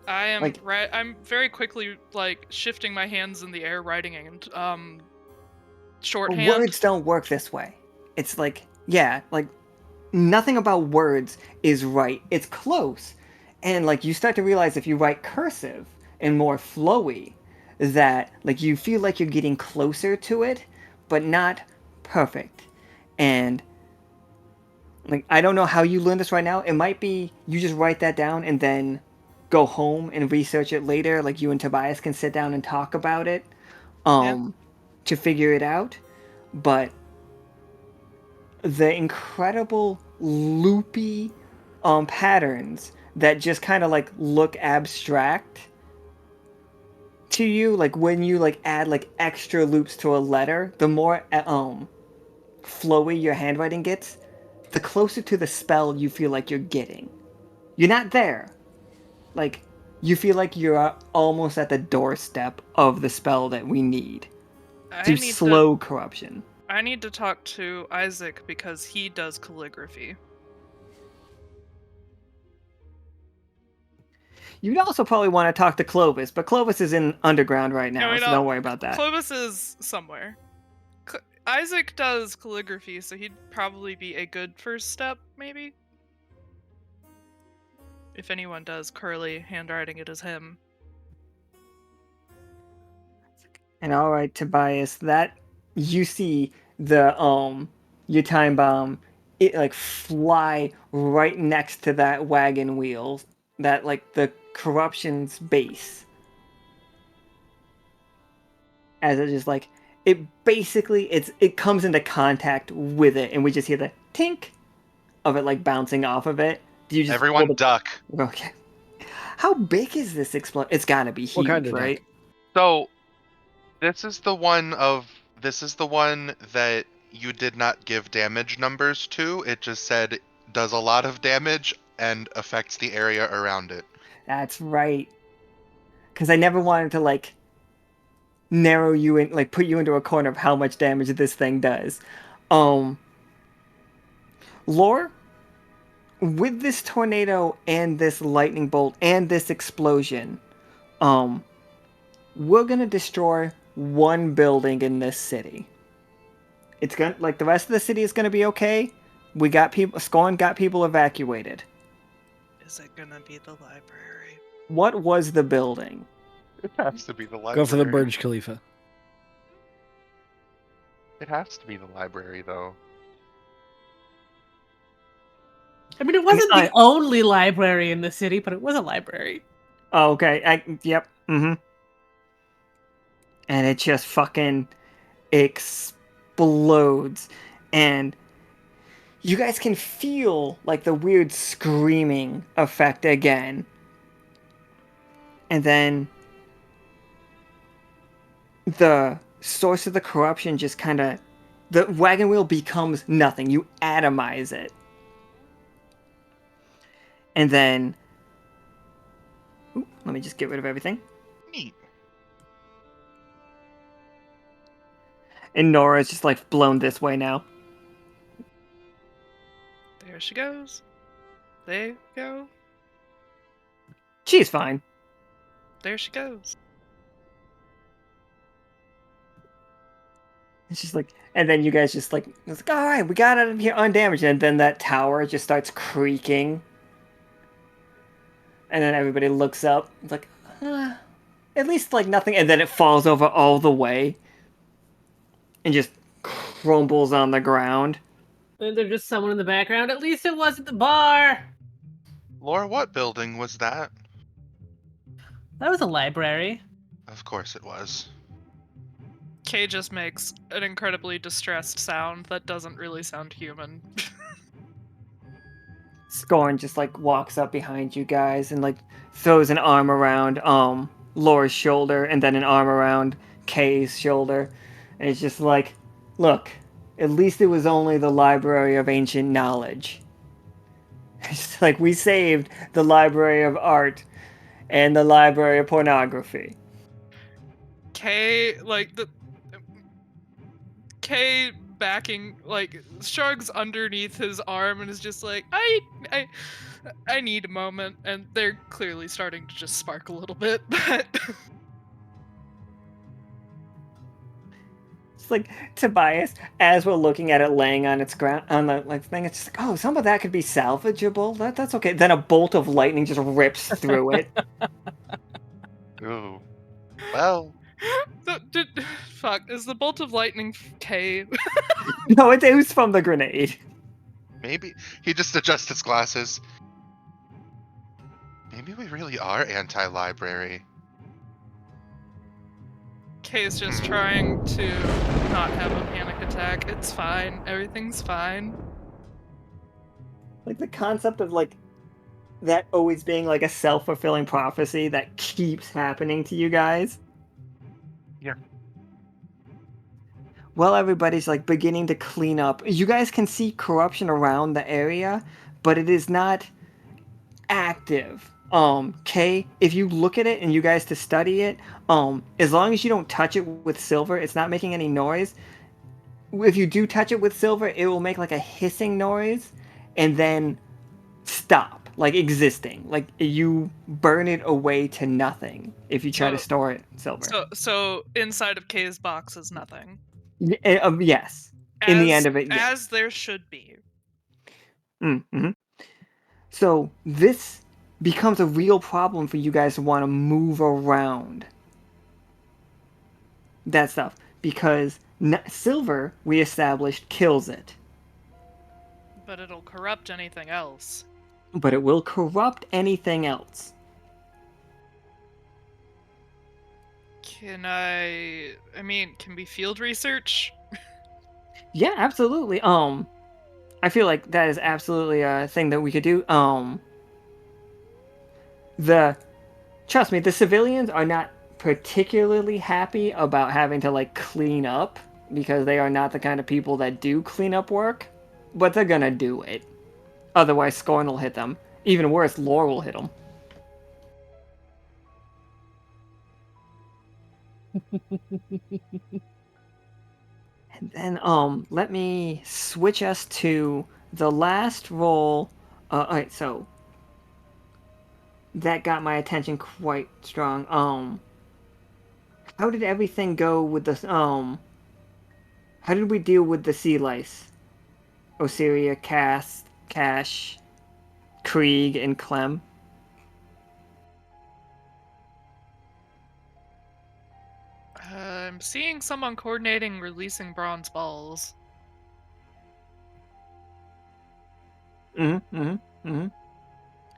[SPEAKER 5] I am
[SPEAKER 2] Like-
[SPEAKER 5] right. I'm very quickly like shifting my hands in the air, writing and shorthand.
[SPEAKER 2] Words don't work this way. It's like, yeah, like nothing about words is right. It's close. And like you start to realize if you write cursive and more flowy, that like you feel like you're getting closer to it, but not perfect. And like I don't know how you learn this right now. It might be you just write that down and then go home and research it later. Like you and Tobias can sit down and talk about it to figure it out. But the incredible loopy patterns that just kind of like look abstract to you, like when you like add like extra loops to a letter, the more flowy your handwriting gets, the closer to the spell you feel like you're getting. You're not there. Like you feel like you're almost at the doorstep of the spell that we need to slow corruption.
[SPEAKER 5] I need to talk to Isaac because he does calligraphy.
[SPEAKER 2] You'd also probably want to talk to Clovis, but Clovis is in underground right now, so don't worry about that.
[SPEAKER 5] Clovis is somewhere. Isaac does calligraphy, so he'd probably be a good first step, maybe? If anyone does curly handwriting, it is him.
[SPEAKER 2] And alright, Tobias, that you see the your time bomb it like fly right next to that wagon wheel, that like the corruption's base. As it just like it basically it comes into contact with it, and we just hear the tink of it like bouncing off of it. Do you just
[SPEAKER 6] Everyone duck.
[SPEAKER 2] Okay. How big is this explosion? It's gotta be huge,
[SPEAKER 3] What kind of duck?
[SPEAKER 2] right?
[SPEAKER 6] So, this is the one that you did not give damage numbers to. It just said does a lot of damage and affects the area around it.
[SPEAKER 2] That's right. because I never wanted to like narrow you in, like put you into a corner of how much damage this thing does. Lore, with this tornado and this lightning bolt and this explosion, we're gonna destroy one building in this city. It's gonna, like, the rest of the city is gonna be okay. We got people, Scorn got people evacuated.
[SPEAKER 5] Is it gonna be the library?
[SPEAKER 2] What was the building?
[SPEAKER 6] It has to be the library.
[SPEAKER 3] Go for the Burj Khalifa.
[SPEAKER 6] It has to be the library, though.
[SPEAKER 4] I mean, it wasn't the only library in the city, but it was a library.
[SPEAKER 2] Oh, okay. Yep. Mm-hmm. And it just fucking explodes. And you guys can feel like the weird screaming effect again. And then the source of the corruption just kind of, the wagon wheel becomes nothing. You atomize it. And then, let me just get rid of everything.
[SPEAKER 6] Neat.
[SPEAKER 2] And Nora's just like blown this way now.
[SPEAKER 5] There she goes. There you go.
[SPEAKER 2] She's fine.
[SPEAKER 5] There she goes.
[SPEAKER 2] It's just like, and then you guys just like, it's like, all right, we got out of here undamaged. And then that tower just starts creaking. And then everybody looks up. It's like, at least like nothing. And then it falls over all the way. And just crumbles on the ground.
[SPEAKER 4] And there's just someone in the background. At least it wasn't the bar.
[SPEAKER 6] Laura, what building was that?
[SPEAKER 4] That was a library.
[SPEAKER 6] Of course it was.
[SPEAKER 5] Kay just makes an incredibly distressed sound that doesn't really sound human.
[SPEAKER 2] Scorn just like walks up behind you guys and like throws an arm around Laura's shoulder and then an arm around Kay's shoulder. And it's just like, look, at least it was only the Library of Ancient Knowledge. It's like we saved the Library of Art and the Library of Pornography.
[SPEAKER 5] Kay, Kay backing, like, shrugs underneath his arm and is just like, I need a moment. And they're clearly starting to just spark a little bit, but...
[SPEAKER 2] It's like Tobias, as we're looking at it laying on its ground, on the like thing, it's just like, oh, some of that could be salvageable. That's okay. Then a bolt of lightning just rips through it.
[SPEAKER 6] Ooh. Well,
[SPEAKER 5] Fuck, is the bolt of lightning Kay?
[SPEAKER 2] No, it was from the grenade.
[SPEAKER 6] maybe he just adjusts his glasses. Maybe we really are anti-library.
[SPEAKER 5] Kay's just trying to not have a panic attack. It's fine. Everything's fine.
[SPEAKER 2] Like the concept of like that always being like a self-fulfilling prophecy that keeps happening to you guys.
[SPEAKER 6] Yeah.
[SPEAKER 2] Well, everybody's like beginning to clean up. You guys can see corruption around the area, but it is not active. Kay, if you look at it and you guys to study it, as long as you don't touch it with silver, it's not making any noise. If you do touch it with silver, it will make like a hissing noise and then stop, like existing. Like you burn it away to nothing if you try to store it silver.
[SPEAKER 5] So inside of Kay's box is nothing.
[SPEAKER 2] Yes. In the end of it, yes.
[SPEAKER 5] As there should be.
[SPEAKER 2] Mm-hmm. So this becomes a real problem for you guys to want to move around that stuff because silver, we established, kills it.
[SPEAKER 5] But it'll corrupt anything else.
[SPEAKER 2] But it will corrupt anything else.
[SPEAKER 5] Can we field research?
[SPEAKER 2] Yeah, absolutely. I feel like that is absolutely a thing that we could do. Trust me, the civilians are not particularly happy about having to like clean up because they are not the kind of people that do cleanup work, but they're gonna do it. Otherwise, Scorn will hit them. Even worse, Lore will hit them. And then let me switch us to the last roll. Alright, so that got my attention quite strong. How did everything go with the how did we deal with the sea lice? Osiria, Cash, Krieg, and Clem.
[SPEAKER 5] I'm seeing someone coordinating releasing bronze balls.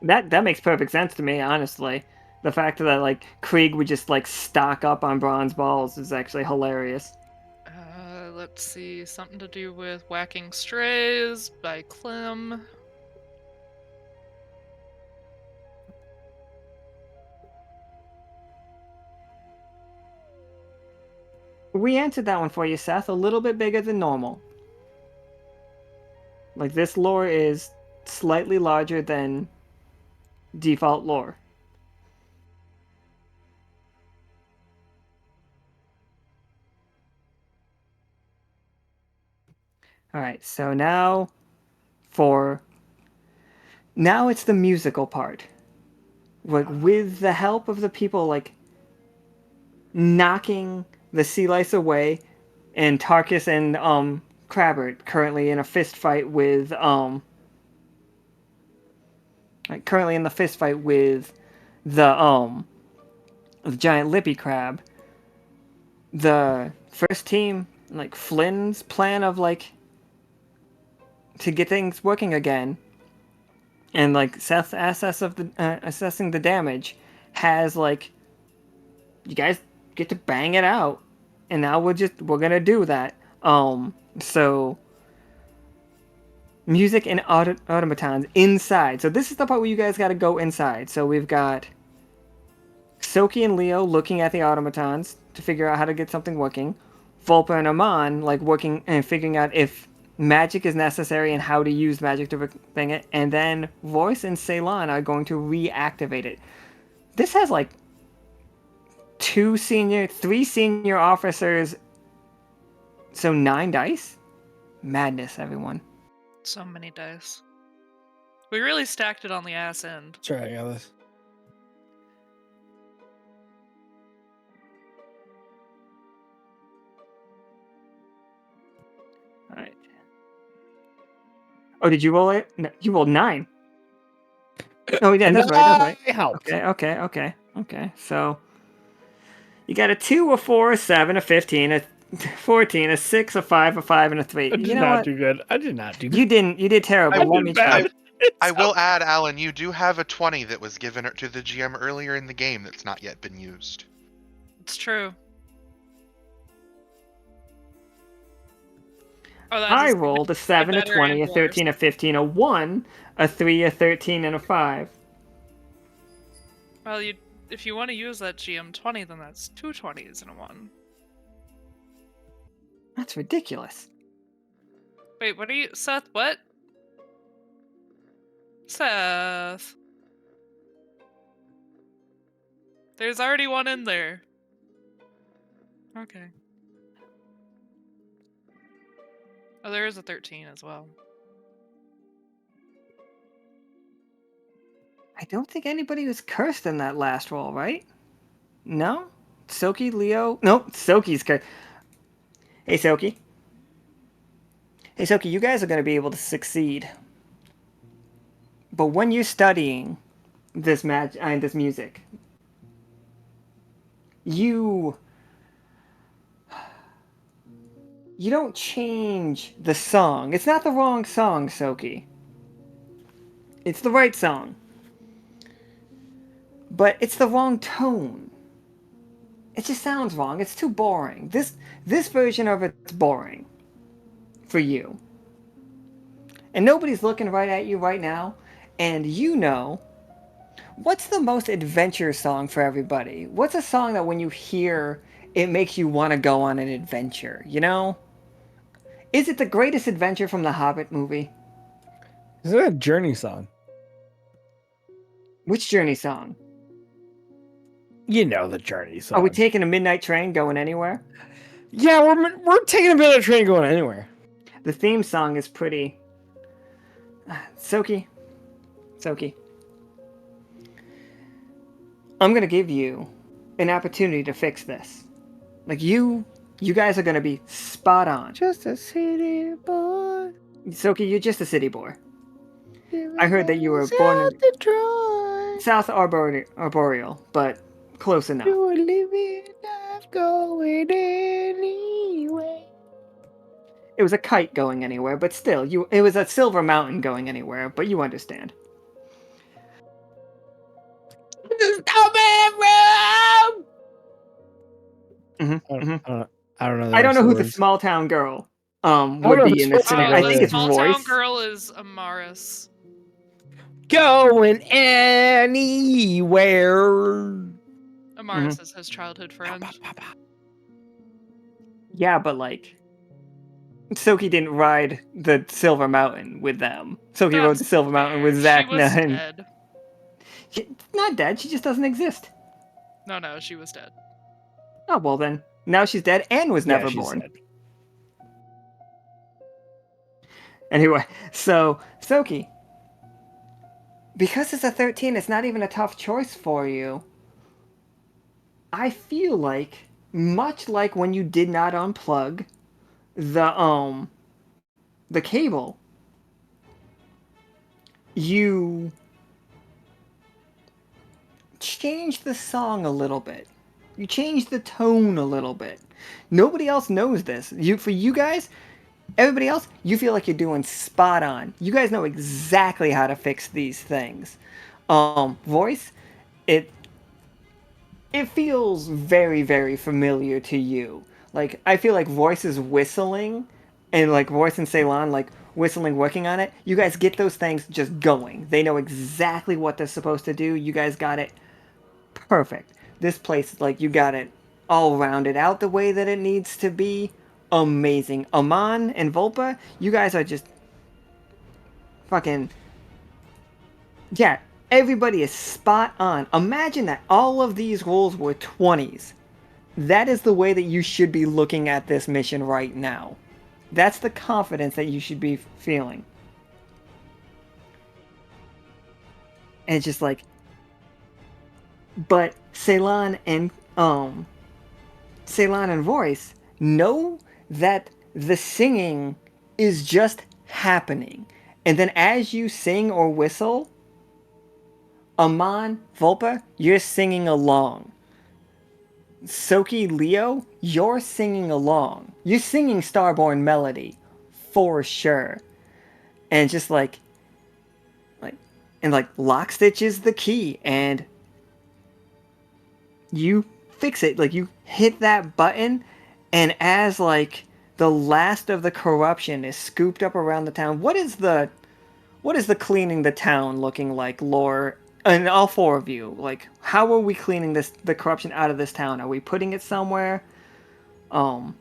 [SPEAKER 2] That makes perfect sense to me, honestly. The fact that like Krieg would just like stock up on bronze balls is actually hilarious.
[SPEAKER 5] Let's see, something to do with whacking strays by Clem.
[SPEAKER 2] We answered that one for you, Seth. A little bit bigger than normal. Like this lore is slightly larger than default lore. Alright, so now it's the musical part. Like with the help of the people like knocking the sea lice away, and Tarkus and Crabbert currently in a fist fight with the the giant lippy crab. The first team, like Flynn's plan of like to get things working again, and like Seth's assessing the damage, has like you guys get to bang it out, and now we're gonna do that. So music and automatons inside. So this is the part where you guys got to go inside. So we've got Soki and Leo looking at the automatons to figure out how to get something working. Volpa and Amon like working and figuring out if magic is necessary and how to use magic to thing it. And then Voice and Ceylon are going to reactivate it. This has like 3 senior officers. So 9 dice? Madness, everyone.
[SPEAKER 5] So many dice. We really stacked it on the ass end.
[SPEAKER 3] That's right, I got this.
[SPEAKER 2] Alright. Oh, did you roll it? No, you rolled 9. Oh, yeah, that's right.
[SPEAKER 3] I helped.
[SPEAKER 2] Okay. So you got a 2, a 4, a 7, a 15, a 14, a 6, a 5, a 5, and a 3.
[SPEAKER 3] I did
[SPEAKER 2] You know
[SPEAKER 3] not
[SPEAKER 2] what?
[SPEAKER 3] do good. I did not do good.
[SPEAKER 2] You didn't. You did terrible.
[SPEAKER 6] I
[SPEAKER 2] Let
[SPEAKER 3] did
[SPEAKER 2] me
[SPEAKER 3] bad.
[SPEAKER 2] check.
[SPEAKER 6] I will add, Alan, you do have a 20 that was given to the GM earlier in the game that's not yet been used.
[SPEAKER 5] It's true. Oh, that
[SPEAKER 2] I
[SPEAKER 5] is
[SPEAKER 2] rolled a 7, a
[SPEAKER 5] better
[SPEAKER 2] 20, a
[SPEAKER 5] and
[SPEAKER 2] 13, a 15, a 1, a 3, a 13, and a 5.
[SPEAKER 5] Well, if you want to use that GM 20, then that's 2 20s in a 1.
[SPEAKER 2] That's ridiculous.
[SPEAKER 5] Wait, what are you... Seth, what? Seth. There's already one in there. Okay. Oh, there is a 13 as well.
[SPEAKER 2] I don't think anybody was cursed in that last roll, right? No? Soki, Leo? Nope, Soki's cursed. Hey, Soki. Hey, Soki, you guys are going to be able to succeed. But when you're studying this this music, you don't change the song. It's not the wrong song, Soki. It's the right song. But it's the wrong tone. It just sounds wrong. It's too boring. This version of it's boring for you. And nobody's looking right at you right now, and you know what's the most adventure song for everybody? What's a song that when you hear it makes you want to go on an adventure, you know? Is it the greatest adventure from the Hobbit movie?
[SPEAKER 3] Is it a Journey song?
[SPEAKER 2] Which Journey song?
[SPEAKER 3] You know the journey song.
[SPEAKER 2] Are we taking a midnight train going anywhere?
[SPEAKER 3] Yeah, we're taking a midnight train going anywhere.
[SPEAKER 2] The theme song is pretty... Soki. I'm going to give you an opportunity to fix this. Like, you guys are going to be spot on.
[SPEAKER 3] Just a city boy.
[SPEAKER 2] Soki, you're just a city boy. I heard that you were born in
[SPEAKER 3] Detroit.
[SPEAKER 2] South Arboreal, but close enough.
[SPEAKER 3] You were living life going anyway.
[SPEAKER 2] It was a kite going anywhere, but still, it was a silver mountain going anywhere, but you understand.
[SPEAKER 3] I don't know.
[SPEAKER 2] I don't know who the small town girl would
[SPEAKER 3] know
[SPEAKER 2] be
[SPEAKER 3] who
[SPEAKER 2] in this
[SPEAKER 3] small
[SPEAKER 2] scenario.
[SPEAKER 3] town
[SPEAKER 2] I think
[SPEAKER 3] girl
[SPEAKER 2] it's
[SPEAKER 5] Small
[SPEAKER 2] Royce.
[SPEAKER 5] town girl is Amaris.
[SPEAKER 3] Going anywhere.
[SPEAKER 5] Amaris is his childhood friend.
[SPEAKER 2] Yeah, but like, Soki didn't ride the Silver Mountain with them. Soki rode the
[SPEAKER 5] That's
[SPEAKER 2] Silver Mountain with
[SPEAKER 5] fair. She
[SPEAKER 2] Zacna.
[SPEAKER 5] was
[SPEAKER 2] And
[SPEAKER 5] dead.
[SPEAKER 2] she's not dead. She just doesn't exist.
[SPEAKER 5] No, she was dead.
[SPEAKER 2] Oh well, then now she's dead and was never born.
[SPEAKER 3] Dead.
[SPEAKER 2] Anyway, so Soki, because it's a 13, it's not even a tough choice for you. I feel like, much like when you did not unplug the cable, you changed the song a little bit. You changed the tone a little bit. Nobody else knows this. For you guys, everybody else, you feel like you're doing spot on. You guys know exactly how to fix these things. Voice, it feels very, very familiar to you. Like, I feel like Voice is whistling, and like Voice and Ceylon, like whistling, working on it. You guys get those things just going. They know exactly what they're supposed to do. You guys got it perfect. This place, like, you got it all rounded out the way that it needs to be. Amazing. Aman and Volpa, you guys are just fucking... Yeah, everybody is spot on. Imagine that all of these rolls were 20s. That is the way that you should be looking at this mission right now. That's the confidence that you should be feeling. And it's just like... But Ceylon and Voice know that the singing is just happening. And then as you sing or whistle, Aman, Volpa, you're singing along. Soki, Leo, you're singing along. You're singing Starborne Melody, for sure. And just like Lockstitch is the key, and you fix it. Like, you hit that button, and as like the last of the corruption is scooped up around the town, what is the cleaning the town looking like, Lore? And all four of you, like, how are we cleaning the corruption out of this town? Are we putting it somewhere? Like,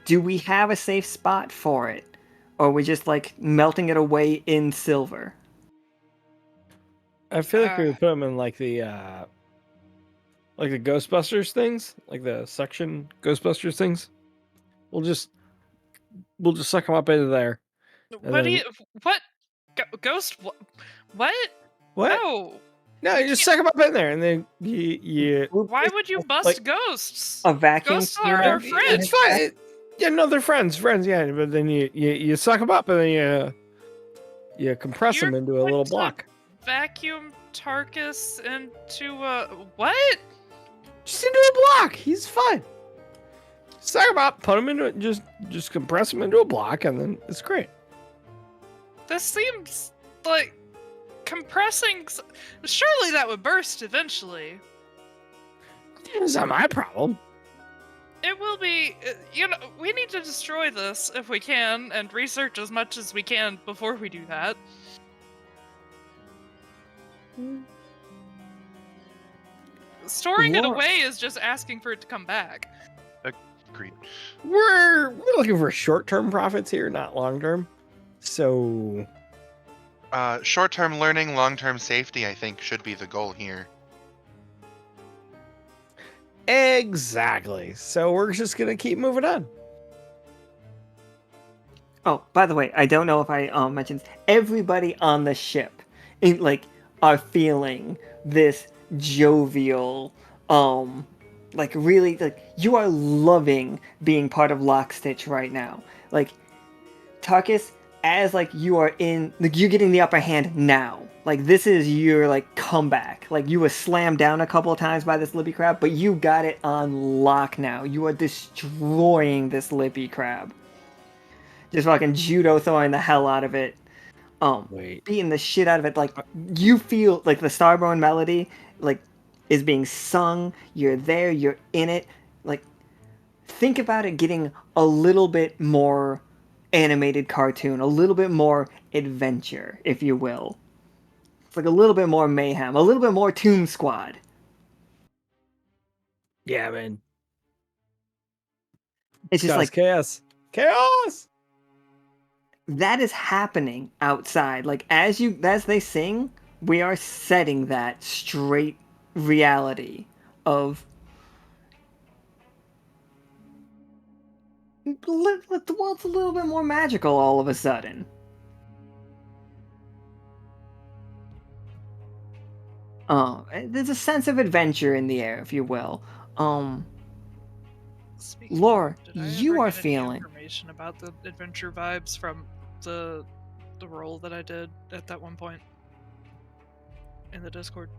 [SPEAKER 2] do we have a safe spot for it? Or are we just like melting it away in silver?
[SPEAKER 3] I feel like we would put them in like the Ghostbusters things, like the suction Ghostbusters things. We'll just suck them up into there.
[SPEAKER 5] What do you? What? Ghost? What?
[SPEAKER 3] What?
[SPEAKER 5] No,
[SPEAKER 3] you just suck them up in there, and then you.
[SPEAKER 5] Why would you bust ghosts?
[SPEAKER 2] A vacuum
[SPEAKER 5] Ghosts are our friends.
[SPEAKER 3] It's fine. Yeah, no, they're friends. Yeah, but then you suck them up, and then you compress them into a little block.
[SPEAKER 5] Vacuum Tarkus into what?
[SPEAKER 3] Just into a block. He's fine. Suck him up, put him into just compress him into a block, and then it's great.
[SPEAKER 5] This seems like compressing. Surely that would burst eventually.
[SPEAKER 3] It's not my problem.
[SPEAKER 5] It will be. We need to destroy this if we can, and research as much as we can before we do that. Storing it away is just asking for it to come back.
[SPEAKER 6] Agreed.
[SPEAKER 3] We're looking for short-term profits here, not long-term. So,
[SPEAKER 6] Short-term learning, long-term safety, I think, should be the goal here.
[SPEAKER 3] Exactly. So we're just gonna keep moving on.
[SPEAKER 2] Oh, by the way, I don't know if I mentioned everybody on the ship, are feeling this jovial, really, you are loving being part of Lockstitch right now. Like, Tarkus, as you are you're getting the upper hand now. Like, this is your comeback. Like, you were slammed down a couple of times by this lippy crab, but you got it on lock now. You are destroying this lippy crab. Just fucking judo throwing the hell out of it.
[SPEAKER 3] Wait.
[SPEAKER 2] Beating the shit out of it. Like, you feel like the Starborne Melody is being sung. You're there, you're in it. Like, think about it getting a little bit more animated cartoon, a little bit more adventure, if you will. It's like a little bit more mayhem, a little bit more Toon Squad.
[SPEAKER 3] Yeah, man.
[SPEAKER 2] It's just like
[SPEAKER 3] chaos. Chaos!
[SPEAKER 2] that is happening outside. Like, as they sing, we are setting that straight reality of the world's a little bit more magical all of a sudden. There's a sense of adventure in the air, if you will.
[SPEAKER 5] Speaking of,
[SPEAKER 2] Lore,
[SPEAKER 5] did I
[SPEAKER 2] you
[SPEAKER 5] ever
[SPEAKER 2] are
[SPEAKER 5] get any
[SPEAKER 2] feeling.
[SPEAKER 5] information about the adventure vibes from the roll that I did at that one point in the Discord?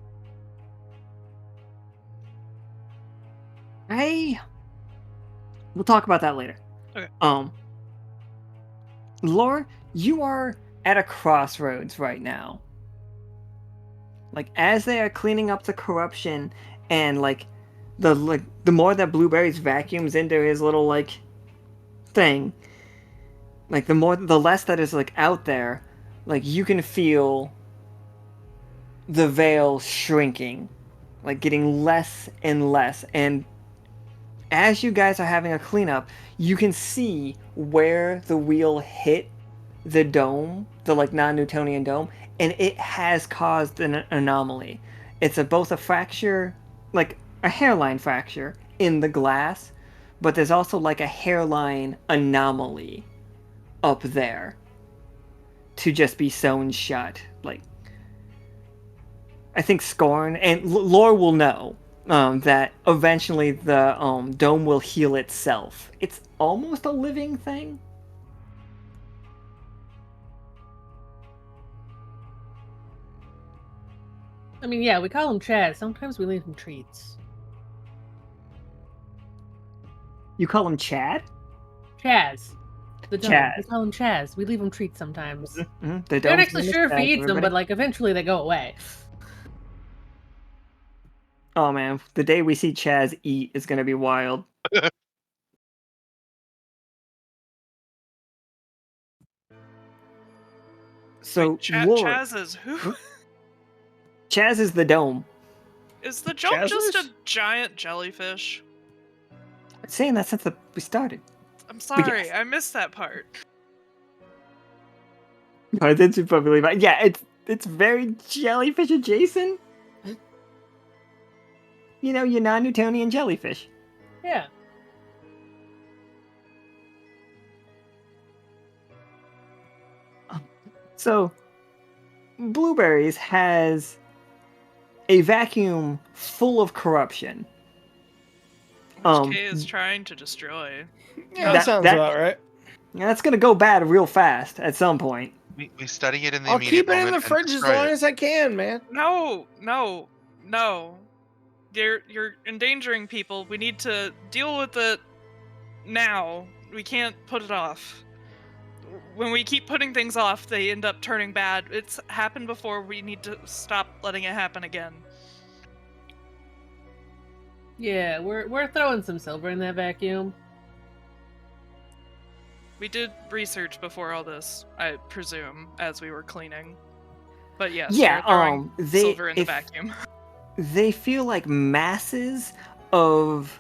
[SPEAKER 2] We'll talk about that later.
[SPEAKER 5] Okay.
[SPEAKER 2] Lore, you are at a crossroads right now. Like, as they are cleaning up the corruption, and the more that Blueberries vacuums into his little thing, the less that is out there, you can feel the veil shrinking, getting less and less. And as you guys are having a cleanup, you can see where the wheel hit the dome, the non-Newtonian dome, and it has caused an anomaly. It's both a fracture, a hairline fracture in the glass, but there's also a hairline anomaly up there to just be sewn shut. I think Scorn and Lore will know that eventually the dome will heal itself. It's almost a living thing.
[SPEAKER 4] I mean, yeah, we call him Chaz. Sometimes we leave him treats.
[SPEAKER 2] You call him Chad?
[SPEAKER 4] Chaz. The dome.
[SPEAKER 2] Chaz.
[SPEAKER 4] We call him Chaz. We leave him treats sometimes.
[SPEAKER 2] Mm-hmm.
[SPEAKER 4] We aren't actually sure if he eats them, but eventually they go away.
[SPEAKER 2] Oh man, the day we see Chaz eat is gonna be wild. So
[SPEAKER 5] Wait,
[SPEAKER 2] Lore,
[SPEAKER 5] Chaz is who?
[SPEAKER 2] Chaz is the dome.
[SPEAKER 5] Is the dome just a giant jellyfish?
[SPEAKER 2] I'm saying that since we started.
[SPEAKER 5] I'm sorry,
[SPEAKER 2] yes.
[SPEAKER 5] I missed that part.
[SPEAKER 2] I did you probably believe it. Yeah, it's very jellyfish adjacent. You know, your non-Newtonian jellyfish.
[SPEAKER 4] Yeah.
[SPEAKER 2] So, Blueberries has a vacuum full of corruption.
[SPEAKER 5] Which Kay is trying to destroy.
[SPEAKER 3] Yeah, that sounds about right.
[SPEAKER 2] That's gonna go bad real fast at some point.
[SPEAKER 6] We study it in the
[SPEAKER 3] I'll
[SPEAKER 6] immediate
[SPEAKER 3] keep it in the
[SPEAKER 6] moment and
[SPEAKER 3] fridge as
[SPEAKER 6] destroy
[SPEAKER 3] long
[SPEAKER 6] it.
[SPEAKER 3] as I can, man.
[SPEAKER 5] No. You're endangering people. We need to deal with it now. We can't put it off. When we keep putting things off, they end up turning bad. It's happened before. We need to stop letting it happen again.
[SPEAKER 4] Yeah, we're throwing some silver in that vacuum.
[SPEAKER 5] We did research before all this, I presume, as we were cleaning. But yes,
[SPEAKER 2] Yeah,
[SPEAKER 5] we're throwing silver in the vacuum.
[SPEAKER 2] They feel like masses of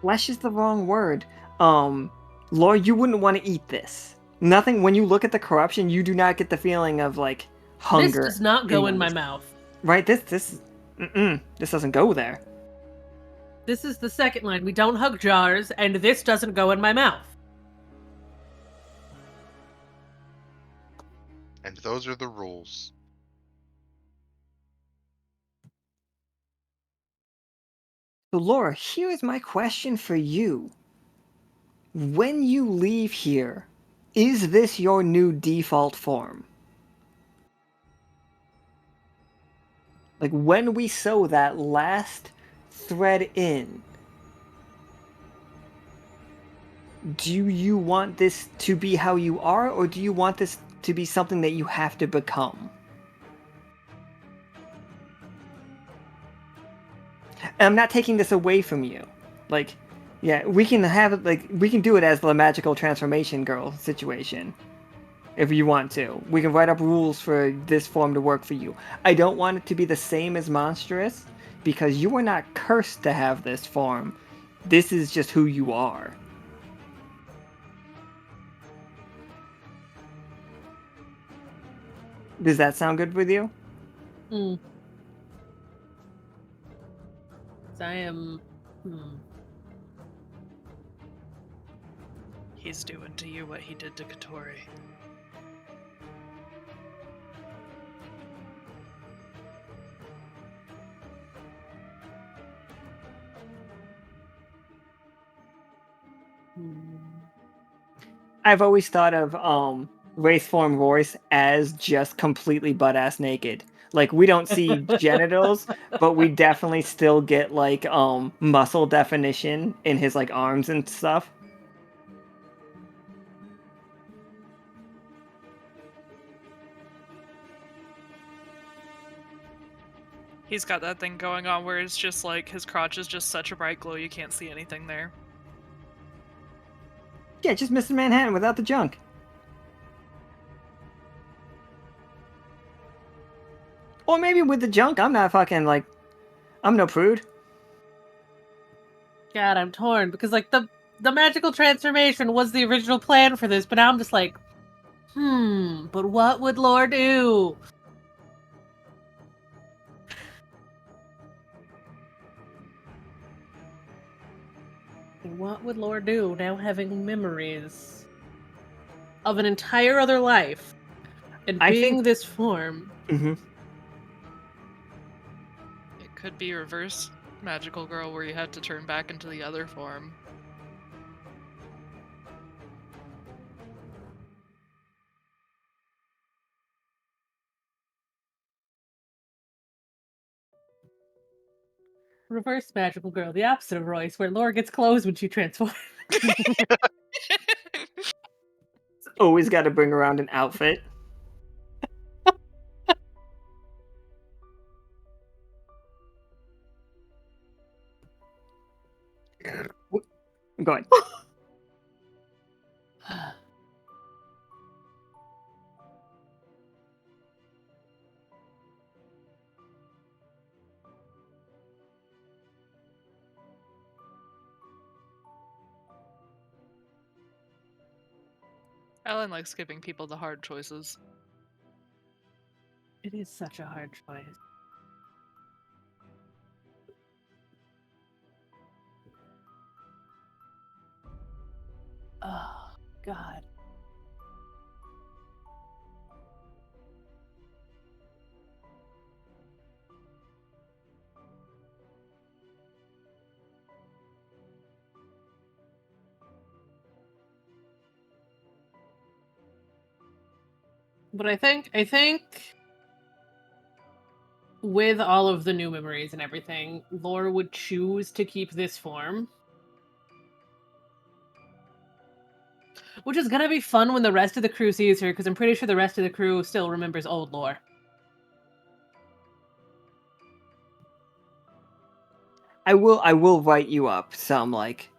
[SPEAKER 2] flesh is the wrong word. Laura, you wouldn't want to eat this. Nothing, when you look at the corruption, you do not get the feeling of hunger.
[SPEAKER 4] This does not go in my mouth.
[SPEAKER 2] Right? This doesn't go there.
[SPEAKER 4] This is the second line. We don't hug jars, and this doesn't go in my mouth.
[SPEAKER 6] And those are the rules.
[SPEAKER 2] So, Laura, here is my question for you. When you leave here, is this your new default form? Like, when we sew that last thread in, do you want this to be how you are, or do you want this to be something that you have to become? And I'm not taking this away from you. Like, yeah, we can have it, like, we can do it as the magical transformation girl situation. If you want to. We can write up rules for this form to work for you. I don't want it to be the same as monstrous, because you are not cursed to have this form. This is just who you are. Does that sound good with you?
[SPEAKER 4] I am...
[SPEAKER 5] He's doing to you what he did to Katori.
[SPEAKER 2] I've always thought of Wraithform Royce as just completely butt-ass naked. Like, we don't see genitals, but we definitely still get, like, muscle definition in his, like, arms and stuff.
[SPEAKER 5] He's got that thing going on where it's just like his crotch is just such a bright glow you can't see anything there.
[SPEAKER 2] Yeah, just Mr. Manhattan without the junk. Or maybe with the junk, I'm not fucking, like, I'm no prude.
[SPEAKER 4] God, I'm torn, because, like, the magical transformation was the original plan for this, but now I'm just like, but what would Lore do? What would Lore do now having memories of an entire other life and
[SPEAKER 2] I
[SPEAKER 4] being
[SPEAKER 2] think-
[SPEAKER 4] this form?
[SPEAKER 2] Mm-hmm.
[SPEAKER 5] It could be reverse magical girl where you had to turn back into the other form.
[SPEAKER 4] Reverse magical girl, the opposite of Royce, where Lore gets clothes when she transforms.
[SPEAKER 2] Always got to bring around an outfit. Go ahead.
[SPEAKER 5] Ellen likes giving people the hard choices.
[SPEAKER 4] It is such a hard choice. Oh, God. But I think with all of the new memories and everything, Lore would choose to keep this form. Which is gonna be fun when the rest of the crew sees her, because I'm pretty sure the rest of the crew still remembers old Lore.
[SPEAKER 2] I will write you up some like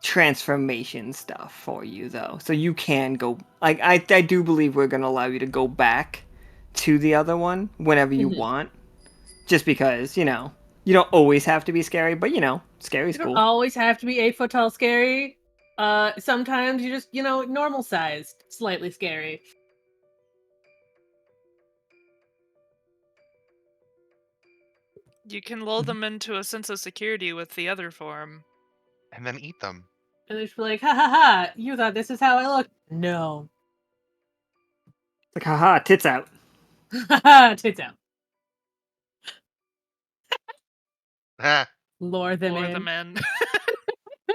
[SPEAKER 2] transformation stuff for you though, so you can go. Like, I do believe we're gonna allow you to go back to the other one whenever you want, just because you don't always have to be scary, but scary's
[SPEAKER 4] You don't
[SPEAKER 2] cool.
[SPEAKER 4] always have to be 8 foot tall scary. Sometimes you just normal sized, slightly scary.
[SPEAKER 5] You can lull them into a sense of security with the other form.
[SPEAKER 6] And then eat them.
[SPEAKER 4] And they should be like, ha ha ha, you thought this is how I look? No.
[SPEAKER 2] It's like, haha, tits out.
[SPEAKER 4] Ha ha, tits out.
[SPEAKER 6] Ah,
[SPEAKER 4] Lure them
[SPEAKER 5] Lure
[SPEAKER 4] in.
[SPEAKER 5] them in.
[SPEAKER 4] I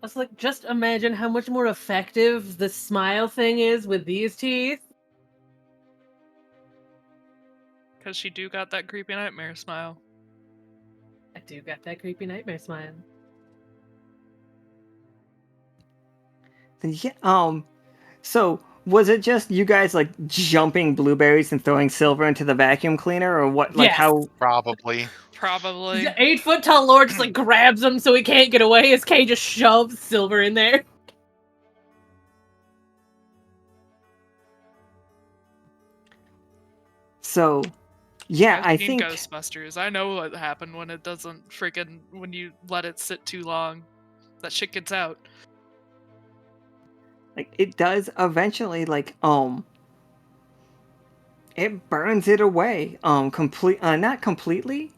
[SPEAKER 4] was like, just imagine how much more effective the smile thing is with these teeth.
[SPEAKER 5] Because she do got that creepy nightmare smile.
[SPEAKER 4] I do got that creepy nightmare smile.
[SPEAKER 2] Yeah, so was it just you guys like jumping blueberries and throwing silver into the vacuum cleaner, or what? Like
[SPEAKER 4] Yes.
[SPEAKER 2] how?
[SPEAKER 6] probably.
[SPEAKER 5] Probably.
[SPEAKER 4] The 8-foot tall lord just like grabs him so he can't get away as Kay just shoves Silver in there.
[SPEAKER 2] So, yeah,
[SPEAKER 5] I've
[SPEAKER 2] I
[SPEAKER 5] seen
[SPEAKER 2] think
[SPEAKER 5] Ghostbusters. I know what happened when it doesn't freaking when you let it sit too long. That shit gets out.
[SPEAKER 2] like it does eventually it burns it away. Not completely.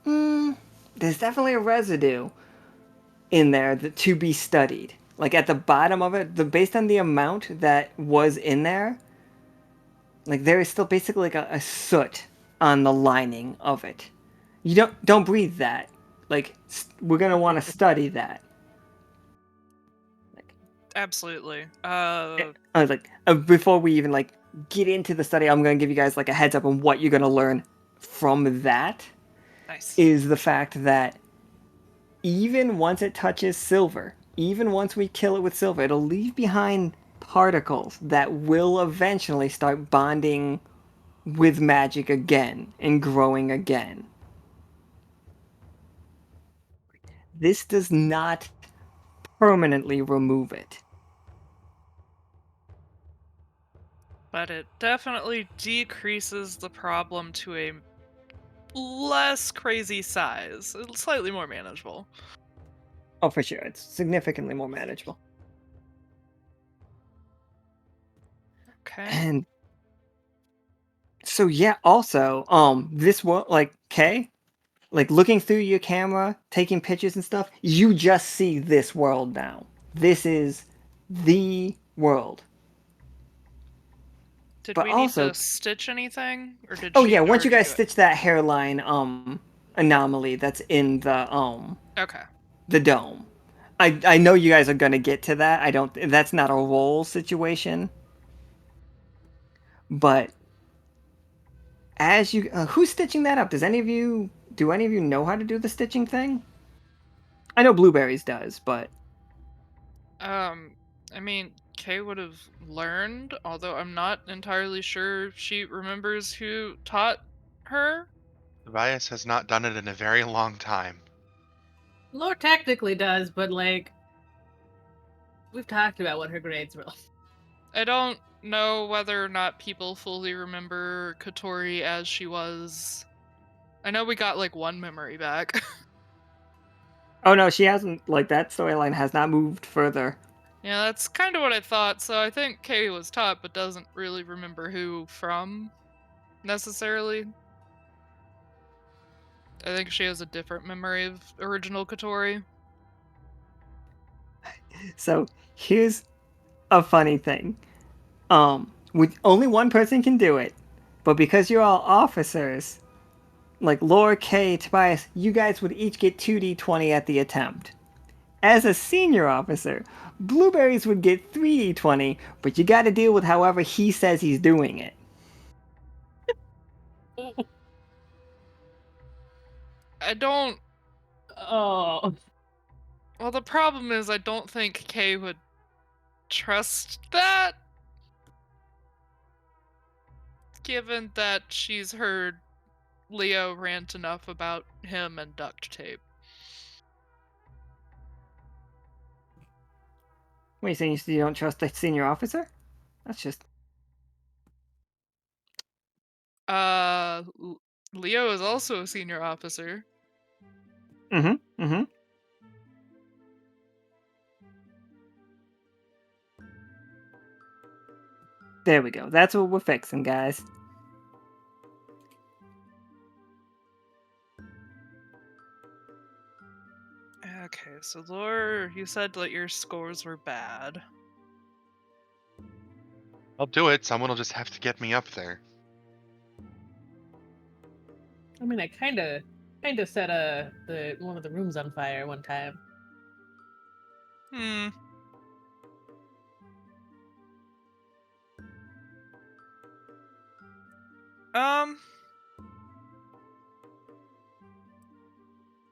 [SPEAKER 2] There's definitely a residue in there to be studied. Like at the bottom of it, based on the amount that was in there, like there is still basically like a soot on the lining of it. You don't breathe that. Like we're gonna want to study that. Like,
[SPEAKER 5] Absolutely.
[SPEAKER 2] I was like, before we even like get into the study, I'm gonna give you guys like a heads up on what you're gonna learn from that.
[SPEAKER 5] Nice.
[SPEAKER 2] Is the fact that even once it touches silver, even once we kill it with silver, it'll leave behind particles that will eventually start bonding with magic again and growing again. This does not permanently remove it.
[SPEAKER 5] But it definitely decreases the problem to a less crazy size. It's slightly more manageable.
[SPEAKER 2] Oh, for sure. It's significantly more manageable.
[SPEAKER 5] Okay.
[SPEAKER 2] And so yeah, also, this world, like Kay, like looking through your camera, taking pictures and stuff, you just see this world now. This is the world.
[SPEAKER 5] Did
[SPEAKER 2] But
[SPEAKER 5] we need
[SPEAKER 2] also,
[SPEAKER 5] to stitch anything? Or did
[SPEAKER 2] oh
[SPEAKER 5] she
[SPEAKER 2] yeah, once you
[SPEAKER 5] already
[SPEAKER 2] guys
[SPEAKER 5] do it?
[SPEAKER 2] stitch that hairline anomaly that's in
[SPEAKER 5] Okay.
[SPEAKER 2] the dome. I know you guys are gonna get to that. I don't. That's not a roll situation. But as you, who's stitching that up? Do any of you know how to do the stitching thing? I know Blueberries does, but
[SPEAKER 5] I mean, Kay would have learned, although I'm not entirely sure if she remembers who taught her.
[SPEAKER 6] Tobias has not done it in a very long time.
[SPEAKER 4] Lore technically does, but like, we've talked about what her grades were like.
[SPEAKER 5] I don't know whether or not people fully remember Katori as she was. I know we got like one memory back.
[SPEAKER 2] oh no, she hasn't. Like that storyline has not moved further.
[SPEAKER 5] Yeah, that's kind of what I thought. So I think Kay was taught, but doesn't really remember who from necessarily. I think she has a different memory of original Katori.
[SPEAKER 2] So here's a funny thing. With only one person can do it, but because you're all officers, like Laura, K, Tobias, you guys would each get 2d20 at the attempt. As a senior officer, Blueberries would get 3d20, but you gotta deal with however he says he's doing it.
[SPEAKER 5] I don't.
[SPEAKER 4] Oh.
[SPEAKER 5] Well, the problem is I don't think Kay would trust that, given that she's heard Leo rant enough about him and duct tape.
[SPEAKER 2] What are you saying? You don't trust the senior officer? That's just.
[SPEAKER 5] Leo is also a senior officer.
[SPEAKER 2] Mm-hmm. There we go. That's what we're fixing, guys.
[SPEAKER 5] Okay, so Lore, you said that your scores were bad.
[SPEAKER 6] I'll do it. Someone will just have to get me up there.
[SPEAKER 4] I mean, I kind of set one of the rooms on fire one time.
[SPEAKER 5] Hmm.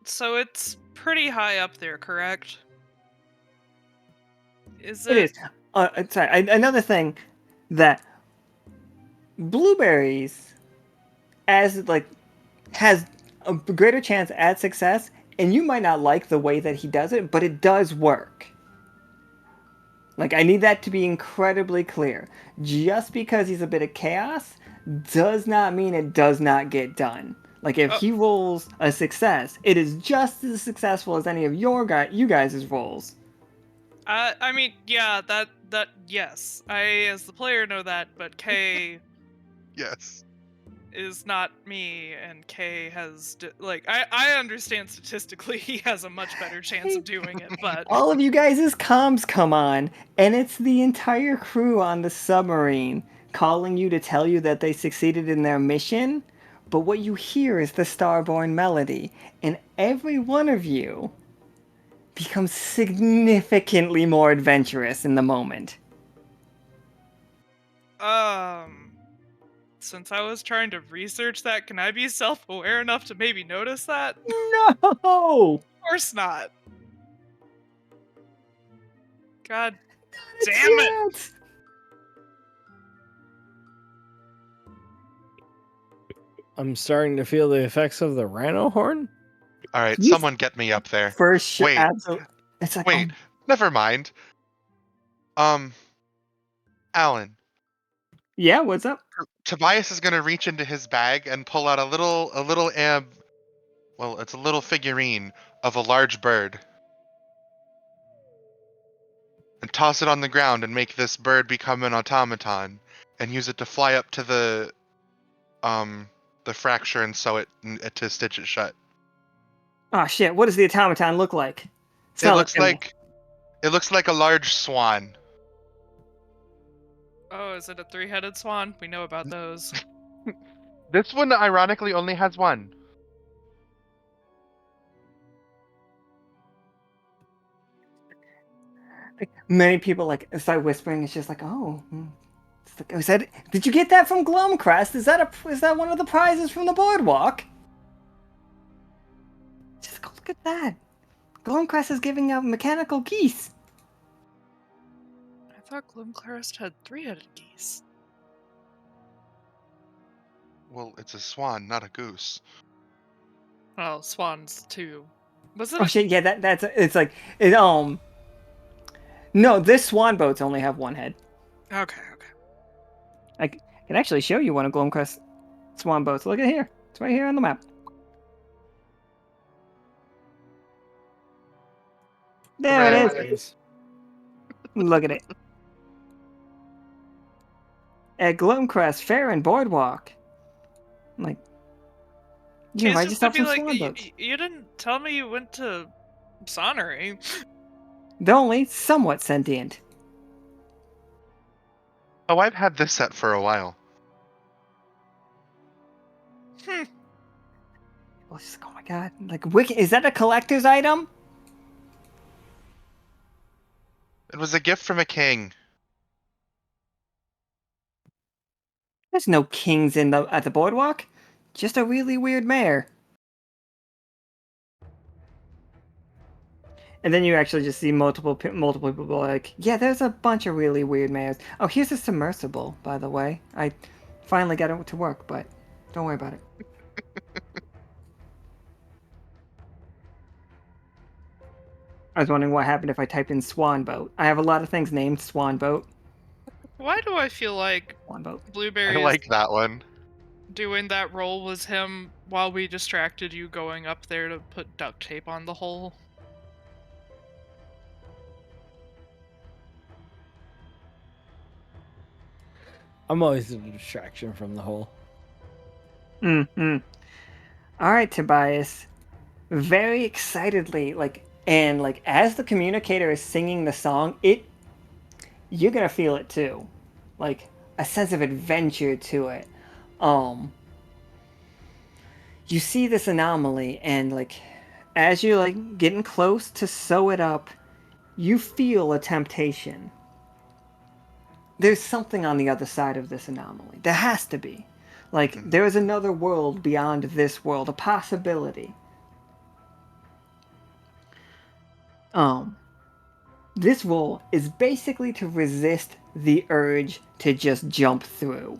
[SPEAKER 5] So it's pretty high up there, correct? Is
[SPEAKER 2] It
[SPEAKER 5] it?
[SPEAKER 2] is. Sorry, another thing that Blueberries as like has a greater chance at success, and you might not like the way that he does it, but it does work. Like, I need that to be incredibly clear. Just because he's a bit of chaos does not mean it does not get done. Like, if he rolls a success, it is just as successful as any of you guys' rolls.
[SPEAKER 5] I mean, yeah, that yes, I as the player know that, but K
[SPEAKER 6] Yes.
[SPEAKER 5] is not me, and K has I understand statistically he has a much better chance of doing it, but
[SPEAKER 2] All of you guys' comms come on, and it's the entire crew on the submarine calling you to tell you that they succeeded in their mission. But what you hear is the Starborne Melody, and every one of you becomes significantly more adventurous in the moment.
[SPEAKER 5] since I was trying to research that, can I be self-aware enough to maybe notice that?
[SPEAKER 2] No!
[SPEAKER 5] Of course not. God damn it!
[SPEAKER 3] I'm starting to feel the effects of the rhino horn.
[SPEAKER 6] All right,
[SPEAKER 2] You-
[SPEAKER 6] someone get me up there.
[SPEAKER 2] First,
[SPEAKER 6] Wait.
[SPEAKER 2] absolutely. It's like,
[SPEAKER 6] Wait, never mind. Alan,
[SPEAKER 2] yeah, what's up?
[SPEAKER 6] Tobias is gonna reach into his bag and pull out a little well, it's a little figurine of a large bird. And toss it on the ground and make this bird become an automaton and use it to fly up to the fracture and sew it to stitch it shut.
[SPEAKER 2] Oh shit! What does the automaton look like?
[SPEAKER 6] It
[SPEAKER 2] Sell
[SPEAKER 6] looks
[SPEAKER 2] to me.
[SPEAKER 6] like a large swan.
[SPEAKER 5] Oh, is it a three-headed swan? We know about those.
[SPEAKER 6] This one ironically only has one.
[SPEAKER 2] Like, many people like start whispering. It's just like, oh, it's like, is that? Did you get that from Glumcrest? Is that one of the prizes from the boardwalk? Just go look at that. Glumcrest is giving out mechanical geese.
[SPEAKER 5] I thought Gloomclarist had three-headed geese.
[SPEAKER 6] Well, it's a swan, not a goose.
[SPEAKER 5] Well, swans too. Was it?
[SPEAKER 2] Oh shit! Yeah, that's it's like it. No, this swan boats only have one head.
[SPEAKER 5] Okay.
[SPEAKER 2] I can actually show you one of Glumcrest's swan boats. Look at here. It's right here on the map. There it is. Look at it. At Glumcrest Fair and Boardwalk. I'm like, you can invite yourself some swan boats.
[SPEAKER 5] You didn't tell me you went to Sonnery.
[SPEAKER 2] They're only somewhat sentient.
[SPEAKER 6] Oh, I've had this set for a while.
[SPEAKER 2] Well, just, oh my god! Like, is that a collector's item?
[SPEAKER 6] It was a gift from a king.
[SPEAKER 2] There's no kings at the boardwalk. Just a really weird mayor. And then you actually just see multiple people like, yeah, there's a bunch of really weird mayors. Oh, here's a submersible, by the way. I finally got it to work, but don't worry about it. I was wondering what happened if I typed in Swan Boat. I have a lot of things named Swan Boat.
[SPEAKER 5] Why do I feel like
[SPEAKER 2] Swan Boat.
[SPEAKER 5] Blueberries
[SPEAKER 6] I like that one.
[SPEAKER 5] doing that role was him while we distracted you going up there to put duct tape on the hole?
[SPEAKER 3] I'm always a distraction from the whole.
[SPEAKER 2] Mm-hmm. All right, Tobias. Very excitedly, like, And like as the communicator is singing the song, you're gonna feel it too, like a sense of adventure to it. You see this anomaly, and like as you're like getting close to sew it up, you feel a temptation. There's something on the other side of this anomaly. There has to be. Like there is another world beyond this world, a possibility. This roll is basically to resist the urge to just jump through.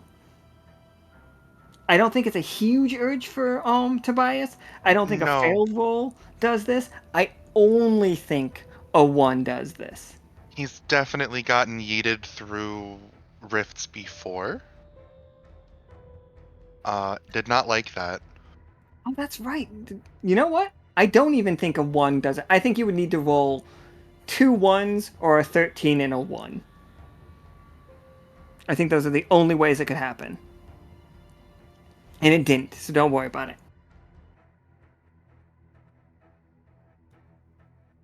[SPEAKER 2] I don't think it's a huge urge for Tobias. I don't think a
[SPEAKER 6] No.
[SPEAKER 2] failed roll does this. I only think a 1 does this.
[SPEAKER 6] He's definitely gotten yeeted through rifts before. Did not like that.
[SPEAKER 2] Oh, that's right. You know what? I don't even think a 1 does it. I think you would need to roll 2 1s or a 13 and a 1. I think those are the only ways it could happen. And it didn't, so don't worry about it.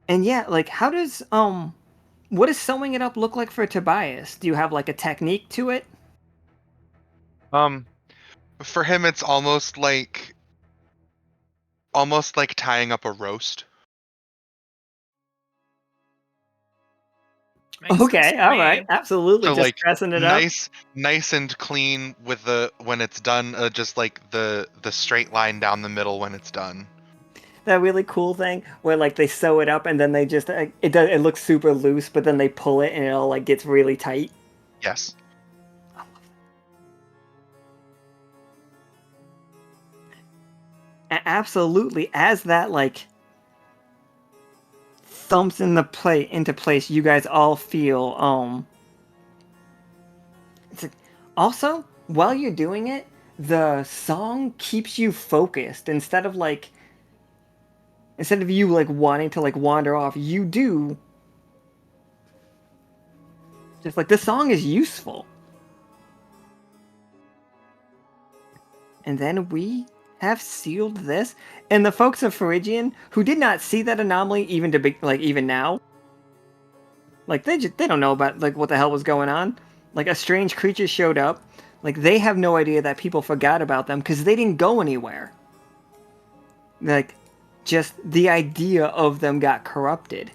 [SPEAKER 2] And yeah, like how does what does sewing it up look like for Tobias? Do you have like a technique to it?
[SPEAKER 6] For him, it's almost like tying up a roast.
[SPEAKER 5] Makes sense
[SPEAKER 2] Okay,
[SPEAKER 5] to
[SPEAKER 2] all
[SPEAKER 5] me.
[SPEAKER 2] right, absolutely.
[SPEAKER 6] So
[SPEAKER 2] Just
[SPEAKER 6] like
[SPEAKER 2] dressing it up.
[SPEAKER 6] nice and clean with when it's done. Just like the straight line down the middle when it's done.
[SPEAKER 2] That really cool thing where like they sew it up and then they just it looks super loose, but then they pull it and it all like gets really tight.
[SPEAKER 6] Yes.
[SPEAKER 2] Absolutely, as that like thumps into place, you guys all feel it's like, also while you're doing it, the song keeps you focused instead of you like wanting to like wander off. You do just like the song is useful. And then we have sealed this, and the folks of Phrygian who did not see that anomaly even now, like they don't know about like what the hell was going on. Like a strange creature showed up, like they have no idea that people forgot about them because they didn't go anywhere. Like just the idea of them got corrupted.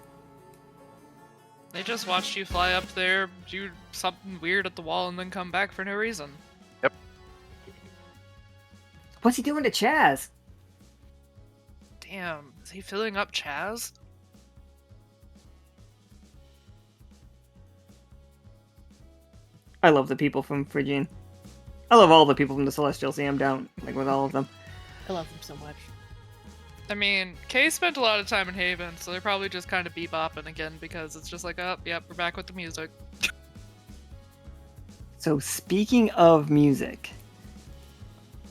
[SPEAKER 5] They just watched you fly up there, do something weird at the wall, and then come back for no reason.
[SPEAKER 2] What's he doing to Chaz?
[SPEAKER 5] Damn, is he filling up Chaz?
[SPEAKER 2] I love the people from Phrygian. I love all the people from the Celestial Sea. I'm down like with all of them.
[SPEAKER 4] I love them so much.
[SPEAKER 5] I mean, Kay spent a lot of time in Haven, so they're probably just kind of bebopping again because it's just like, oh, yep, we're back with the music.
[SPEAKER 2] So speaking of music,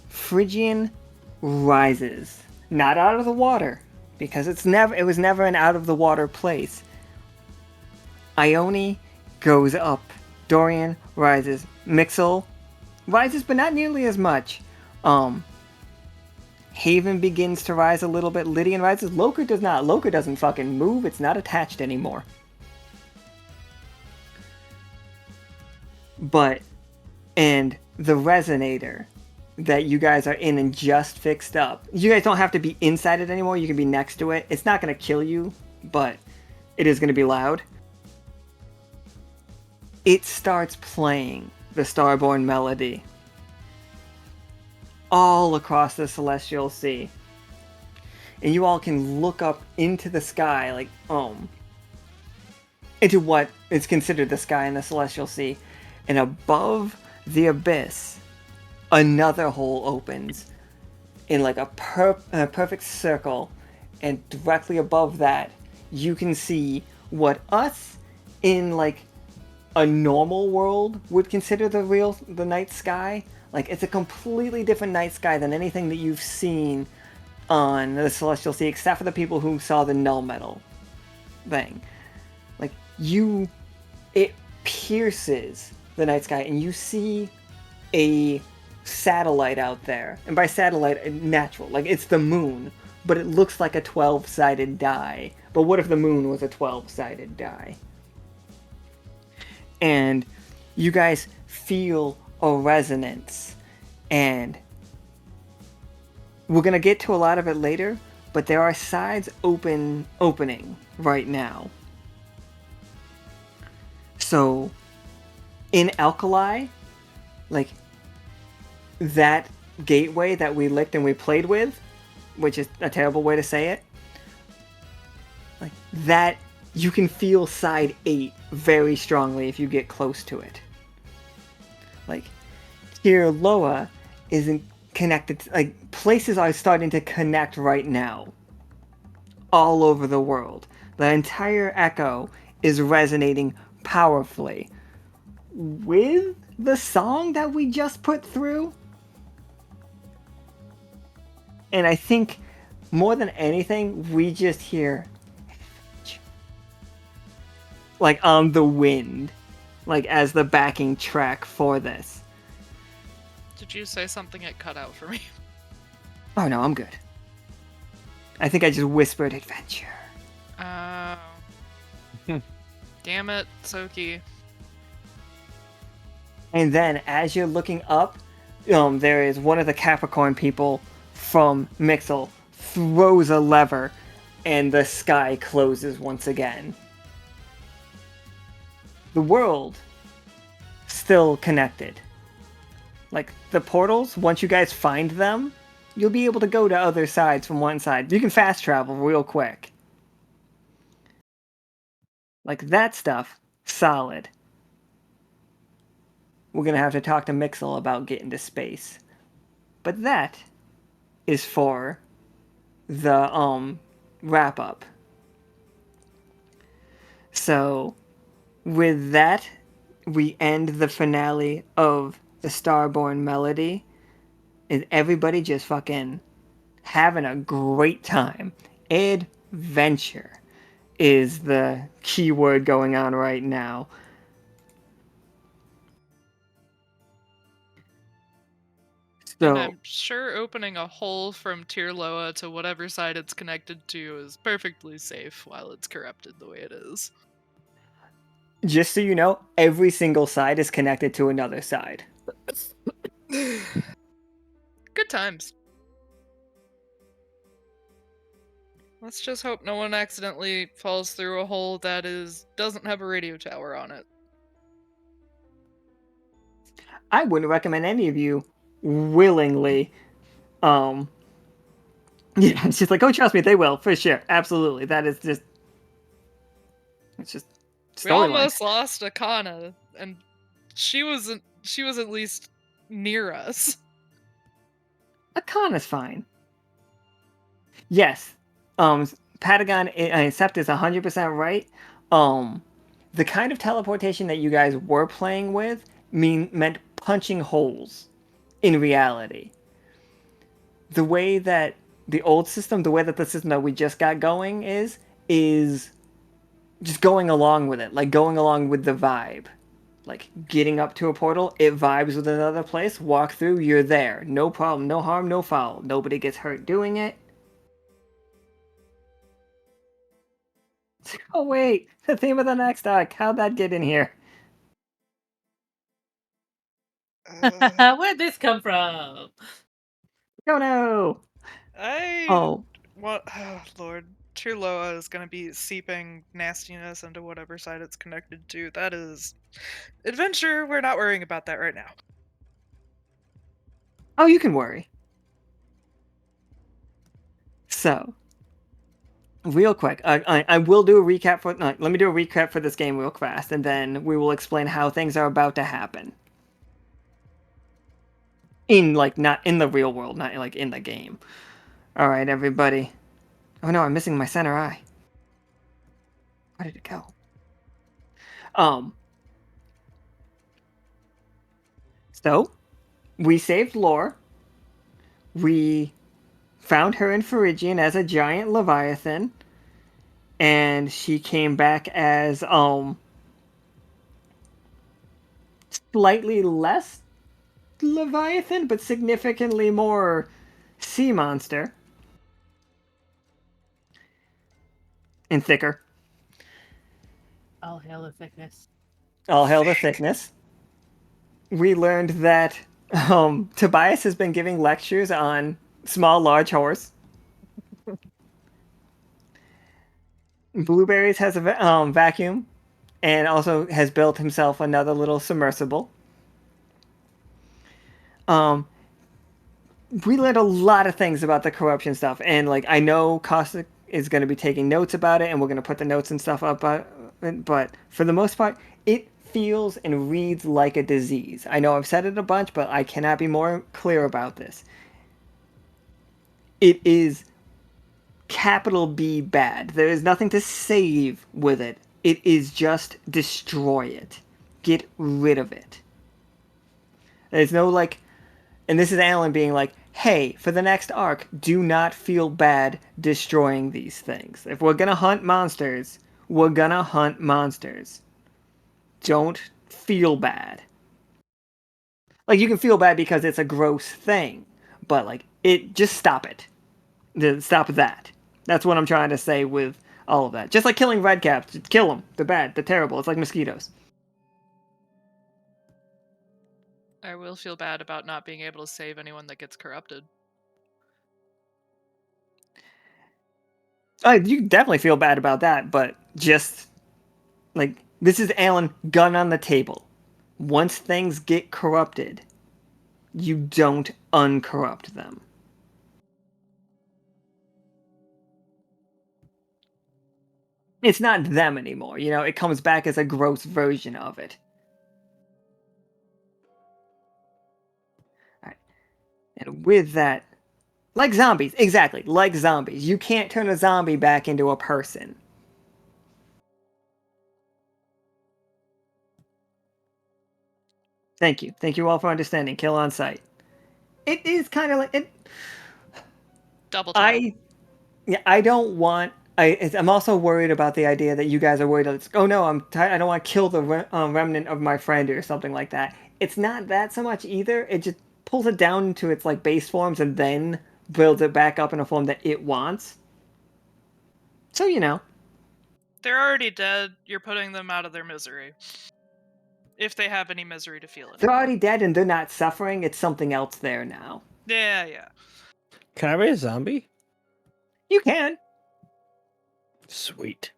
[SPEAKER 2] Phrygian rises, not out of the water, because it was never an out of the water place. Ione goes up, Dorian rises, Mixel rises, but not nearly as much. Haven begins to rise a little bit. Lydian rises. Loker does not. Loker doesn't fucking move. It's not attached anymore. And the resonator that you guys are in and just fixed up. You guys don't have to be inside it anymore. You can be next to it. It's not going to kill you, but it is going to be loud. It starts playing the Starborne Melody all across the Celestial Sea. And you all can look up into the sky, like, into what is considered the sky in the Celestial Sea. And above the abyss, another hole opens in like a perfect circle, and directly above that you can see what us in like a normal world would consider the night sky. Like it's a completely different night sky than anything that you've seen on the Celestial Sea, except for the people who saw the null metal thing. Like it pierces the night sky and you see a satellite out there, and by satellite, natural, like it's the moon, but it looks like a 12-sided die but what if the moon was a 12-sided die? And you guys feel a resonance, and we're gonna get to a lot of it later, but there are sides opening right now. So in Alkali, like that gateway that we licked and we played with, which is a terrible way to say it, like that, you can feel side 8 very strongly if you get close to it. Like here, Loa isn't connected to, like, places are starting to connect right now all over the world. The entire echo is resonating powerfully with the song that we just put through. And I think more than anything, we just hear like on the wind, like as the backing track for this.
[SPEAKER 5] Did you say something? It cut out for me.
[SPEAKER 2] Oh no, I'm good. I think I just whispered adventure.
[SPEAKER 5] Oh. Damn it, Soki.
[SPEAKER 2] And then as you're looking up, there is one of the Capricorn people from Mixel throws a lever and the sky closes once again. The world still connected. Like the portals, once you guys find them, you'll be able to go to other sides from one side. You can fast travel real quick. Like that stuff, solid. We're gonna have to talk to Mixel about getting to space. But that is for the wrap up. So with that, we end the finale of the Starborne Melody. And everybody just fucking having a great time. Adventure is the keyword going on right now.
[SPEAKER 5] And
[SPEAKER 2] So
[SPEAKER 5] I'm sure opening a hole from Tirloa to whatever side it's connected to is perfectly safe while it's corrupted the way it is.
[SPEAKER 2] just so you know, every single side is connected to another side.
[SPEAKER 5] Good times. Let's just hope no one accidentally falls through a hole that doesn't have a radio tower on it.
[SPEAKER 2] I wouldn't recommend any of you willingly. Yeah, it's just like, oh, trust me, they will for sure, absolutely. That is just, it's just
[SPEAKER 5] We
[SPEAKER 2] storyline.
[SPEAKER 5] almost lost Akana, and she was at least near us.
[SPEAKER 2] Akana's fine. Yes, Patagon Sept is 100% right. The kind of teleportation that you guys were playing with meant punching holes in reality. The way that the old system, the way that the system that we just got going is just going along with it, like going along with the vibe. Like getting up to a portal, it vibes with another place, walk through, you're there. No problem, no harm, no foul. Nobody gets hurt doing it. Oh wait, the theme of the next arc. How'd that get in here?
[SPEAKER 4] Where'd this come from?
[SPEAKER 2] Oh no! Oh,
[SPEAKER 5] What? Oh, Lord. Tirloa is going to be seeping nastiness into whatever side it's connected to. That is adventure. We're not worrying about that right now.
[SPEAKER 2] oh, you can worry. So, real quick, I will do a recap for. Let me do a recap for this game real fast, and then we will explain how things are about to happen. Not in the real world, not like in the game. All right, everybody. Oh no, I'm missing my center eye. Where did it go? So, we saved Lore. We found her in Phrygian as a giant Leviathan. And she came back as, slightly less Leviathan, but significantly more sea monster. and thicker.
[SPEAKER 4] All hail the thickness.
[SPEAKER 2] All hail the thickness. We learned that Tobias has been giving lectures on small, large horse. Blueberries has a vacuum and also has built himself another little submersible. We learned a lot of things about the corruption stuff, and like I know Caustic is going to be taking notes about it, and we're going to put the notes and stuff up. But for the most part, it feels and reads like a disease. I know I've said it a bunch, but I cannot be more clear about this. It is capital B bad. There is nothing to save with it. It is just destroy it. Get rid of it. There's no like, and this is Alan being like, hey, for the next arc, do not feel bad destroying these things. If we're gonna hunt monsters, we're gonna hunt monsters. Don't feel bad. Like, you can feel bad because it's a gross thing, but like, just stop it. Stop that. That's what I'm trying to say with all of that. Just like killing redcaps. Just kill them. They're bad. They're terrible. It's like mosquitoes.
[SPEAKER 5] I will feel bad about not being able to save anyone that gets corrupted.
[SPEAKER 2] You definitely feel bad about that, but just like this is Alan, gun on the table. Once things get corrupted, you don't uncorrupt them. It's not them anymore, you know, it comes back as a gross version of it. Alright. And with that, like zombies, exactly, like zombies. You can't turn a zombie back into a person. Thank you. Thank you all for understanding. Kill on sight. It is kind of like it.
[SPEAKER 5] Double tap.
[SPEAKER 2] I don't want. I'm also worried about the idea that you guys are worried. It's, oh no, I don't want to kill the remnant of my friend or something like that. It's not that so much either. It just pulls it down to its like base forms and then builds it back up in a form that it wants. So you know,
[SPEAKER 5] They're already dead. You're putting them out of their misery. If they have any misery to feel
[SPEAKER 2] they're
[SPEAKER 5] anymore.
[SPEAKER 2] already dead and they're not suffering. It's something else there now.
[SPEAKER 5] Yeah.
[SPEAKER 3] Can I be a zombie?
[SPEAKER 2] You can.
[SPEAKER 3] Sweet.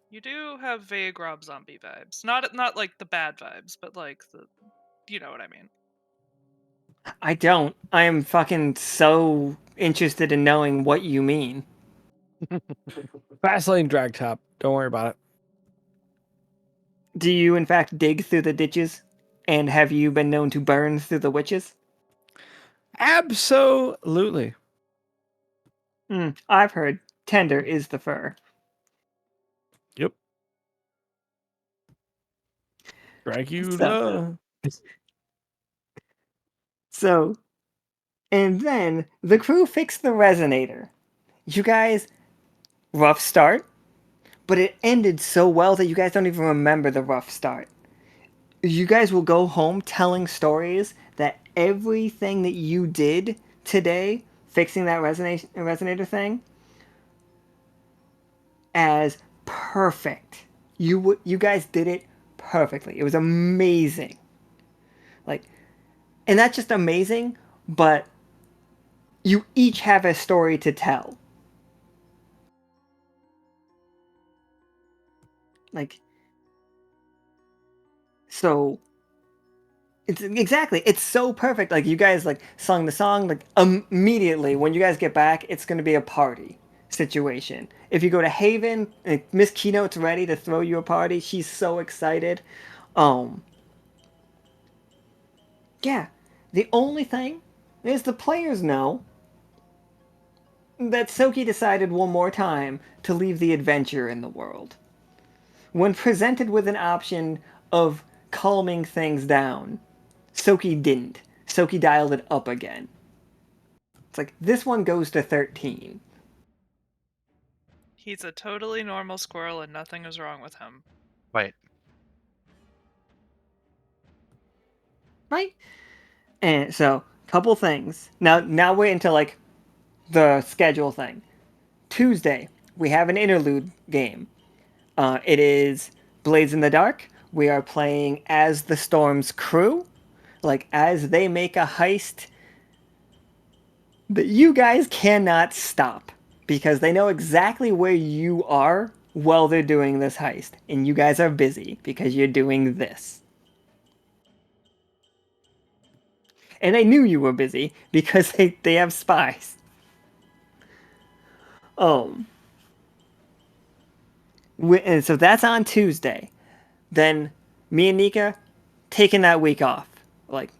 [SPEAKER 5] You do have vague Rob Zombie vibes. Not like the bad vibes, but like the, you know what I mean.
[SPEAKER 2] I don't. I am fucking so interested in knowing what you mean.
[SPEAKER 3] Fast lane drag top. Don't worry about it.
[SPEAKER 2] Do you, in fact, dig through the ditches? And have you been known to burn through the witches?
[SPEAKER 3] Absolutely.
[SPEAKER 2] I've heard tender is the fur.
[SPEAKER 3] Yep. Dracula.
[SPEAKER 2] So, and then the crew fixed the resonator. You guys, rough start, but it ended so well that you guys don't even remember the rough start. You guys will go home telling stories that everything that you did today, fixing that resonator thing, as perfect. You guys did it perfectly. It was amazing. Like, and not just amazing, but you each have a story to tell. Like, so it's so perfect. Like, you guys like sung the song, like immediately when you guys get back, it's going to be a party situation. If you go to Haven, Miss Keynote's ready to throw you a party. She's so excited. Yeah. The only thing is the players know that Soki decided one more time to leave the adventure in the world. When presented with an option of calming things down, Soki didn't. Soki dialed it up again. It's like, this one goes to 13.
[SPEAKER 5] He's a totally normal squirrel and nothing is wrong with him.
[SPEAKER 6] Right.
[SPEAKER 2] Right? And so, couple things. Now we're into like the schedule thing. Tuesday, we have an interlude game. It is Blades in the Dark. We are playing as the Storm's crew, like as they make a heist that you guys cannot stop because they know exactly where you are while they're doing this heist, and you guys are busy because you're doing this. And they knew you were busy because they have spies. Um, and so that's on Tuesday. Then me and Nika taking that week off. Like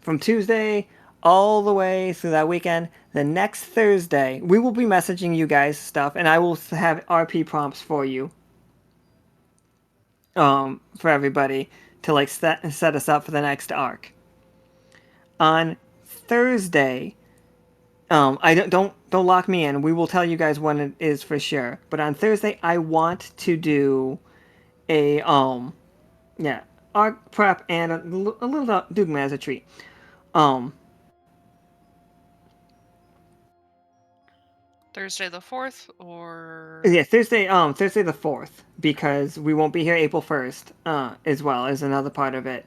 [SPEAKER 2] from Tuesday all the way through that weekend. The next Thursday, we will be messaging you guys stuff, and I will have RP prompts for you. For everybody to like set us up for the next arc. On Thursday, I don't lock me in. We will tell you guys when it is for sure. But on Thursday, I want to do a arc prep and a little Dugman as a treat.
[SPEAKER 5] Thursday the 4th or
[SPEAKER 2] Yeah, Thursday the 4th, because we won't be here April 1st, as well as another part of it.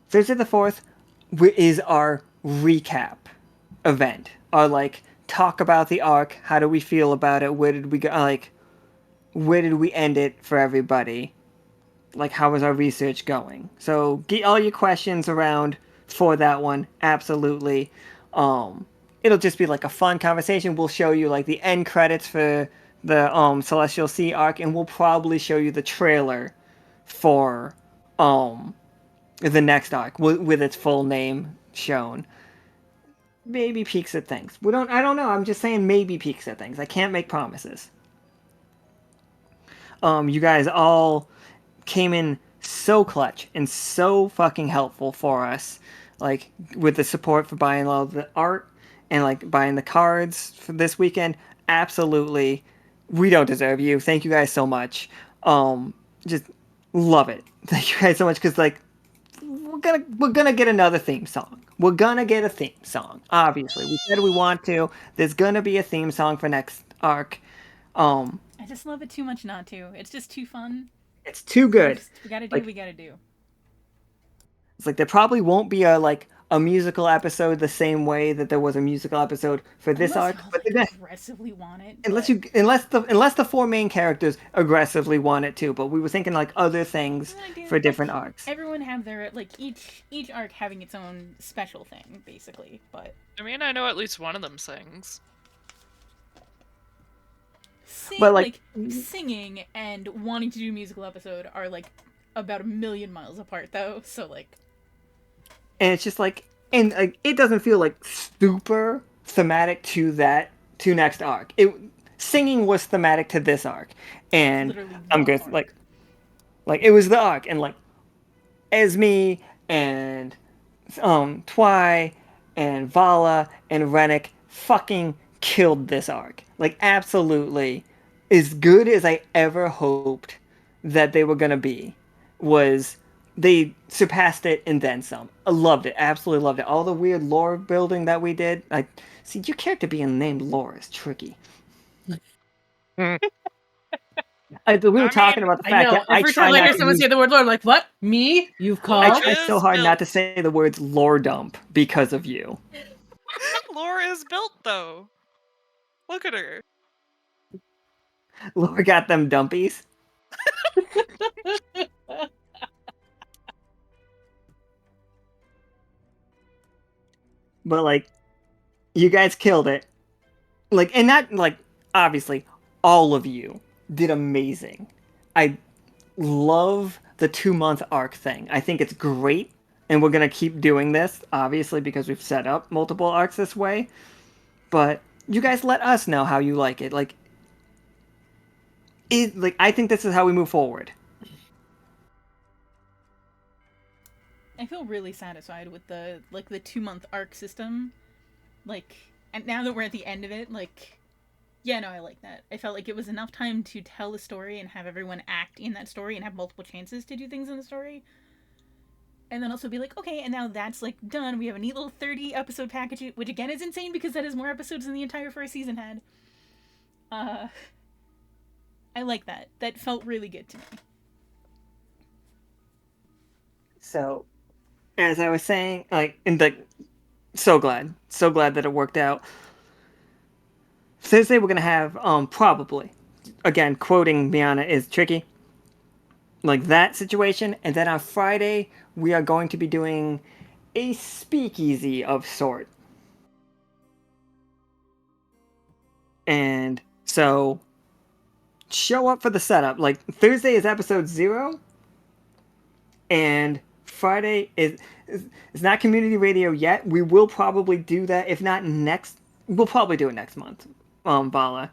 [SPEAKER 2] Thursday the 4th is our recap event. Our like talk about the arc, how do we feel about it, where did we go, like where did we end it for everybody? Like how was our research going? So get all your questions around for that one, absolutely. It'll just be like a fun conversation. We'll show you like the end credits for the Celestial Sea arc, and we'll probably show you the trailer for the next arc with its full name shown. Maybe peeks at things. I don't know. I'm just saying maybe peeks at things. I can't make promises. You guys all came in so clutch and so fucking helpful for us, like with the support for buying all the art and like buying the cards for this weekend. Absolutely, we don't deserve you. Thank you guys so much. Just love it. Thank you guys so much, because like we're gonna get another theme song. We're gonna get a theme song. Obviously, we said we want to. There's gonna be a theme song for next arc.
[SPEAKER 8] I just love it too much not to. It's just too fun.
[SPEAKER 2] It's too good.
[SPEAKER 8] We gotta do
[SPEAKER 2] like,
[SPEAKER 8] what we gotta do.
[SPEAKER 2] It's like there probably won't be a musical episode the same way that there was a musical episode for this
[SPEAKER 8] Unless
[SPEAKER 2] arc,
[SPEAKER 8] y'all,
[SPEAKER 2] but
[SPEAKER 8] like, aggressively want it.
[SPEAKER 2] unless the four main characters aggressively want it too. But we were thinking like other things for different arcs.
[SPEAKER 8] Everyone have their like each arc having its own special thing, basically. But
[SPEAKER 5] I mean, I know at least one of them sings.
[SPEAKER 2] But, like-
[SPEAKER 8] singing and wanting to do a musical episode are like about a million miles apart, though. So like,
[SPEAKER 2] And it's just like, and like it doesn't feel like super thematic to next arc. Singing was thematic to this arc, and
[SPEAKER 8] literally
[SPEAKER 2] I'm
[SPEAKER 8] the
[SPEAKER 2] good.
[SPEAKER 8] arc.
[SPEAKER 2] Like it was the arc, and like Esme and Twy and Vala and Rennick fucking killed this arc. Like absolutely, as good as I ever hoped that they were gonna be, was they surpassed it and then some. I loved it, absolutely loved it. All the weird lore building that we did. I see your character being named Lore is tricky. We were talking about the
[SPEAKER 4] I
[SPEAKER 2] fact
[SPEAKER 4] know.
[SPEAKER 2] that I
[SPEAKER 4] Every
[SPEAKER 2] try
[SPEAKER 4] time I
[SPEAKER 2] not
[SPEAKER 4] hear
[SPEAKER 2] to
[SPEAKER 4] someone
[SPEAKER 2] use,
[SPEAKER 4] say the word Lord, I'm like, what? Me? You've
[SPEAKER 2] I
[SPEAKER 4] called?
[SPEAKER 2] try so hard not to
[SPEAKER 5] Built.
[SPEAKER 2] say the words lore dump because of you.
[SPEAKER 5] Laura is built though. Look at her.
[SPEAKER 2] Lore got them dumpies. But like, you guys killed it. Like, and that, like, obviously, all of you did amazing. I love the 2-month arc thing. I think it's great, and we're gonna keep doing this, obviously, because we've set up multiple arcs this way. But you guys let us know how you like it. Like, I think this is how we move forward.
[SPEAKER 8] I feel really satisfied with the 2-month arc system. Like, and now that we're at the end of it, like, yeah, no, I like that. I felt like it was enough time to tell the story and have everyone act in that story and have multiple chances to do things in the story. And then also be like, okay, and now that's like done. We have a neat little 30 episode package, which again is insane because that is more episodes than the entire first season had. I like that. That felt really good to me.
[SPEAKER 2] So, as I was saying, like, so glad that it worked out. Thursday we're gonna have probably, again quoting Miana is tricky, like that situation, and then on Friday we are going to be doing a speakeasy of sort. And so show up for the setup. Like Thursday is episode 0 and Friday is not community radio yet. We will probably do that, if not next, we'll probably do it next month. Vala.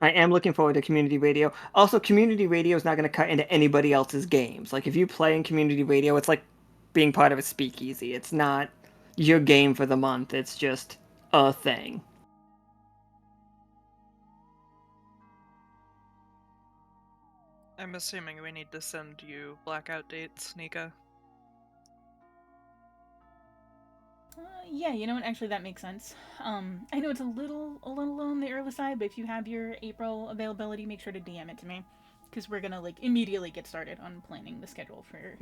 [SPEAKER 2] I am looking forward to community radio. Also, community radio is not going to cut into anybody else's games. Like if you play in community radio, it's like being part of a speakeasy. It's not your game for the month. It's just a thing.
[SPEAKER 5] I'm assuming we need to send you blackout dates, Nika.
[SPEAKER 8] Yeah, you know what? Actually, that makes sense. I know it's a little on the early side, but if you have your April availability, make sure to DM it to me, because we're gonna like immediately get started on planning the schedule for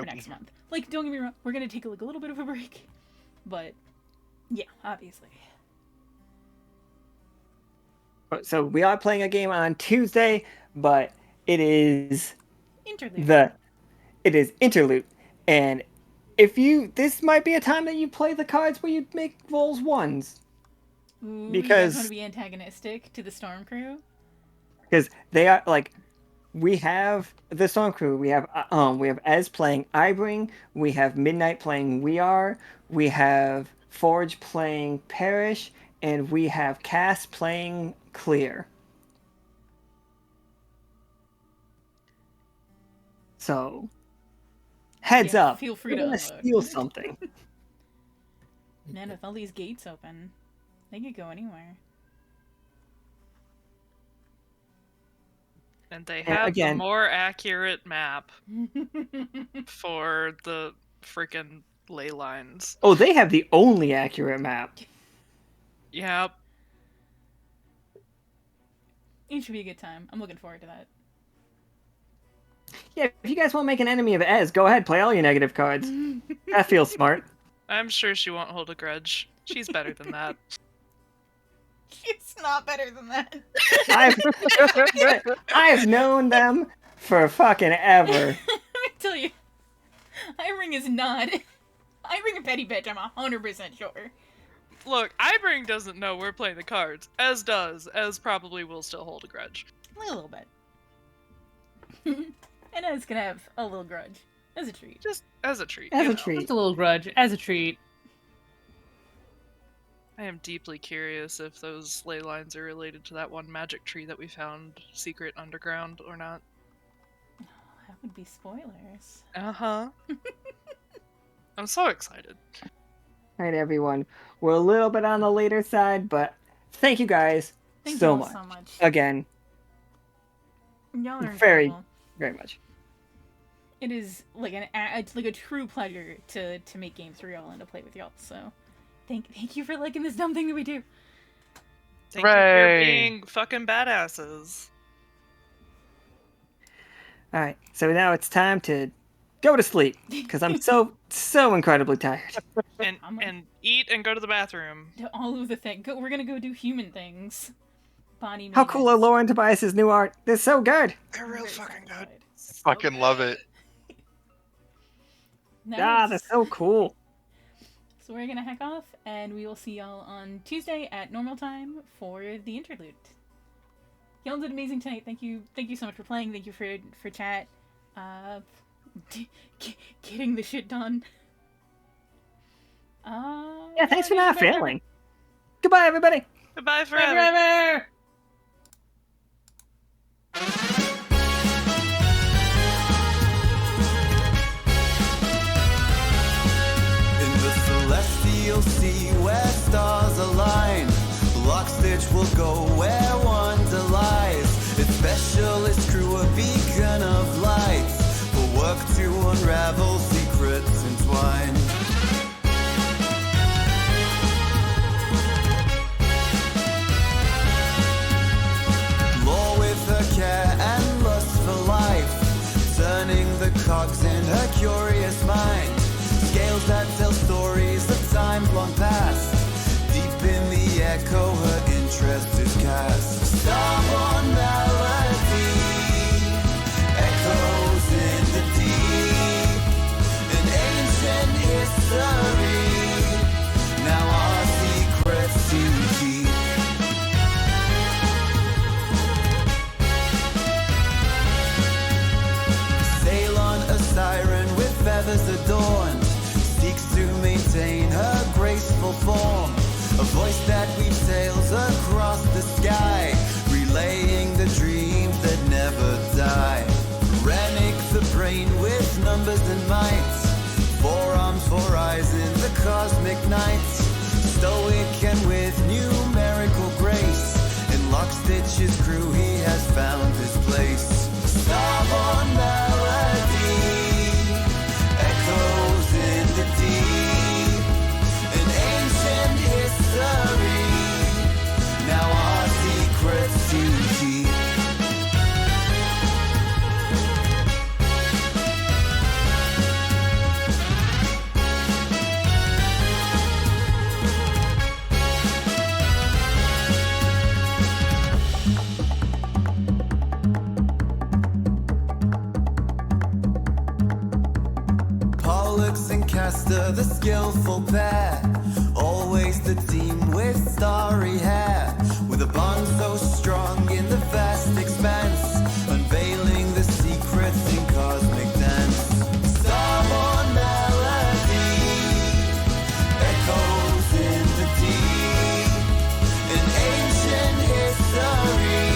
[SPEAKER 8] next month. Like, don't get me wrong, we're gonna take a little bit of a break, but yeah, obviously.
[SPEAKER 2] So we are playing a game on Tuesday, but it is
[SPEAKER 8] Interlude.
[SPEAKER 2] It is Interlude, and this might be a time that you play the cards where you make rolls 1s.
[SPEAKER 8] Ooh,
[SPEAKER 2] because
[SPEAKER 8] you guys want to be antagonistic to the Storm Crew?
[SPEAKER 2] Because they are like, we have the Storm Crew. We have Ez playing Ibring. We have Midnight playing We Are. We have Forge playing Perish, and we have Cass playing Clear. So, heads up.
[SPEAKER 8] Feel free to
[SPEAKER 2] we're gonna
[SPEAKER 8] unload.
[SPEAKER 2] steal something.
[SPEAKER 8] Man, with all these gates open, they could go anywhere.
[SPEAKER 5] And they have
[SPEAKER 2] again,
[SPEAKER 5] the more accurate map for the freaking ley lines.
[SPEAKER 2] Oh, they have the only accurate map.
[SPEAKER 5] Yep.
[SPEAKER 8] It should be a good time. I'm looking forward to that.
[SPEAKER 2] Yeah, if you guys want to make an enemy of Ez, go ahead, play all your negative cards. That feels smart.
[SPEAKER 5] I'm sure she won't hold a grudge. She's better than that.
[SPEAKER 8] It's not better than that.
[SPEAKER 2] I've known them for fucking ever.
[SPEAKER 8] Let me tell you, Ibring is not. Ibring a petty bitch, I'm 100% sure.
[SPEAKER 5] Look, Ibring doesn't know we're playing the cards. Ez does. Ez probably will still hold a grudge.
[SPEAKER 8] Like a little bit. And Ez's gonna have a little grudge. As a treat.
[SPEAKER 5] Just as a treat.
[SPEAKER 2] As
[SPEAKER 5] you
[SPEAKER 2] a
[SPEAKER 5] know.
[SPEAKER 2] treat.
[SPEAKER 4] Just a little grudge, as a treat.
[SPEAKER 5] I am deeply curious if those ley lines are related to that one magic tree that we found secret underground or not.
[SPEAKER 8] That would be spoilers.
[SPEAKER 5] Uh-huh. I'm so excited.
[SPEAKER 2] All right, everyone. We're a little bit on the later side, but thank you guys
[SPEAKER 8] Thank
[SPEAKER 2] so
[SPEAKER 8] you all
[SPEAKER 2] much.
[SPEAKER 8] so much.
[SPEAKER 2] Again,
[SPEAKER 8] Y'all are
[SPEAKER 2] very,
[SPEAKER 8] incredible.
[SPEAKER 2] very much.
[SPEAKER 8] It is like it's like a true pleasure to make games for y'all and to play with y'all. So, thank you for liking this dumb thing that we do.
[SPEAKER 5] Thank you for being fucking badasses.
[SPEAKER 2] All right, so now it's time to go to sleep because I'm so incredibly tired.
[SPEAKER 5] And eat and go to the bathroom.
[SPEAKER 8] All of the things. We're gonna go do human things. Body.
[SPEAKER 2] How cool are Laura and Tobias' new art? They're so good.
[SPEAKER 6] They're real fucking good.
[SPEAKER 8] So
[SPEAKER 6] Fucking love it.
[SPEAKER 2] They're so cool.
[SPEAKER 8] So we're gonna heck off, and we will see y'all on Tuesday at normal time for the interlude. Y'all did amazing tonight. Thank you so much for playing. Thank you for chat. Getting the shit done.
[SPEAKER 2] Yeah, thanks for not failing. Goodbye, everybody.
[SPEAKER 5] Goodbye forever.
[SPEAKER 4] Forever!
[SPEAKER 1] In the celestial sea where stars align, Lockstitch will go where wonder lies. Its specialist crew a beacon of light will work to unravel secrets entwined. that tell stories of times long past. Deep in the echo, her interest is cast. Starborne Melody echoes in the deep, an ancient history. Now our secrets to keep. Sail on a siren with feathers adorned, seeks to maintain her graceful form. A voice that weaves tales across the sky, relaying the dreams that never die. Rennick the brain with numbers and might, 4 arms, 4 eyes in the cosmic night. Stoic and with numerical grace, in Lockstitch's crew he has found his place. Starborne Melody echoes in the deep, an ancient history. Now our secrets to keep. Pollux and Castor, the skillful pair, always the team with starry hair, with a bond so strong in the vast expanse, unveiling the secrets in cosmic dance. Starborne Melody echoes in the deep, an ancient history.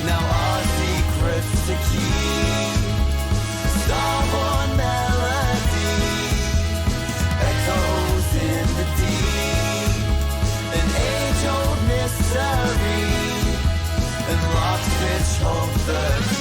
[SPEAKER 1] Now our secrets to keep. Starborne Melody echoes in the deep, an age-old mystery, and Lockstitch holds the key.